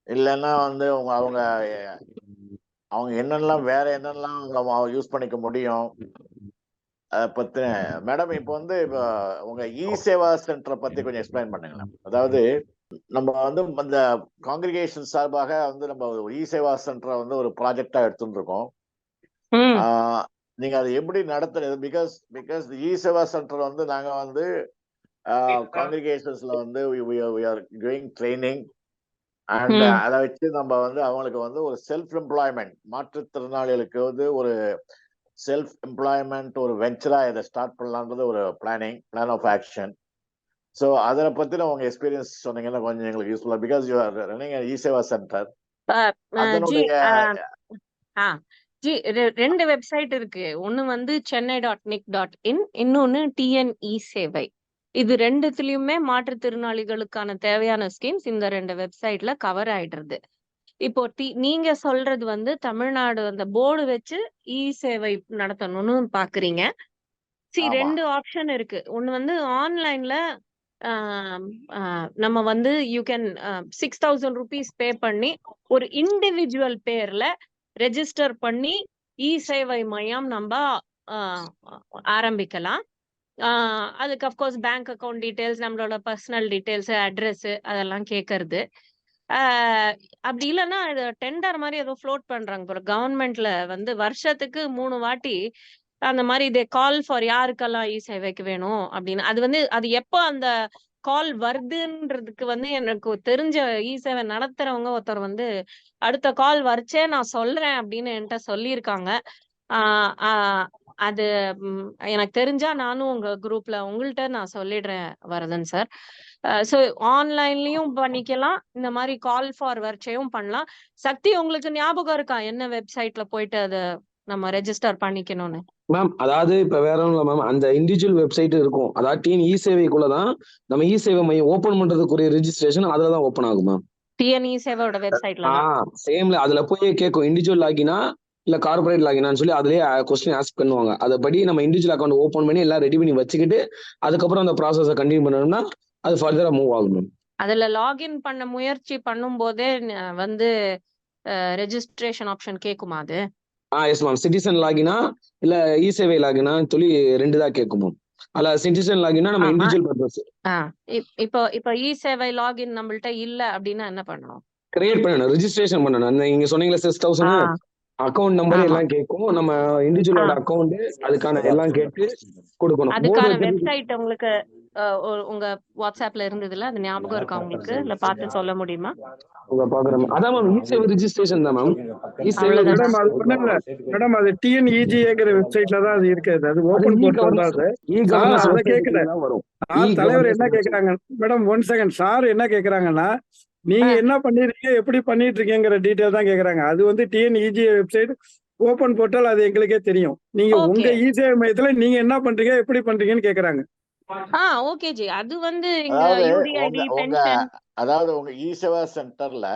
இல்லைன்னா அவங்க என்னெல்லாம் வேற என்னெல்லாம் யூஸ் பண்ணிக்க முடியும் அதை பத்தி மேடம். இப்போ உங்க இ சேவா சென்டரை பத்தி கொஞ்சம் எக்ஸ்பிளைன் பண்ணுங்களேன். அதாவது நம்ம அந்த காங்கிரிகேஷன் சார்பாக நம்ம இ சேவா சென்டரை ஒரு ப்ராஜெக்டா எடுத்துட்டு இருக்கோம். நீங்க அதை எப்படி நடத்துறது? பிகாஸ் இ சேவா சென்டர் நாங்க காங்கிரிகேஷன்ஸ்ல we are doing training and அதை வச்சு நம்ம அவங்களுக்கு ஒரு செல்ஃப் எம்ப்ளாய்மெண்ட், மாற்றுத்திறனாளிகளுக்கு ஒரு செல்ஃப் எம்ப்ளாய்மெண்ட் ஒரு வெஞ்சரா இதை ஸ்டார்ட் பண்ணலான்றது ஒரு பிளான் ஆஃப் ஆக்ஷன். ஸோ அதை பத்தின உங்க எக்ஸ்பீரியன்ஸ் சொன்னீங்கன்னா கொஞ்சம் எங்களுக்கு யூஸ்ஃபுல்லா. Because you are running E Seva centre. G 2 website இருக்கு. ஒன்னு chennai.nic.in, இன்னொன்னு TNE சேவை. இது 2த்துலயுமே மாற்றுத்திறனாளிகளுக்கான தேவையான ஸ்கீம்ஸ் இந்த 2 வெப்சைட்ல கவர் ஆயிடுறது. இப்போ நீங்க சொல்றது தமிழ்நாடு அந்த போர்டு வச்சு இ சேவை நடத்தணும்னு பாக்குறீங்க. 2 ஆப்ஷன் இருக்கு. ஒன்னு ஆன்லைன்ல நம்ம யூ கேன் 6,000 rupees பே பண்ணி ஒரு இண்டிவிஜுவல் பேர்ல ரெஜிஸ்டர் பண்ணி இ சேவை மையம் நம்ம ஆரம்பிக்கலாம். அதுக்கு அஃப்கோர்ஸ் பேங்க் அக்கௌண்ட் டீடைல்ஸ், நம்மளோட பர்சனல் டீடைல்ஸ், அட்ரஸ் அதெல்லாம் கேட்கறது. அப்படி இல்லைன்னா இது டெண்டர் மாதிரி ஏதோ ஃப்ளோட் பண்றாங்க போல கவர்மெண்ட்ல. வருஷத்துக்கு 3 வாட்டி அந்த மாதிரி இதே கால் ஃபார் யாருக்கெல்லாம் இ சேவைக்கு வேணும் அப்படின்னு. அது எப்போ அந்த கால் வருதுன்றதுக்கு எனக்கு தெரிஞ்ச இ சேவை நடத்துறவங்க ஒருத்தர் அடுத்த கால் வரைச்சே நான் சொல்றேன் அப்படின்னு என்கிட்ட சொல்லியிருக்காங்க. அது எனக்கு தெரிஞ்சா நானும் உங்க குரூப்ல உங்கள்கிட்ட நான் சொல்லிடுறேன் வரதன் சார். ஸோ ஆன்லைன்லயும் பண்ணிக்கலாம், இந்த மாதிரி கால் ஃபார் வர்ச்சையும் பண்ணலாம். சக்தி, உங்களுக்கு ஞாபகம் இருக்கா என்ன வெப்சைட்ல போயிட்டு அதை நம்ம ரெஜிஸ்டர் பண்ணிக்கணும்னு? மேம் அதாவது இப்ப வேற ஒன்றும் இல்லை மேம், அந்த இண்டிவிஜுவல் வெப்சைட் இருக்கும். அதாவது டிஎன் இ சேவைக்குள்ளதான் நம்ம இ சேவை மையம் ஓபன் பண்றதுக்குரிய ரெஜிஸ்ட்ரேஷன் அதுலதான் ஓப்பன் ஆகும் மேம். டிஎன்இ சேவையோட வெப்சைட்ல சேம்ல அதுல போய் கேட்கும் இண்டிவிஜுவல் லாகினா இல்ல கார்பரேட் லாகினான்னு சொல்லி அதுலயே கொஸ்டின் ஆஸ்க் பண்ணுவாங்க. அதுபடி நம்ம இண்டிவிஜுவல் அக்கௌண்ட் ஓப்பன் பண்ணி எல்லாம் ரெடி பண்ணி வச்சுக்கிட்டு அதுக்கப்புறம் அந்த ப்ராசஸை கண்டினியூ பண்ணணும்னா அது ஃபர்தரா மூவ் ஆகும் மேம். அதுல லாகின் பண்ண முயற்சி பண்ணும் போதே ரெஜிஸ்ட்ரேஷன் ஆப்ஷன் கேக்குமா அது? Yes ma'am. சிட்டிசன் லாகினா இல்ல இ சேவை லாகினா சொல்லி 2 தான் கேட்கும் மேம். அல்ல சிட்டிசன் லாகினா நம்ம இண்டிவிஜுவல் பர்பஸ். இப்போ இ சேவை லாகின் நம்மள்ட்ட இல்ல அப்படின்னா என்ன பண்ணணும்? கிரியேட் பண்ணணும், ரெஜிஸ்ட்ரேஷன் பண்ணணும். நீங்க சொன்னீங்களா 6,000 அக்கௌண்ட் நம்பர் எல்லாம் கேட்கும். நம்ம இண்டிவிஜுவலோட அக்கௌண்ட் அதுக்கான எல்லாம் கேட்டு கொடுக்கணும். அதுக்கான வெப்சைட் உங்களுக்கு உங்க வாட்ஸ்அப்ல இருந்ததுல அது ஞாபகம் இருக்கா உங்களுக்கு? இல்ல பார்த்து சொல்ல முடியுமா? அதான் மேம் இ சேவை ரெஜிஸ்ட்ரேஷன் தான் மேம். மேடம் அது டிஎன்இஜிஏங்கிற வெப்சைட்ல தான் அது இருக்குது. அது ஓபன் போர்ட்டல் தான் அது. அத கேக்குறேன் தலைவர் என்ன கேக்குறாங்க மேடம், 1 செகண்ட். சார் என்ன கேக்குறாங்கன்னா நீங்க என்ன பண்ணிருக்கீங்க, எப்படி பண்ணிட்டு இருக்கீங்கிற டீடைல் தான் கேக்குறாங்க. அது டிஎன்இஜிஏ வெப்சைட் ஓபன் போர்ட்டல், அது எங்களுக்கே தெரியும். நீங்க உங்க இ சேவை மையத்துல நீங்க என்ன பண்றீங்க எப்படி பண்றீங்கன்னு கேக்குறாங்க. Okay G. அது வந்து இங்க அதாவது யூடிஐடி, உங்க பென்ஷன். அதாவது உங்க இ-சேவா சென்டர்ல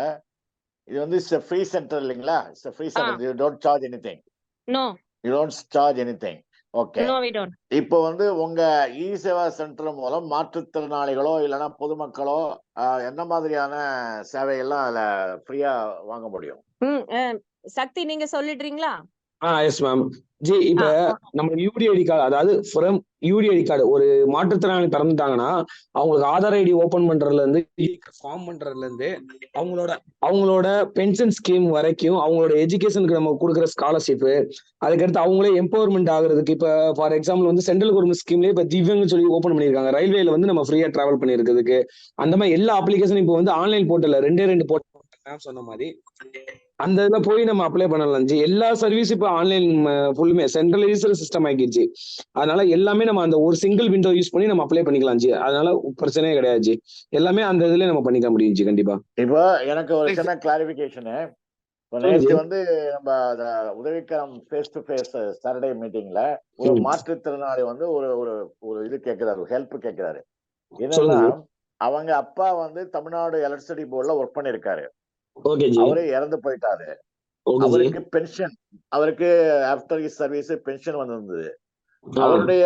இது வந்து ஃப்ரீ சென்டர் இல்லைங்களா? Free centre. You don't charge anything. No, you don't charge anything. Okay. No we don't. இப்போ வந்து உங்க இ-சேவா சென்டர் மூலம் மாற்றுத்திறனாளிகளோ இல்லைன்னா பொதுமக்களோ என்ன மாதிரியான சேவைகள்லாம் அதுல ஃப்ரீயா வாங்க முடியும்? சக்தி நீங்க சொல்லிடுறீங்களா? Yes ma'am. ஜி இப்ப நம்ம யூடிஐடி கார்டு, அதாவது ஃப்ரம் யூடிஐடி கார்டு ஒரு மாற்றுத்திறனாளி பிறந்துட்டாங்கன்னா அவங்களுக்கு ஆதார் ஐடி ஓபன் பண்றதுல இருந்து ஃபார்ம் பண்றதுல இருந்து அவங்களோட பென்ஷன் ஸ்கீம் வரைக்கும் அவங்களோட எஜுகேஷனுக்கு நம்ம கொடுக்குற ஸ்காலர்ஷிப், அதுக்கடுத்து அவங்களே எம்பவர்மெண்ட் ஆகுறதுக்கு இப்ப ஃபார் எக்ஸாம்பிள் வந்து சென்ட்ரல் கவர்மெண்ட் ஸ்கீம்லேயே இப்ப திவ்யங்னு சொல்லி ஓப்பன் பண்ணியிருக்காங்க. ரயில்வேல வந்து நம்ம ஃப்ரீயா டிராவல் பண்ணிருக்கிறதுக்கு அந்த மாதிரி எல்லா அப்ளிகேஷனும் இப்போ வந்து ஆன்லைன் போர்ட்டல்ல 2 போர்ட்டல் சொன்ன மாதிரி அந்த இதுல போய் நம்ம அப்ளை பண்ணலாம் ஜி. எல்லா சர்வீஸ் இப்போ ஆன்லைன் ஃபுல்லுமே சென்ட்ரலைஸ்டு சிஸ்டம் ஆகிடுச்சு. அதனால எல்லாமே நம்ம அந்த ஒரு சிங்கிள் விண்டோ யூஸ் பண்ணி நம்ம அப்ளை பண்ணிக்கலாம் ஜி. அதனால பிரச்சனையே கிடையாது ஜி. எல்லாமே அந்த இதுல நம்ம பண்ணிக்க முடியும் ஜி. கண்டிப்பா. இப்போ எனக்கு ஒரு சின்ன கிளாரிபிகேஷனு. இப்போ நேற்று வந்து நம்ம உதவிக்கரம் ஃபேஸ் டு ஃபேஸ் சாட்டர்டே மீட்டிங்ல ஒரு மாற்றுத்திறனாளி வந்து ஒரு ஒரு ஒரு இது கேட்கிறாரு, ஹெல்ப் கேட்கிறாரு. என்னன்னா அவங்க அப்பா வந்து தமிழ்நாடு எலக்ட்ரிசிட்டி போர்டுல ஒர்க் பண்ணிருக்காரு. அவரே இறந்து போயிட்டாரு. அவருக்கு பென்ஷன், அவருக்கு ஆஃப்டர் ஹிஸ் சர்வீஸ் பென்ஷன் வந்திருந்தது. அவருடைய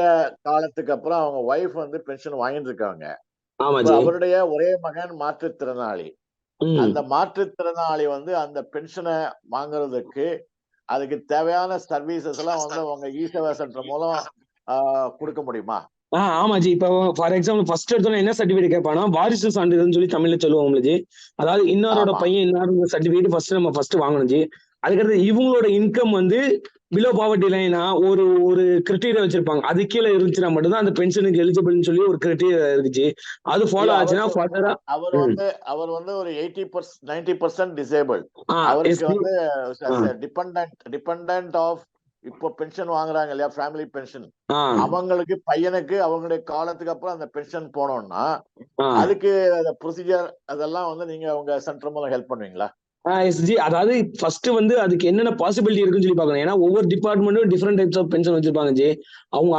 காலத்துக்கு அப்புறம் அவங்க ஒய்ஃப் வந்து பென்ஷன் வாங்கிட்டு இருக்காங்க. அவருடைய ஒரே மகன் மாற்றுத்திறனாளி. அந்த மாற்றுத்திறனாளி வந்து அந்த பென்ஷனை வாங்குறதுக்கு அதுக்கு தேவையான சர்வீசஸ் எல்லாம் வந்து அவங்க இ-சேவா சென்டர் மூலம் கொடுக்க முடியுமா? ஆமா ஜி. இப்போ ஃபார் எக்ஸாம்பிள் ஃபர்ஸ்ட் எடுத்தோன்னா என்ன சர்டிஃபிகேட் கேட்பானா, வாரிசு சான்றிதழ்னு சொல்லி தமிழ்ல சொல்லுவோம்ல ஜி. அதாவது இன்னாரோட பையன் இன்னாரோட சர்டிஃபிகேட் ஃபர்ஸ்ட் வாங்கணும் ஜி. அதுக்கடுத்து இவங்களோட இன்கம் வந்து பிலோ பாவர்ட்டி லைனா ஒரு கிரைட்டீரியா வச்சிருப்பாங்க. அது கீழே இருந்துச்சுன்னா மட்டும்தான் அந்த பென்ஷனுக்கு எலிஜிபிள்னு சொல்லி ஒரு கிரைட்டீரியா இருக்கு. அது ஃபாலோ ஆச்சுன்னா ஃபர்தரா அவர் வந்து ஒரு 90% டிசேபிள். அவருக்கு வந்து டிபெண்டன்ட் ஆஃப் இப்போ பென்ஷன் வாங்குறாங்க இல்லையா, ஃபேமிலி பென்ஷன். அவங்களுக்கு பையனுக்கு அவங்களுடைய காலத்துக்கு அப்புறம் அந்த பென்ஷன் போனோம்னா அதுக்கு ப்ரொசீஜர் அதெல்லாம் வந்து நீங்க உங்க சென்டர் மூலம் ஹெல்ப் பண்ணுவீங்களா? எஸ்ஜி, அதாவது ஃபர்ஸ்ட் வந்து அதுக்கு என்னென்ன பாசிபிலிட்டி இருக்குன்னு சொல்லி பார்க்கணும். ஏன்னா ஒவ்வொரு டிபார்ட்மெண்ட்டும் டிஃப்ரெண்ட் டைப்ஸ் ஆஃப் பென்ஷன் வச்சிருப்பாங்க ஜி. அவங்க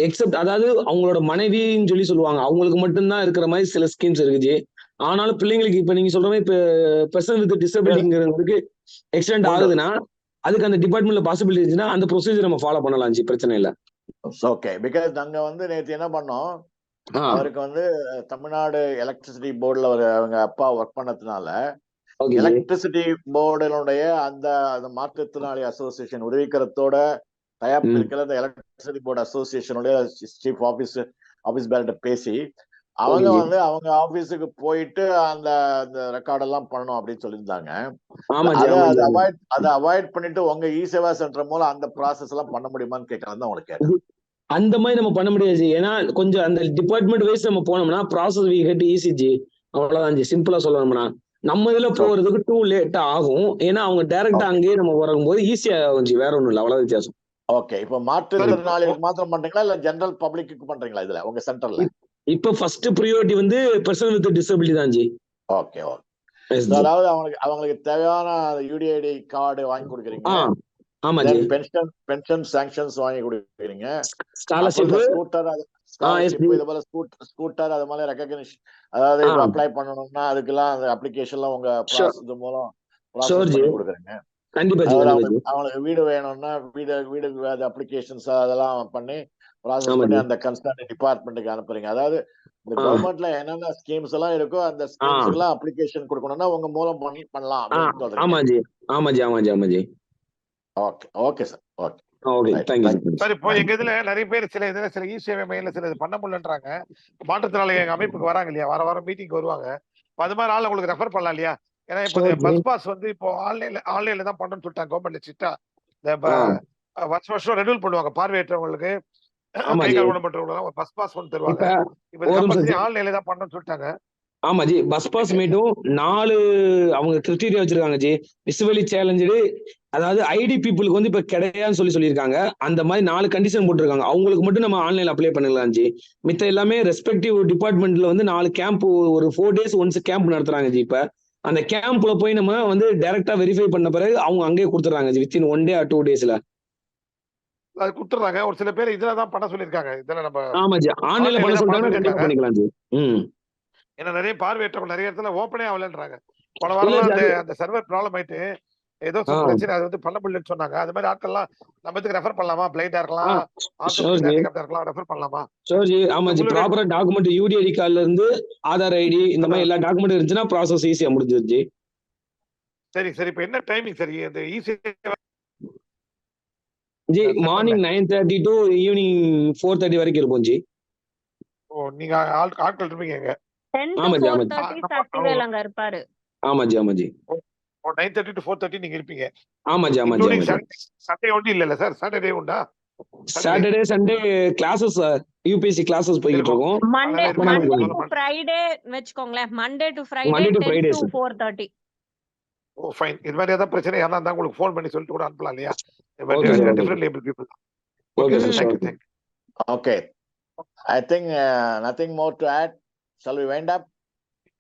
எக்ஸப்ட் அதாவது அவங்களோட மனைவின்னு சொல்லி சொல்லுவாங்க, அவங்களுக்கு மட்டும்தான் இருக்கிற மாதிரி சில ஸ்கீம்ஸ் இருக்கு ஜி. ஆனாலும் பிள்ளைங்களுக்கு இப்ப நீங்க சொல்ற மாதிரி இப்ப பர்சன் வித் டிசபிலிட்டிங்கிறதுக்கு எக்ஸ்டெண்ட் ஆகுதுன்னா அதுக்கு அந்த டிபார்ட்மெண்ட்ல பாசிபிலிட்டி இருந்துச்சுன்னா அந்த ப்ரொசீஜர் நம்ம ஃபாலோ பண்ணலாம் ஜி. பிரச்சனை இல்லை. ஓகே. பிகாஸ் நாங்க வந்து நேற்று என்ன பண்ணோம், அவருக்கு வந்து தமிழ்நாடு எலக்ட்ரிசிட்டி போர்டுல அவங்க அப்பா ஒர்க் பண்ணதுனால எலக்ட்ரிசிட்டி போர்டுடைய அந்த மாற்றுத்திறனாளி அசோசியேஷன் உதவிக்கரத்தோட டயப் இருக்கிற அந்த எலக்ட்ரிசிட்டி போர்டு அசோசியேஷனுடைய சீஃப் ஆபீஸ் பேர்ட்ட பேசி அவங்க வந்து அவங்க ஆபீஸுக்கு போயிட்டு அந்த ரெக்கார்ட் எல்லாம் பண்ணணும் அப்படின்னு சொல்லியிருந்தாங்க. அதை அவாய்ட் பண்ணிட்டு உங்க இ-சேவா சென்டர் மூலம் அந்த ப்ராசஸ் எல்லாம் பண்ண முடியுமான்னு கேட்கலாம் தான் உங்களுக்கு கேட்டேன். அந்த மாதிரி நம்ம பண்ண முடியாது. ஏன்னா கொஞ்சம் அந்த டிபார்ட்மெண்ட் வைஸ் நம்ம போனோம்னா process we had easy ji. அவ்வளவுதான் ஜி. சிம்பிளா சொல்லணும்னா நம்ம இதுல போறதுக்கு டூ லேட்டா ஆகும். ஏன்னா அவங்க டைரக்டா அங்கேயே நம்ம வரும்போது ஈஸியா ஆகும் ஜி. வேற ஒண்ணும் இல்லை, அவ்வளவு வித்தியாசம். ஓகே. இப்ப மாற்றுத்திறனாளிகளுக்கு மாத்திரம் பண்றீங்களா இல்ல ஜெனரல் பப்ளிக்கு பண்றீங்களா இதுல உங்க சென்டர்ல? இப்ப ஃபர்ஸ்ட் பிரியாரிட்டி வந்து பர்சன் வித் டிசபிலிட்டி தான் ஜி. Okay okay. அதாவது அவங்களுக்கு தேவையான யூடிஐடி கார்டு வாங்கி கொடுக்குறீங்க. ஆமா ஜி. பென்ஷன் சாங்ஷன்ஸ் வாங்கி கொடுக்குறீங்க. ஸ்காலர்ஷிப், ஸ்கூட்டர் அது மாதிரி ரெகக்னிஷன், அதாவது அப்ளை பண்ணணும்னா அதுக்கெல்லாம் அந்த அப்ளிகேஷன்லாம் உங்க இது மூலம் ப்ராசஸ் பண்ணி கொடுக்குறீங்க. கண்டிப்பா ஜி. அவங்களுக்கு வீடு வேணும்னா வீடு அப்ளிகேஷன்ஸ் அதெல்லாம் பண்ணி ப்ராசஸ் பண்ணி அந்த கன்சர்ன் டிபார்ட்மெண்ட்டுக்கு அனுப்புறீங்க. அதாவது இந்த கவர்மெண்ட்ல என்னென்ன ஸ்கீம்ஸ் எல்லாம் இருக்கோ அந்த ஸ்கீம்ஸ் எல்லாம் அப்ளிகேஷன் கொடுக்கணும்னா உங்க மூலம் பண்ணலாம் அப்படின்னு சொல்றீங்க. ஆமா ஜி. ஆமா ஜி. ஆமா ஜி. ஆமா G. Okay okay sir. Okay okay. Thank you sir. இப்போ எங்க இதுல நிறைய பேர் சில இ-சேவை மையில சில இது பண்ண முடியலன்றாங்க. மாற்றுத்திறனாளி எங்க அமைப்புக்கு வராங்க இல்லையா, வாரம் மீட்டிங் வருவாங்க. அது மாதிரி ஆள் உங்களுக்கு ரெஃபர் பண்ணலாம் இல்லையா? ஏன்னா இப்போ பஸ் பாஸ் வந்து இப்போ ஆன்லைன்ல தான் பண்ணணும்னு சொல்லிட்டாங்க கவர்மெண்ட் சிட்டா. வருஷம் ரெனியூல் பண்ணுவாங்க பார்வையற்றவங்களுக்கு, கை கால் ஊனப்பட்டவங்களுக்கு ஒரு பஸ் பாஸ் ஒன்று தருவாங்க. இப்போ ஆன்லைன்ல தான் பண்ணணும்னு சொல்லிட்டாங்க. ஆமா ஜி. பஸ் பாஸ் மீட்டும் 4 அவங்க கிரைட்டீரியா வச்சிருக்காங்க ஜி. விசுவலி சேலஞ்சு, அதாவது ஐடி பீப்புளுக்கு வந்து இப்ப கிடையாதுன்னு சொல்லியிருக்காங்க. அந்த மாதிரி 4 கண்டிஷன் போட்டிருக்காங்க. அவங்களுக்கு மட்டும் நம்ம ஆன்லைன்ல அப்ளை பண்ணிடலாம் ஜி. மித்த எல்லாமே ரெஸ்பெக்டிவ் டிபார்ட்மெண்ட்ல வந்து 4 கேம்ப், ஒரு 4 days ஒன்ஸ் கேம்ப் நடத்துறாங்க ஜி. இப்ப அந்த கேம்ப்ல போய் நம்ம வந்து டைரக்டா வெரிஃபை பண்ண பிறகு அவங்க அங்கேயே கொடுத்துறாங்க G. Within 1 day or 2 days. அது கொடுத்துட்றாங்க. ஒரு சில பேர் இதுல தான் பண்ண சொல்லியிருக்காங்க. இதுல நம்ம ஆமா ஜி, ஆன்லைன்ல பண்ண ஆன்லைன்ல தான் பண்ண சொல்லிட்டாங்கன்னா கண்டிப்பா சொல்லியிருக்காங்க. பண்ணிக்கலாம் ஜி. ஏன்னா நிறைய பார்வையற்றவங்க நிறைய இடத்துல ஓப்பனே ஆகலன்றாங்க. போன இல்ல வாரம்லாம் ஜி, அந்த அது அந்த சர்வர் ப்ராப்ளம் ஆயிட்டு ஏதோ ஆ பிரச்சனை, அது வந்து பண்ண முடியலன்னு சொன்னாங்க. அது மாதிரி ஆட்கள்லாம் நம்ம இதுக்கு ரெஃபர் பண்ணலாமா? பிளைண்டா இருக்கலாம், ஷோர் ஆர்த்தோபெடிக் ஜி, ஹேண்டிகேப்டா இருக்கலாம், ரெஃபர் பண்ணலாமா? Sure G. ஆமா இது ஜி, உங்களுடைய ப்ராப்பரா டாக்குமெண்ட் யூடிஐடி கார்டுல இருந்து ஆதார் ஐடி இந்த மாதிரி எல்லா டாக்குமெண்ட் இருந்துச்சுன்னா ப்ராசஸ் ஈஸியா முடிஞ்சிருச்சு ஜி. சரி சரி. இப்ப என்ன டைமிங் சரி இந்த ஈஸி ஜி சென்டர்ல? மார்னிங் 9:30 டு ஈவினிங் 4:30 வரைக்கும் இருப்போம் ஜி. ஓ, நீங்க ஆட்கள் இருப்பீங்க இங்க? 10 to ஆமா ஜி, ஆமா ஜி, 4:30 சக்திவேல் அங்க இருப்பாரு. ஆமா ஜி, ஆமா ஜி, 9:30 to 4:30 நீங்க இருப்பீங்க. ஆமா ஜி, ஆமா ஜி, இன்க்ளூடிங் ஆமா ஜி. சண்டே ஒன்லி இல்ல சார்? சாட்டர்டே உண்டா? Saturday Sunday classes UPSC classes போய்கிட்டு இருக்கும். இருக்கோம். மண்டே அதெல்லாம் அப்ப இருக்கும். மண்டே நமக்கு டு ஃப்ரைடே வெச்சுக்கோங்களேன். Monday to Friday Monday to 10 Friday to sir. 4:30. Oh fine. இது மாதிரி ஏதாவது பிரச்சனை யாரா இருந்தா உங்களுக்கு ஃபோன் பண்ணி சொல்லிட்டு கூட அனுப்பலாம் இல்லையா? Okay sir, okay different label people. Okay okay sir, sir, sure. Thank you. Okay. I think nothing more to add. Shall we wind up?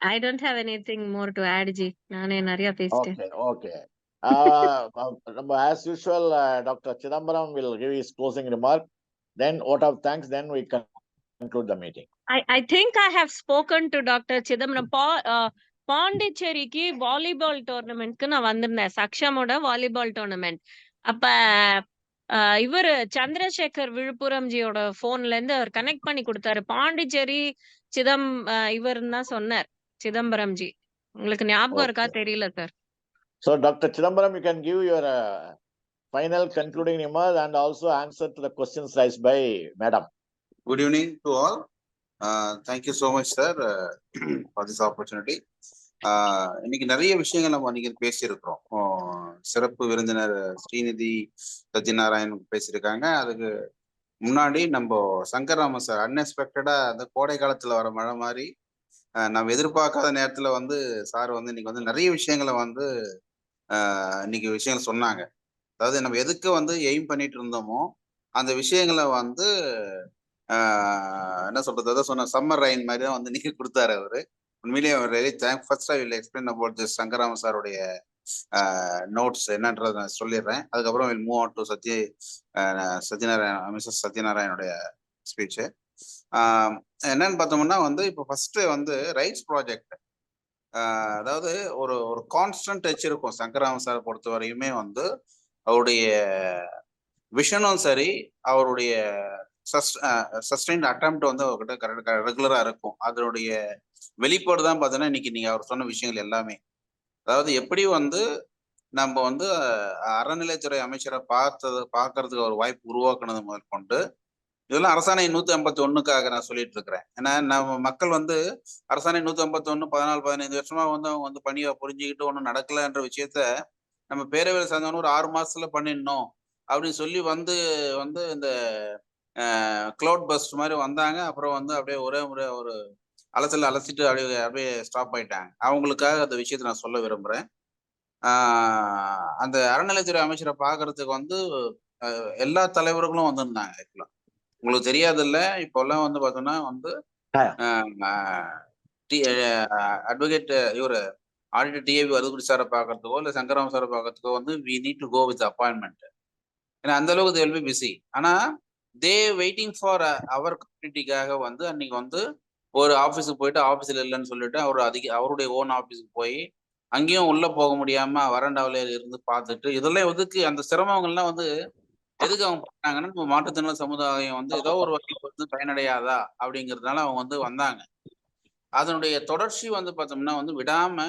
I don't have anything more to add G. நானே நிறைய பேசிட்டேன். Okay, okay. As usual, Dr. Chidambaram will give his closing remark. Then vote of thanks. Then we can conclude the meeting. I think I have spoken to Dr. Chidambaram. பாண்டிச்சேரிக்கு வாலிபால் டோர்னமெண்ட்க்கு நான் வந்திருந்தேன். சக்ஷமோட வாலிபால் டோர்னமெண்ட். அப்ப இவரு சந்திரசேகர் விழுப்புரம் ஜியோட போன்ல இருந்து அவர் கனெக்ட் பண்ணி கொடுத்தாரு. பாண்டிச்சேரி இவருன்னு தான் சொன்னார், சிதம்பரம் ஜி. உங்களுக்கு ஞாபகம் இருக்கா Okay. தெரியல sir. So, Dr. Chidambaram, you can give your final concluding remark and also answer to the questions raised by Madam. Good evening to all. Thank you so much, sir, for this opportunity. இன்னைக்கு நிறைய விஷயங்கள் நம்ம இன்னைக்கு பேசியிருக்கிறோம். சிறப்பு விருந்தினர் ஸ்ரீநிதி சத்யநாராயண் பேசியிருக்காங்க. அதுக்கு முன்னாடி நம்ம சங்கர்ராமன் சார் அன்எக்ஸ்பெக்டடா அந்த கோடை காலத்துல வர மழை மாதிரி நம்ம எதிர்பார்க்காத நேரத்துல வந்து சார் வந்து இன்னைக்கு வந்து நிறைய விஷயங்களை வந்து இன்னைக்கு விஷயங்கள் சொன்னாங்க. அதாவது நம்ம எதுக்கு வந்து எய்ம் பண்ணிட்டு இருந்தோமோ அந்த விஷயங்களை வந்து என்ன சொல்றது, அதான் சொன்ன சம்மர் ரெயின் மாதிரி தான் வந்து இன்னைக்கு கொடுத்தாரு அவரு. உண்மையிலேயே அவர் very thank. First I will explain about this Sankaraman சாருடைய நோட்ஸ் என்னன்றதை நான் சொல்லிடுறேன். அதுக்கப்புறம் will move on to Satyanarayan Mrs சத்யநாராயணுடைய ஸ்பீச்சு. என்னன்னு பார்த்தோம்னா வந்து இப்போ ஃபர்ஸ்ட் வந்து ரைட்ஸ் ப்ராஜெக்ட், அதாவது ஒரு ஒரு கான்ஸ்டன்ட் டச் இருக்கும் சங்கராமன் சார் பொறுத்த வரையுமே வந்து அவருடைய விஷனும் சரி, அவருடைய சஸ்டைன்ட் அட்டெம்ப்ட் வந்து அவர்கிட்ட கரெக்டாக ரெகுலரா இருக்கும். அதனுடைய வெளிப்பாடு தான் பார்த்தீங்கன்னா இன்னைக்கு நீங்க அவர் சொன்ன விஷயங்கள் எல்லாமே. அதாவது எப்படி வந்து நம்ம வந்து அறநிலைத்துறை அமைச்சரை பார்க்கறதுக்கு ஒரு வாய்ப்பு உருவாக்குனது முதல் கொண்டு இதெல்லாம் அரசாணை 151க்காக நான் சொல்லிட்டு இருக்கிறேன். ஏன்னா நம்ம மக்கள் வந்து அரசாணை 151 14-15 வருஷமா வந்து அவங்க வந்து பணியை புரிஞ்சுக்கிட்டு ஒன்றும் நடக்கலன்ற விஷயத்த நம்ம பேரவையில் சேர்ந்தவொன்னு ஒரு 6 மாசத்துல பண்ணிடணும் அப்படின்னு சொல்லி வந்து வந்து இந்த கிளவுட் பஸ்ட் மாதிரி வந்தாங்க. அப்புறம் வந்து அப்படியே ஒரே முறை ஒரு அலசல் அலசிட்டு அப்படியே ஸ்டாப் ஆயிட்டாங்க. அவங்களுக்காக அந்த விஷயத்த நான் சொல்ல விரும்புறேன். அந்த அறநிலைத்துறை அமைச்சரை பார்க்கறதுக்கு வந்து எல்லா தலைவர்களும் வந்திருந்தாங்க. ஆக்சுவலா உங்களுக்கு தெரியாதுல்ல, இப்போல்லாம் வந்து பார்த்தோம்னா வந்து அட்வொகேட் இவர் ஆடிட்டர் டிஏபி வரதுக்குடி சாரை பார்க்கறதுக்கோ இல்லை சங்கராமன் சாரை பார்க்கறதுக்கோ வந்து we need to go with appointment. ஏன்னா அந்த அளவுக்கு தே வில் பி பிஸி. ஆனா தே வெயிட்டிங் ஃபார் அவர் கம்யூனிட்டிக்காக வந்து அன்னைக்கு வந்து ஒரு ஆஃபீஸுக்கு போயிட்டு ஆஃபீஸில் இல்லைன்னு சொல்லிட்டு அவருடைய ஓன் ஆஃபீஸுக்கு போய் அங்கேயும் உள்ள போக முடியாம வறண்டாவில இருந்து பார்த்துட்டு இதெல்லாம் எதுக்கு அந்த சிரமங்கள்லாம் வந்து எதுக்கு அவங்க பண்ணாங்கன்னா நம்ம மாற்றுத்திறனாளி சமுதாயம் வந்து ஏதோ ஒரு வகையில் வந்து பயனடையாதா அப்படிங்கிறதுனால அவங்க வந்து வந்தாங்க. அதனுடைய தொடர்ச்சி வந்து பார்த்தோம்னா வந்து விடாம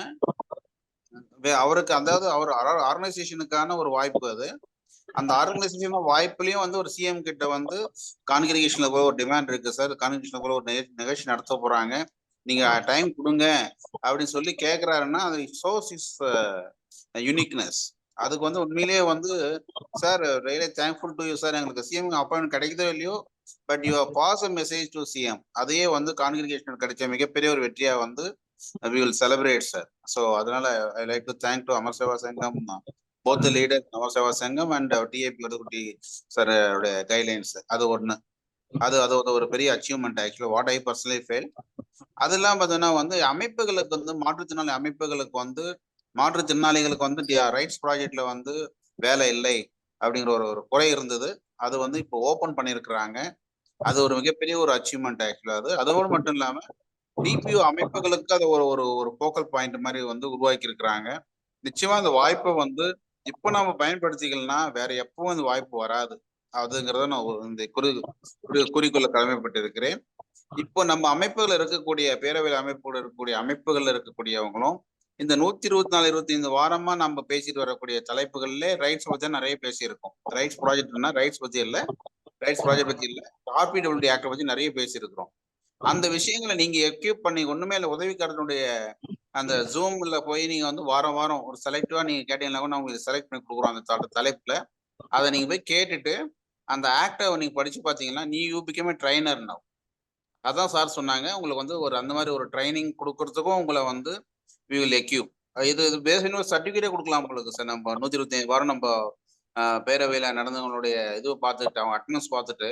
அவருக்கு அதாவது அவர் ஆர்கனைசேஷனுக்கான ஒரு வாய்ப்பு அது. அந்த ஆர்கனைசேஷன் வாய்ப்புலயும் வந்து ஒரு சிஎம் கிட்ட வந்து கான்கிரிகேஷன்ல கூட ஒரு டிமாண்ட் இருக்கு சார், கான்கிரிகேஷன்ல கூட ஒரு நிகழ்ச்சி நடத்த போறாங்க, நீங்க டைம் கொடுங்க அப்படின்னு சொல்லி கேட்கிறாருன்னா அது ஷோஸ் இஸ் யூனிக்னஸ். அதுக்கு வந்து உண்மையிலேயே வந்து sir really thankful to you sir, எங்களுக்கு சிஎம் அப்பாயின்மெண்ட் கிடைக்குதோ இல்லையோ but you pass a message to CM. அதையே வந்து கான்கிரிகேஷன் கிடைச்ச மிகப்பெரிய ஒரு வெற்றியா வந்து we will celebrate sir. So அதனால I like to thank to Amar Seva Sangam, both the leaders Amar Seva Sangam and TAP Vadukutti sir guidelines. அது ஒண்ணு, அது ஒரு பெரிய achievement actually what I personally feel. அதெல்லாம் பார்த்தீங்கன்னா வந்து அமைப்புகளுக்கு வந்து மாற்றுத்திறனாளி அமைப்புகளுக்கு வந்து மாற்றுத்திறனாளிகளுக்கு வந்து ரைட்ஸ் ப்ராஜெக்ட்ல வந்து வேலை இல்லை அப்படிங்கிற ஒரு குறை இருந்தது. அது வந்து இப்போ ஓபன் பண்ணியிருக்கிறாங்க. அது ஒரு மிகப்பெரிய ஒரு அச்சீவ்மெண்ட் ஆக்சுவலா. அதோடு மட்டும் இல்லாம டிபிஓ அமைப்புகளுக்கு அதை ஒரு ஒரு ஒரு ஃபோக்கல் பாயிண்ட் மாதிரி வந்து உருவாக்கி இருக்கிறாங்க. நிச்சயமா அந்த வாய்ப்பை வந்து இப்போ நாம பயன்படுத்திக்கலன்னா வேற எப்பவும் அந்த வாய்ப்பு வராது. அதுங்கிறத நான் இந்த குறிக்கோள கடமைப்பட்டிருக்கிறேன். இப்போ நம்ம அமைப்புகள் இருக்கக்கூடிய பேரவையில் அமைப்புகள் இருக்கக்கூடிய அமைப்புகள்ல இருக்கக்கூடியவங்களும் இந்த 124 25 வாரமா நம்ம பேசிட்டு வரக்கூடிய தலைப்புகள்ல ரைட்ஸ் பத்தி நிறைய பேசியிருக்கோம். ரைட்ஸ் ப்ராஜெக்ட்னா ரைட்ஸ் பத்தி இல்ல, ரைட்ஸ் ப்ராஜெக்ட் பத்தி இல்ல, RPWD ஆக்ட் பத்தி நிறைய பேசியிருக்கிறோம். அந்த விஷயங்களை நீங்க எக்யூப் பண்ணி ஒண்ணுமே இல்லை, உதவிக்காரனுடைய அந்த ஜூம்ல போய் நீங்க வந்து வாரம் வாரம் ஒரு செலக்டிவா நீங்க கேட்டீங்கன்னா கூட உங்களுக்கு செலக்ட் பண்ணி கொடுக்குறோம் அந்த தலைப்புல. அதை நீங்க போய் கேட்டுட்டு அந்த ஆக்டை நீங்க படிச்சு பாத்தீங்கன்னா you become a trainer now. அதான் சார் சொன்னாங்க, உங்களுக்கு வந்து ஒரு அந்த மாதிரி ஒரு ட்ரைனிங் கொடுக்கறதுக்கும் உங்களை வந்து we will equip. இது பேசிக் ஒரு சர்டிஃபிகேட்டே கொடுக்கலாம் உங்களுக்கு சார். நம்ம 125 வாரம் நம்ம பேரவையில நடந்தவங்களுடைய இது பார்த்துட்டு அவங்க அட்டனன்ஸ் பார்த்துட்டு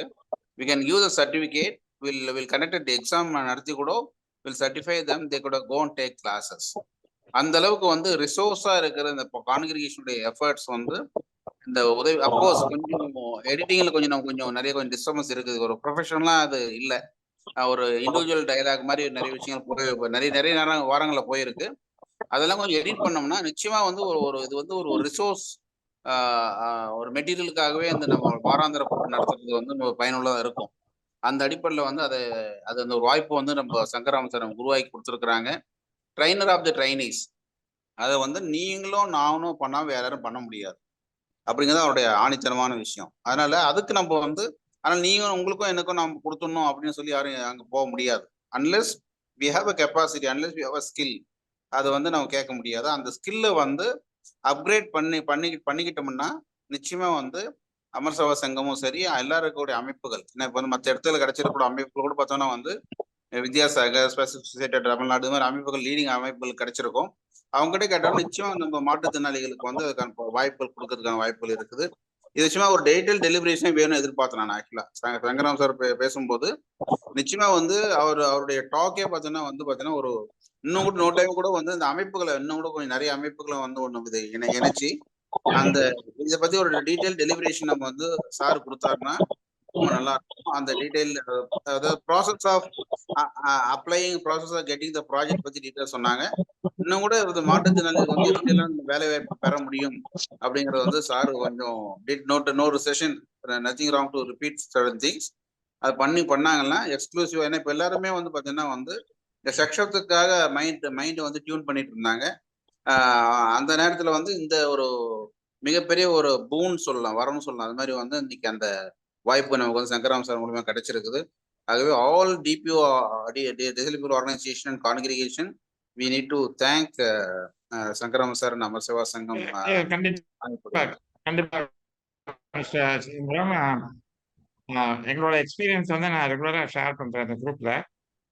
we can give the certificate, will conduct the exam நடத்தி கூட will certify them, they could go and take classes. அந்த அளவுக்கு வந்து ரிசோர்ஸா இருக்கிற இந்த கான்கிரிகேஷனுடைய எஃபர்ட்ஸ் வந்து இந்த உதவி. அப்போஸ் கொஞ்சம் எடிட்டிங்ல கொஞ்சம் நிறைய டிஸ்டர்பன்ஸ் இருக்குது. ஒரு ப்ரொஃபஷனலா அது இல்லை, ஒரு இண்டிவிஜுவல் டயலாக் மாதிரி நிறைய விஷயங்கள் நிறைய வாரங்கள்ல போயிருக்கு. அதெல்லாம் கொஞ்சம் எடிட் பண்ணோம்னா நிச்சயமா வந்து ஒரு இது வந்து ஒரு ரிசோர்ஸ் ஒரு மெட்டீரியலுக்காகவே அந்த நம்ம வாராந்திர கூட்டம் நடத்துறது வந்து பயனுள்ளதா இருக்கும். அந்த அடிப்படையில் வந்து அது அந்த ஒரு வாய்ப்பு வந்து நம்ம சங்கராமன் சார் உருவாக்கி கொடுத்துருக்குறாங்க. ட்ரைனர் ஆஃப் த ட்ரைனிஸ், அதை வந்து நீங்களும் நானும் பண்ணாம வேற யாரும் பண்ண முடியாது அப்படிங்கிறது அவருடைய ஆணித்தனமான விஷயம். அதனால அதுக்கு நம்ம வந்து ஆனால் நீங்களும் உங்களுக்கும் எனக்கும் நம்ம கொடுத்துடணும் அப்படின்னு சொல்லி யாரும் அங்கே போக முடியாது. Unless we have a capacity, unless we have a skill, அதை வந்து நம்ம கேட்க முடியாது. அந்த ஸ்கில்லை வந்து அப்கிரேட் பண்ணிக்கிட்டோம்னா நிச்சயமா வந்து அமர் சபா சங்கமும் சரி எல்லாருக்கூடிய அமைப்புகள், இப்போ வந்து மற்ற இடத்துல கிடைச்சிருக்கூடிய அமைப்புகள் கூட பார்த்தோம்னா வந்து வித்யாசாகர், ஸ்பெசிபிக் சொசைட்டி தமிழ்நாடு மாதிரி அமைப்புகள் லீடிங் அமைப்புகள் கிடைச்சிருக்கும். அவங்ககிட்ட கேட்டாலும் நிச்சயமா நம்ம மாற்றுத்திறனாளிகளுக்கு வந்து அதுக்கான வாய்ப்புகள் கொடுக்கறதுக்கான வாய்ப்புகள் இருக்குது. இது நிச்சயமா ஒரு டீடைல் டெலிபரேஷன் வேணும் எதிர்பார்த்தேன் நான். ஆக்சுவலா சங்கராம் சார் பேசும்போது நிச்சயமா வந்து அவருடைய டாக்கே பார்த்தீங்கன்னா ஒரு இன்னும் கூட டைம் கூட வந்து இந்த அமைப்புகளை இன்னும் கூட கொஞ்சம் நிறைய அமைப்புகளை வந்து ஒண்ணு இதை இணைச்சு அந்த இதை பத்தி ஒரு டீடைல் டெலிபரேஷன் நம்ம வந்து சார் கொடுத்தாருன்னா ரொம்ப நல்லா இருக்கும். அந்த டீடைல் அதாவது process of applying, process of getting the project பத்தி டீடைல் சொன்னாங்க. இன்னும் கூட மாற்றுத்திறனாளிகள் வந்து எப்படியெல்லாம் வேலை வாய்ப்பு பெற முடியும் அப்படிங்கறது வந்து சார் கொஞ்சம் no session nothing wrong to repeat certain things அது பண்ணாங்கன்னா எக்ஸ்க்ளூசிவா. ஏன்னா இப்ப எல்லாருமே வந்து பாத்தீங்கன்னா வந்து இந்த சக்ஷத்துக்காக மைண்ட் வந்து டியூன் பண்ணிட்டு இருந்தாங்க. அந்த நேரத்துல வந்து இந்த ஒரு மிகப்பெரிய ஒரு பூன் சொல்லலாம், வரம்னு சொல்லலாம். அது மாதிரி வந்து இன்னைக்கு அந்த வாய்ப்பு நமக்கு வந்து சங்கராம் சார் மூலமா கிடைச்சிருக்குது. ஆகவே all TPO disability organisation and congregation we need to thank Sangram sir and Amar Seva சங்கம். கண்டிப்பா எங்களோட எக்ஸ்பீரியன்ஸ் வந்து நான் ரெகுலரா ஷேர் பண்றேன் அந்த குரூப்ல.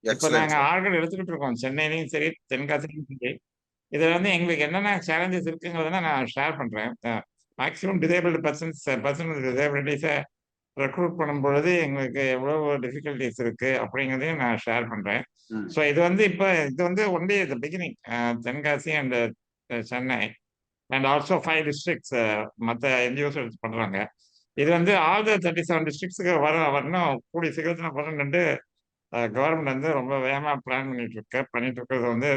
இப்போ நாங்க ஆள்கள் எடுத்துக்கிட்டு இருக்கோம் சென்னையிலையும் சரி தென்காசிலையும் சரி. இதுல வந்து எங்களுக்கு என்னென்ன சேலஞ்சஸ் இருக்குங்கிறத நான் ஷேர் பண்றேன். மேக்ஸிமம் டிசேபிள்டு பர்சன் டிசேபிலிட்டிஸை ரெக்ரூட் பண்ணும் பொழுது எங்களுக்கு எவ்வளவு டிஃபிகல்டிஸ் இருக்கு அப்படிங்கிறதையும் நான் ஷேர் பண்றேன். ஸோ இது வந்து only the beginning. Tenkasi and Chennai and also 5 districts மற்ற என்ஜிஓஸ் எடுத்து பண்றாங்க. இது வந்து ஆல் த 37 டிஸ்ட்ரிக்ட்ஸுக்கு வரணும் கூடிய சீக்கிரத்தில் வரணுன்ட்டு கவர்மெண்ட் வந்து ரொம்ப வேகமாக பிளான் பண்ணிட்டு இருக்கிறது வந்து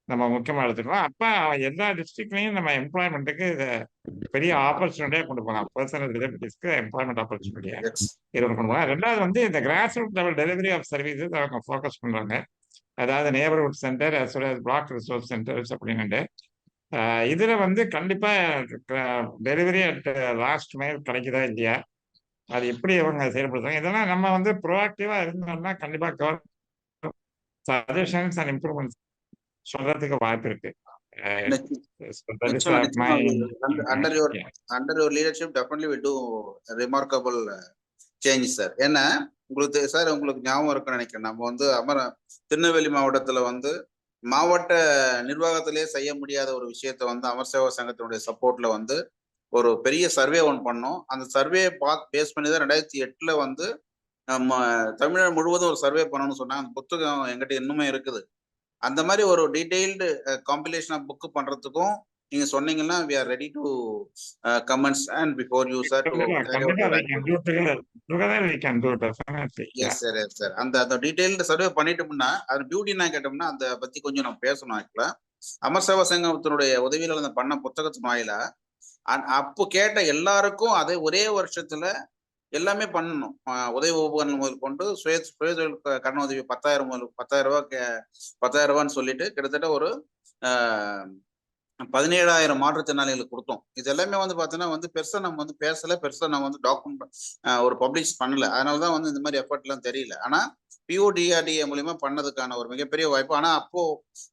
நம்ம முக்கியமாக எடுத்துக்கலாம். அப்போ எல்லா டிஸ்ட்ரிக்ட்லையும் நம்ம எம்ப்ளாய்மெண்ட்டுக்கு இதை பெரிய ஆப்பர்ச்சுனிட்டியாக கொண்டு போகலாம். பர்சனல் டிசபிலிட்டிஸ்க்கு எம்ப்ளாய்மெண்ட் ஆப்பர்ச்சுனிட்டியாக இதை கொண்டு போகலாம். ரெண்டாவது வந்து இந்த grass root level delivery of services அவங்க ஃபோக்கஸ் பண்ணுறாங்க. அதாவது neighbourhood centre as well as block resource centres அப்படின்ட்டு இதில் வந்து கண்டிப்பாக டெலிவரி அட் லாஸ்ட் மைல் கிடைக்குதா இல்லையா, அது எப்படி அவங்க செயல்படுத்துறாங்க, இதெல்லாம் நம்ம வந்து ப்ரோஆக்டிவாக இருந்தோம்னா கண்டிப்பாக கவர்மெண்ட் சஜஷன்ஸ் அண்ட் இம்ப்ரூவ்மெண்ட்ஸ் சொல்றதுக்கு வாய்ப்பு இருக்கு. Under your leadership definitely will do remarkable changes sir. ஏன்னா உங்களுக்கு ஞாபகம் இருக்குன்னு நினைக்கிறேன், நம்ம வந்து திருநெல்வேலி மாவட்டத்துல வந்து மாவட்ட நிர்வாகத்திலே செய்ய முடியாத ஒரு விஷயத்த வந்து அமர் சேவா சங்கத்தினுடைய சப்போர்ட்ல வந்து ஒரு பெரிய சர்வே ஒன்று பண்ணோம். அந்த சர்வே பேஸ் பண்ணி தான் 2008 வந்து நம்ம தமிழ்நாடு முழுவதும் ஒரு சர்வே பண்ணணும்னு சொன்னாங்க. அந்த புத்தகம் எங்கிட்ட இன்னுமே இருக்குது. அந்த மாதிரி ஒரு டீடைல்டு காம்பிலேஷன் ஆஃப் புக்கு பண்றதுக்கும் நீங்க சொன்னீங்கன்னா we are ready to come and stand before you sir to carry out your activity. Yes sir, yes sir. அந்த டீடைல்டு சர்வே பண்ணிட்டோம்னா அது பியூட்டி என்ன கேட்டோம்னா அதை பத்தி கொஞ்சம் நம்ம பேசணும். ஆக்சுவலா அமர் சேவா சங்கத்தினுடைய உதவியில அந்த பண்ண புத்தகத்து வாயிலா அப்போ கேட்ட எல்லாருக்கும் அதே ஒரே வருஷத்துல எல்லாமே பண்ணணும். உதவி உபகரணம் முதல் கொண்டு சுய தொழில் கடன் உதவி 10,000 ரூபான்னு சொல்லிட்டு கிட்டத்தட்ட ஒரு 17,000 மாற்றுத்திறனாளிகளுக்கு கொடுத்தோம். இது எல்லாமே வந்து பாத்தீங்கன்னா வந்து பெருசா நம்ம வந்து பேசல, பெருசா நம்ம வந்து டாக்குமெண்ட் ஒரு பப்ளிஷ் பண்ணல. அதனாலதான் வந்து இந்த மாதிரி எஃபர்ட் எல்லாம் தெரியல. ஆனா PODRDA மூலியமா பண்ணதுக்கான ஒரு மிகப்பெரிய வாய்ப்பு. ஆனா அப்போ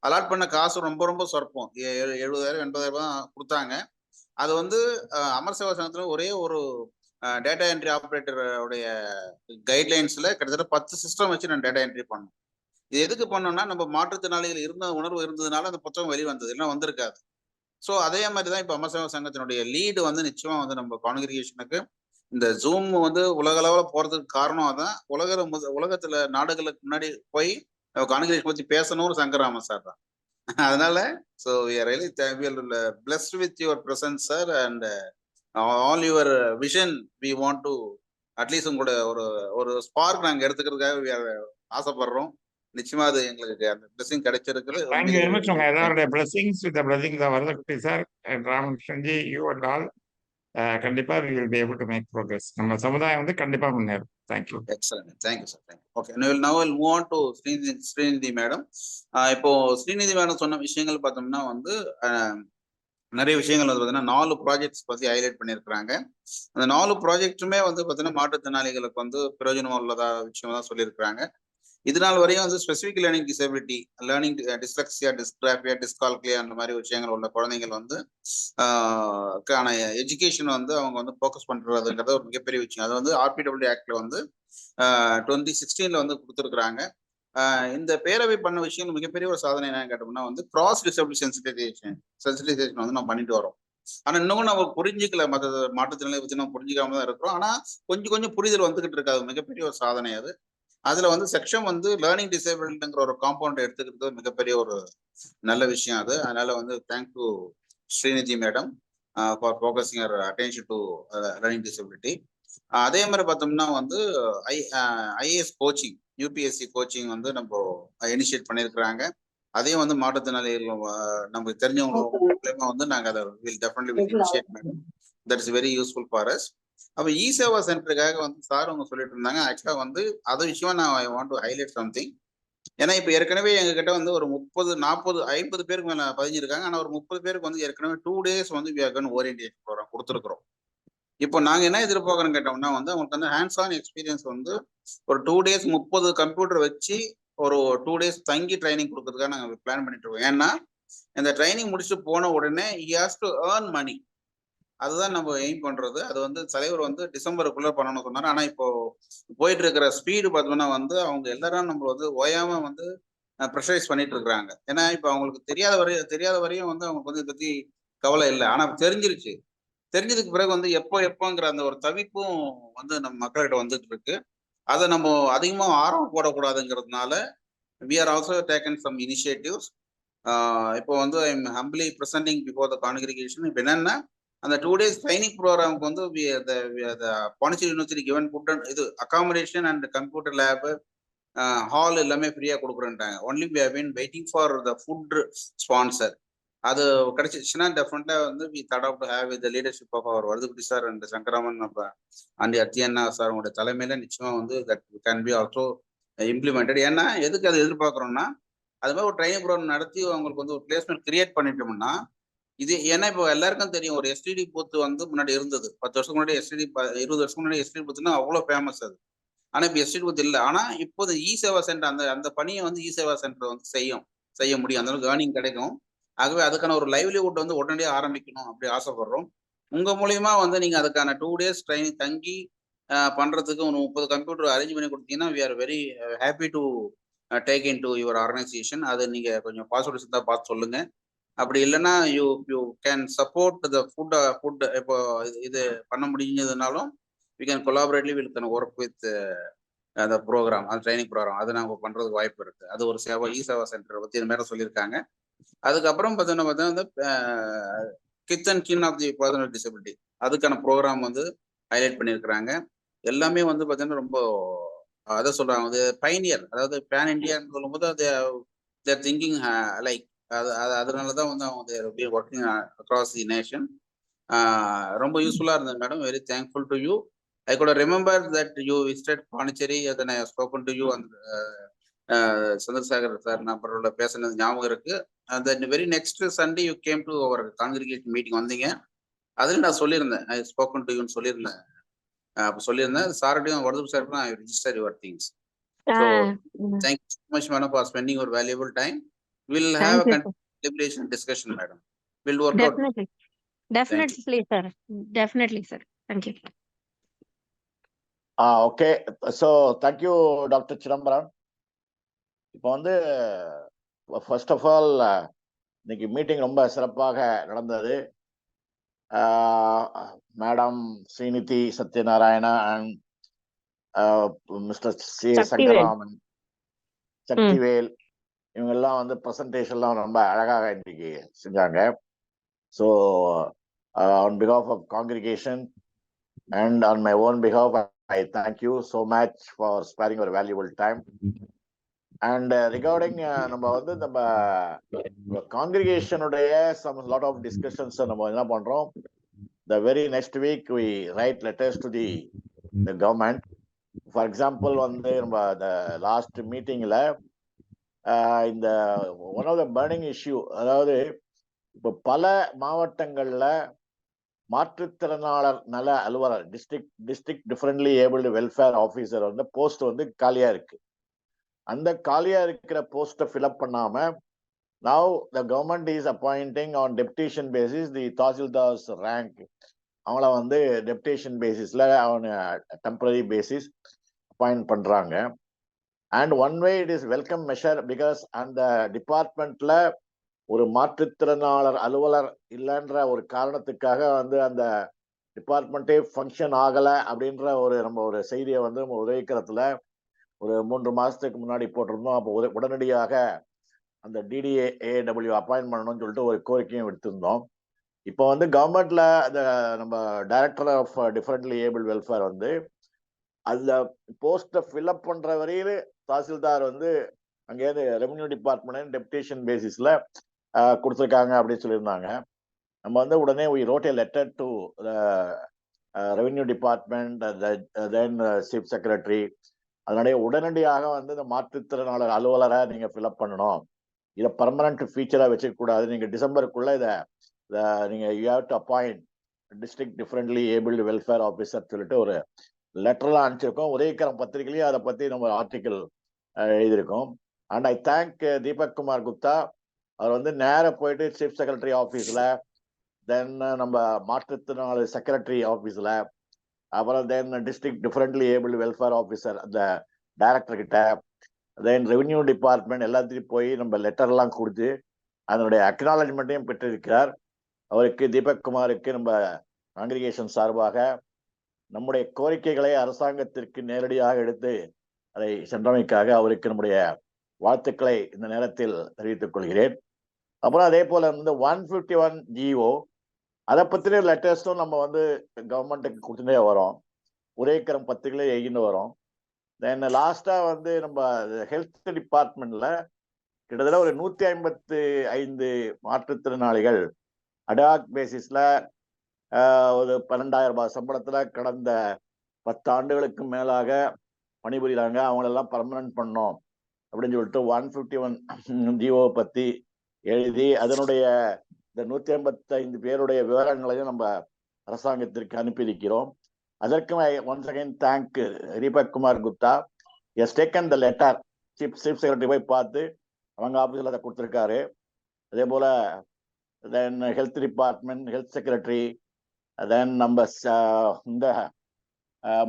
அலாட் பண்ண காசு ரொம்ப ரொம்ப சொற்பம், 70,000 80,000 தான் கொடுத்தாங்க. அது வந்து அமர் சேவா சங்கத்துல ஒரே ஒரு டேட்டா என்ட்ரி ஆப்ரேட்டர் உடைய கைட்லைன்ஸ்ல கிட்டத்தட்ட 10 சிஸ்டம் வச்சு நான் டேட்டா என்ட்ரி பண்ணோம். இது எதுக்கு பண்ணோம்னா நம்ம மாற்றுத்திறனாளிகள் இருந்த உணர்வு இருந்ததுனால அந்த புத்தகம் வெளியே வந்தது, இல்லைன்னா வந்திருக்காது. ஸோ அதே மாதிரி தான் இப்போ அமர் சேவா சங்கத்தினுடைய லீடு வந்து நிச்சயமா வந்து நம்ம கான்கிரிகேஷனுக்கு இந்த ஜூம் வந்து உலக அளவில் போறதுக்கு காரணம் அதான். உலகத்துல நாடுகளுக்கு முன்னாடி போய் கான்கிரிகேஷன் பத்தி பேசணும்னு சங்கராமன் சார் தான். அதனால so we are really blessed with your presence sir and all your vision. We want to at least உங்களோட ஒரு ஸ்பார்க் நாங்க எடுத்துக்கிறதுக்காக ஆசைப்படுறோம். நிச்சயமா அது எங்களுக்கு அந்த பிளஸிங் கிடைச்சிருக்கு. Thank you very much. எல்லாருடைய blessings with the blessings of Varadakutty sir and Ramakrishnanji, you and all. கண்டிப்பா we will be able to make progress. நம்ம சமுதாயம் வந்து கண்டிப்பா முன்னேறும். Thank you. Excellent. Thank you sir. Thank you. Okay. Now we'll move on to Srinidhi madam. இப்போ ஸ்ரீநிதி மேடம் சொன்ன விஷயங்கள் பார்த்தோம்னா வந்து நிறைய விஷயங்கள் வந்து பார்த்தீங்கன்னா 4 ப்ராஜெக்ட்ஸ் பத்தி ஹைலைட் பண்ணியிருக்கிறாங்க. அந்த 4 ப்ராஜெக்ட்டுமே வந்து பார்த்தீங்கன்னா மாற்றுத்திறனாளிகளுக்கு வந்து பிரயோஜனம் உள்ளதா விஷயம் தான் சொல்லியிருக்கிறாங்க. இது நாள் வரையும் வந்து specific learning disability, learning dyslexia, dysgraphia, dyscalculia அந்த மாதிரி விஷயங்கள் உள்ள குழந்தைகள் வந்து எஜுகேஷன் வந்து அவங்க வந்து ஃபோக்கஸ் பண்றதுங்கிறது ஒரு மிகப்பெரிய விஷயம். அது வந்து RPWD ஆக்ட்ல வந்து 2016 வந்து கொடுத்துருக்குறாங்க. இந்த பேரவை பண்ண விஷயங்கள் மிகப்பெரிய ஒரு சாதனை என்னன்னு கேட்டோம்னா வந்து கிராஸ் டிசபிலிட்டி சென்சிடைசேஷன் வந்து நம்ம பண்ணிட்டு வரோம். ஆனா இன்னும் நம்ம புரிஞ்சுக்கல, மற்ற மாற்றுத்திறனாளிகளை பத்தி நம்ம புரிஞ்சுக்காம தான் இருக்கிறோம். ஆனா கொஞ்சம் புரிதல் வந்துகிட்டு இருக்காது. மிகப்பெரிய ஒரு சாதனை அது. அதுல வந்து செக்ஷன் வந்து லேர்னிங் டிசேபிலிட்டிங்கிற ஒரு காம்பவுண்ட் எடுத்துக்கிறது மிகப்பெரிய ஒரு நல்ல விஷயம் அது. அதனால வந்து thank you Srinidhi madam for focusing your attention to learning disability. அதே மாதிரி பார்த்தோம்னா வந்து IAS கோச்சிங், UPSC கோச்சிங் வந்து நம்ம இனிஷியேட் பண்ணியிருக்கிறாங்க. அதையும் வந்து மாற்றுத்திறனாளிகள் நமக்கு தெரிஞ்சவங்க மூலமா வந்து நாங்கள் அதை will definitely initiate madam. That is very useful for us. அப்போ சேவா சென்டருக்காக வந்து சார் அவங்க சொல்லிட்டு இருந்தாங்க. ஆக்சுவலா வந்து அது விஷயமா நான் I want to highlight something. ஏன்னா இப்போ ஏற்கனவே எங்ககிட்ட வந்து ஒரு 30, 40, 50 பேருக்கு மேல பதிஞ்சிருக்காங்க. ஆனா ஒரு 30 பேருக்கு வந்து ஏற்கனவே 2 days வந்து ஓரியன்டேஷன் ப்ரோக்ராம் கொடுத்துருக்குறோம். இப்போ நாங்க என்ன எதிர்பார்க்கறோம் கேட்டோம்னா வந்து அவங்களுக்கு வந்து ஹேண்ட்ஸ் ஆன் எக்ஸ்பீரியன்ஸ் வந்து ஒரு 2 days 30 கம்ப்யூட்டர் வச்சு ஒரு 2 days தங்கி ட்ரைனிங் கொடுக்கறதுக்காக நாங்கள் பிளான் பண்ணிட்டு இருக்கோம். ஏன்னா இந்த ட்ரைனிங் முடிச்சுட்டு போன உடனே he has to earn money. அதுதான் நம்ம எய்ம் பண்றது. அது வந்து தலைவர் வந்து டிசம்பருக்குள்ள பண்ணணும்னு சொன்னாரு. ஆனா இப்போ போயிட்டு இருக்கிற ஸ்பீடு பார்த்தோம்னா வந்து அவங்க எல்லாரும் நம்ம வந்து ஓயாம வந்து ப்ரெஷரைஸ் பண்ணிட்டு இருக்கிறாங்க. ஏன்னா இப்போ அவங்களுக்கு தெரியாத வரையும் வந்து அவங்களுக்கு வந்து இதை பத்தி கவலை இல்லை. ஆனா தெரிஞ்சிருச்சு. தெரிஞ்சதுக்கு பிறகு வந்து எப்போங்கிற அந்த ஒரு தவிப்பும் வந்து நம்ம மக்கள்கிட்ட வந்துட்டு இருக்கு. அதை நம்ம அதிகமா ஆர்வம் போடக்கூடாதுங்கிறதுனால we are also taken some initiatives. இப்போ வந்து I am humbly presenting before the congregation. இப்போ என்னன்னா அந்த 2 days ட்ரைனிங் ப்ரோக்ராமுக்கு வந்து பாண்டிச்சேரி யூனிவர்சிட்டி கிவன் ஃபுட் இது accommodation and computer lab hall எல்லாமே ஃப்ரீயா கொடுக்குறேன்ட்டாங்க. Only we have been waiting for the food sponsor. அது கிடைச்சிச்சுன்னா டெஃபினட்டா வந்து we thought of to have with the leadership of our Varadakutty sir and Sankaraman and Athiyanna sir உங்களுடைய தலைமையில நிச்சயமா வந்து that can be also implemented. ஏன்னா எதுக்கு அதை எதிர்பார்க்குறோம்னா அது மாதிரி ஒரு ட்ரைனிங் ப்ரோக்ராம் நடத்தி அவங்களுக்கு வந்து ஒரு பிளேஸ்மெண்ட் கிரியேட் பண்ணிட்டோம்னா இது. ஏன்னா இப்போ எல்லாருக்கும் தெரியும் ஒரு STD பூத்து வந்து முன்னாடி இருந்தது. 10 வருஷத்துக்கு முன்னாடி STD, 20 வருஷத்துக்கு முன்னாடி STD பூத்துன்னா அவ்வளோ ஃபேமஸ் அது. ஆனா இப்போ STD பூத்து இல்லை. ஆனா இப்போது சேவா சென்டர் அந்த பணியை வந்து சேவா சென்டர் வந்து செய்ய முடியும். அந்த அளவுக்கு ஏர்னிங் கிடைக்கும். ஆகவே அதுக்கான ஒரு லைவ்லிஹுட் வந்து உடனடியாக ஆரம்பிக்கணும் அப்படி ஆசைப்படுறோம். உங்க மூலியமா வந்து நீங்க அதுக்கான 2 days ட்ரைனிங் தங்கி பண்றதுக்கு ஒரு 30 கம்ப்யூட்டர் அரேஞ்ச் பண்ணி கொடுத்தீங்கன்னா we are very happy to take into your organization. அது நீங்க கொஞ்சம் பாஸ்வேர்ட் இருந்தா பார்த்து சொல்லுங்க. அப்படி இல்லைன்னா you can support the food. இப்போ இது பண்ண முடிஞ்சதுனாலும் we can collaboratively we can work with the program, அந்த ட்ரைனிங் ப்ரோக்ராம் அது நாங்கள் பண்றதுக்கு வாய்ப்பு இருக்கு. அது ஒரு சேவா சென்டர் பத்தி இது மேல சொல்லியிருக்காங்க. அதுக்கப்புறம் பார்த்தீங்கன்னா kids and kin of the person with disability அதுக்கான ப்ரோக்ராம் வந்து ஹைலைட் பண்ணியிருக்கிறாங்க. எல்லாமே வந்து பார்த்தீங்கன்னா ரொம்ப அதை சொல்றாங்க வந்து பைனியர், அதாவது பேன் இண்டியான்னு சொல்லும்போது அது தேர் திங்கிங் லைக் அதனால தான் வந்து அவங்க ஒர்க்கிங் அக்ராஸ் தி நேஷன். ரொம்ப யூஸ்ஃபுல்லாக இருந்தது madam. Very thankful to you. I could remember that you visited Pondicherry, then I have spoken to you on Chandrasekhar sir நம்பரோட பேசினது ஞாபகம் இருக்கு. And then very next Sunday you came to our congregation meeting வந்தீங்க. அதில் நான் சொல்லியிருந்தேன், I spoken to you சொல்லியிருந்தேன். அப்போ சொல்லியிருந்தேன் சார்ட்டையும் வடது சார்ட்டும் I register your things. So thank you so much madam for spending your valuable time. We'll have a deliberation discussion madam. We'll work out. Definitely sir. Definitely sir. Thank you. Okay. So thank you Dr. Chidambaram. இப்போ வந்து ஃபர்ஸ்ட் ஆஃப் ஆல் இன்னைக்கு மீட்டிங் ரொம்ப சிறப்பாக நடந்தது. Madam Srinidhi Satyanarayana and mister C Sankaraman, Sakthivel, இவங்கெல்லாம் வந்து ப்ரெசன்டேஷன்லாம் ரொம்ப அழகாக இன்னைக்கு செஞ்சாங்க. So on behalf of congregation and on my own behalf, I thank you so much for sparing your valuable time. And regarding நம்ம வந்து நம்ம congregation உடைய some lot of discussions நம்ம என்ன பண்றோம், the very next week we write letters to the government. For example, வந்து நம்ம the last meetingல இந்த one of the burning issue, அதாவது இப்போ பல மாவட்டங்கள்ல மாற்றுத்திறனாளர் நல அலுவலர் district differently abled welfare officer வந்து போஸ்ட் வந்து காலியா இருக்கு. அந்த காலியா இருக்கிற போஸ்ட்டை ஃபில்அப் பண்ணாம now the government is appointing on deputation basis the tahsildars rank. அவங்கள வந்து deputation basisல அவன temporary basis appoint பண்றாங்க. And one way it is welcome measure because அந்த டிபார்ட்மெண்ட்ல ஒரு மாற்றுத்திறனாளர் அலுவலர் இல்லைன்ற ஒரு காரணத்துக்காக வந்து அந்த டிபார்ட்மெண்ட்டே ஃபங்க்ஷன் ஆகலை அப்படின்ற நம்ம ஒரு செய்தியை வந்து நம்ம உதவிக்கிறதுல ஒரு 3 மாதத்துக்கு முன்னாடி போட்டிருந்தோம். அப்போ உடனடியாக அந்த DDAW அப்பாயின்ட் பண்ணணும்னு சொல்லிட்டு ஒரு கோரிக்கையும் எடுத்திருந்தோம். இப்போ வந்து கவர்மெண்ட்ல அந்த நம்ம director of differently able welfare வந்து அந்த போஸ்ட்டை ஃபில்அப் பண்ற வரையில தாசில்தார் வந்து அங்கேயிருந்து ரெவன்யூ டிபார்ட்மெண்ட் டெப்டேஷன் பேசிஸ்ல கொடுத்துருக்காங்க அப்படின்னு சொல்லியிருந்தாங்க. நம்ம வந்து உடனே we wrote a letter to the revenue department, then chief secretary. அதனுடைய உடனடியாக வந்து இந்த மாற்றுத்திறனாளர் அலுவலரை நீங்க ஃபில்அப் பண்ணணும், இதை பர்மனன்ட் ஃபீச்சரா வச்சுக்க கூடாது, நீங்க டிசம்பருக்குள்ள இதை நீங்க you have to appoint district differently abled welfare officer சொல்லிட்டு ஒரு லெட்டர்லாம் அனுப்பிச்சிருக்கோம். உதயகரம் பத்திரிகையிலேயே அதை பத்தி நம்ம ஆர்டிக்கல் எழுதியிருக்கோம். And I thank Deepak Kumar Gupta. அவர் வந்து நேராக போயிட்டு சீஃப் செக்ரட்டரி ஆஃபீஸில், தென் நம்ம மாற்றுத்திறனாளர் செக்ரட்டரி ஆஃபீஸில், அப்புறம் then district differently abled welfare officer அந்த டைரக்டர் கிட்ட, தென் ரெவன்யூ டிபார்ட்மெண்ட் எல்லாத்தையும் போய் நம்ம லெட்டர்லாம் கொடுத்து அதனுடைய அக்னாலஜ்மெண்ட்டையும் பெற்றிருக்கிறார். அவருக்கு தீபக் குமாருக்கு நம்ம காங்கிரிகேஷன் சார்பாக நம்முடைய கோரிக்கைகளை அரசாங்கத்திற்கு நேரடியாக எடுத்து அதை சென்றமைக்காக அவருக்கு நம்முடைய வாழ்த்துக்களை இந்த நேரத்தில் தெரிவித்துக் கொள்கிறேன். அப்புறம் அதே போல இந்த 151 GO அதை பத்தின லெட்டர்ஸும் நம்ம வந்து கவர்மெண்ட்டுக்கு கொடுத்துட்டே வரோம், உரைக்கரம் பத்திரிகையில எழுதிட்டு வரோம். தென் லாஸ்டா வந்து நம்ம ஹெல்த் டிபார்ட்மெண்ட்ல கிட்டத்தட்ட ஒரு 155 மாற்றுத்திறனாளிகள் அடாக் பேசிஸ்ல ஒரு 12,000 ரூபாய் சம்பளத்துல கடந்த 10 ஆண்டுகளுக்கு மேலாக பணிபுரிகிறாங்க. அவங்களெல்லாம் பர்மனன்ட் பண்ணோம் அப்படின்னு சொல்லிட்டு 151 GO பத்தி எழுதி அதனுடைய இந்த 155 பேருடைய விவரங்களையும் நம்ம அரசாங்கத்திற்கு அனுப்பியிருக்கிறோம். அதற்கும் once again thank Deepak Kumar Gupta. Has taken the letter, chief secretary போய் பார்த்து அவங்க ஆஃபீஸில் அதை கொடுத்துருக்காரு. அதே போல then health department health secretary, then நம்ம இந்த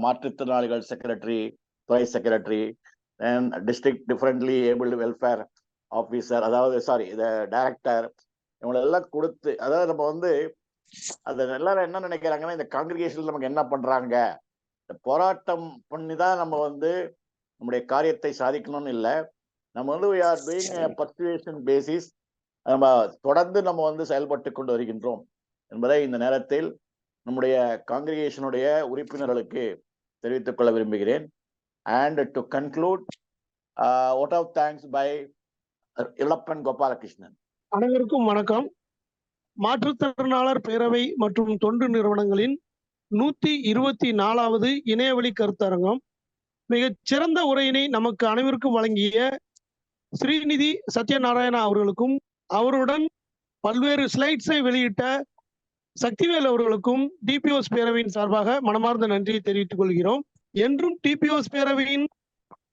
மாற்றுத்திறனாளிகள் செக்ரட்டரி, துறை secretary, then district differently abled welfare officer, அதாவது சாரி இந்த டைரக்டர், இவங்களெல்லாம் கொடுத்து, அதாவது நம்ம வந்து அது எல்லாரும் என்ன நினைக்கிறாங்கன்னா இந்த காங்கிரிகேஷன்ல நமக்கு என்ன பண்றாங்க, இந்த போராட்டம் பண்ணி தான் நம்ம வந்து நம்முடைய காரியத்தை சாதிக்கணும்னு இல்லை. நம்ம வந்து we are doing a persuasion basis. நம்ம தொடர்ந்து நம்ம வந்து செயல்பட்டு கொண்டு வருகின்றோம் என்பதை இந்த நேரத்தில் நம்முடைய காங்கிரிகேஷனுடைய உறுப்பினர்களுக்கு தெரிவித்துக் கொள்ள விரும்புகிறேன். And to conclude, vote of thanks by Ilappan Gopalakrishnan. அனைவருக்கும் வணக்கம். மாற்றுத்திறனாளர் பேரவை மற்றும் தொண்டு நிறுவனங்களின் 124வது இணையவழி கருத்தரங்கம் மிகச் சிறந்த உரையினை நமக்கு அனைவருக்கும் வழங்கிய ஸ்ரீநிதி சத்யநாராயணா அவர்களுக்கும் அவருடன் பல்வேறு ஸ்லைட்ஸை வெளியிட்ட சக்திவேல் அவர்களுக்கும் டிபிஓஸ் பேரவையின் சார்பாக மனமார்ந்த நன்றியை தெரிவித்துக் கொள்கிறோம். என்றும் டிபிஓஸ் பேரவையின்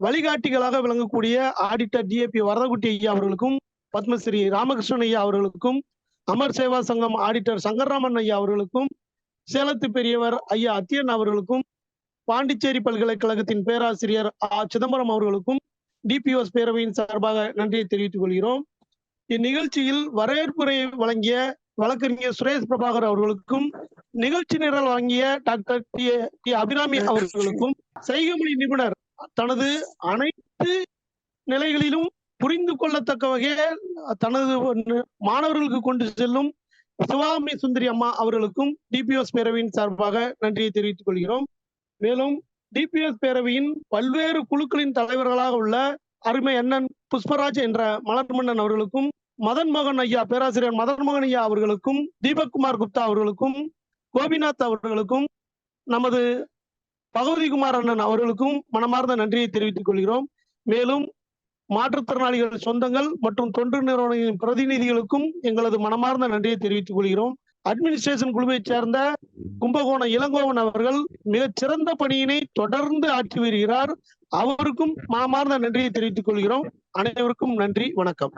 வழிகாட்டிகளாக விளங்கக்கூடிய ஆடிட்டர் டிஏபி வரதகுட்டி ஐயா அவர்களுக்கும், பத்மஸ்ரீ ராமகிருஷ்ணன் ஐயா அவர்களுக்கும், அமர் சேவா சங்கம் ஆடிட்டர் சங்கர்ராமன் ஐயா அவர்களுக்கும், சேலத்து பெரியவர் ஐயா அத்தியன் அவர்களுக்கும், பாண்டிச்சேரி பல்கலைக்கழகத்தின் பேராசிரியர் சிதம்பரம் அவர்களுக்கும் டிபிஓஸ் பேரவையின் சார்பாக நன்றியை தெரிவித்துக் கொள்கிறோம். இந்நிகழ்ச்சியில் வரவேற்புரை வழங்கிய வழக்கறிஞர் சுரேஷ் பிரபாகர் அவர்களுக்கும், நிகழ்ச்சி நிரல் வழங்கிய டாக்டர் டி அபிராமி அவர்களுக்கும், செய்கமொழி நிபுணர் தனது அனைத்து நிலைகளிலும் புரிந்து கொள்ளத்தக்க வகையில் தனது மாணவர்களுக்கு கொண்டு செல்லும் சிவாமி சுந்தரி அம்மா அவர்களுக்கும் டிபிஓஸ் பேரவையின் சார்பாக நன்றியை தெரிவித்துக் கொள்கிறோம். மேலும் டிபிஎஸ் பேரவையின் பல்வேறு குழுக்களின் தலைவர்களாக உள்ள அருமை அண்ணன் புஷ்பராஜ் என்ற மலர்மன்னன் அவர்களுக்கும், மதன் மோகன் ஐயா பேராசிரியர் மதன் மோகன் ஐயா அவர்களுக்கும், தீபக்குமார் குப்தா அவர்களுக்கும், கோபிநாத் அவர்களுக்கும், நமது பகவதி குமார் அண்ணன் அவர்களுக்கும் மனமார்ந்த நன்றியை தெரிவித்துக் கொள்கிறோம். மேலும் மாற்றுத்திறனாளிகள் சொந்தங்கள் மற்றும் தொண்டு நிறுவனங்களின் பிரதிநிதிகளுக்கும் எங்களது மனமார்ந்த நன்றியை தெரிவித்துக் கொள்கிறோம். அட்மினிஸ்ட்ரேஷன் குழுவைச் சேர்ந்த கும்பகோணம் இளங்கோவன் அவர்கள் மிகச் சிறந்த பணியினை தொடர்ந்து ஆற்றி வருகிறார். அவருக்கும் மனமார்ந்த நன்றியை தெரிவித்துக் கொள்கிறோம். அனைவருக்கும் நன்றி, வணக்கம்.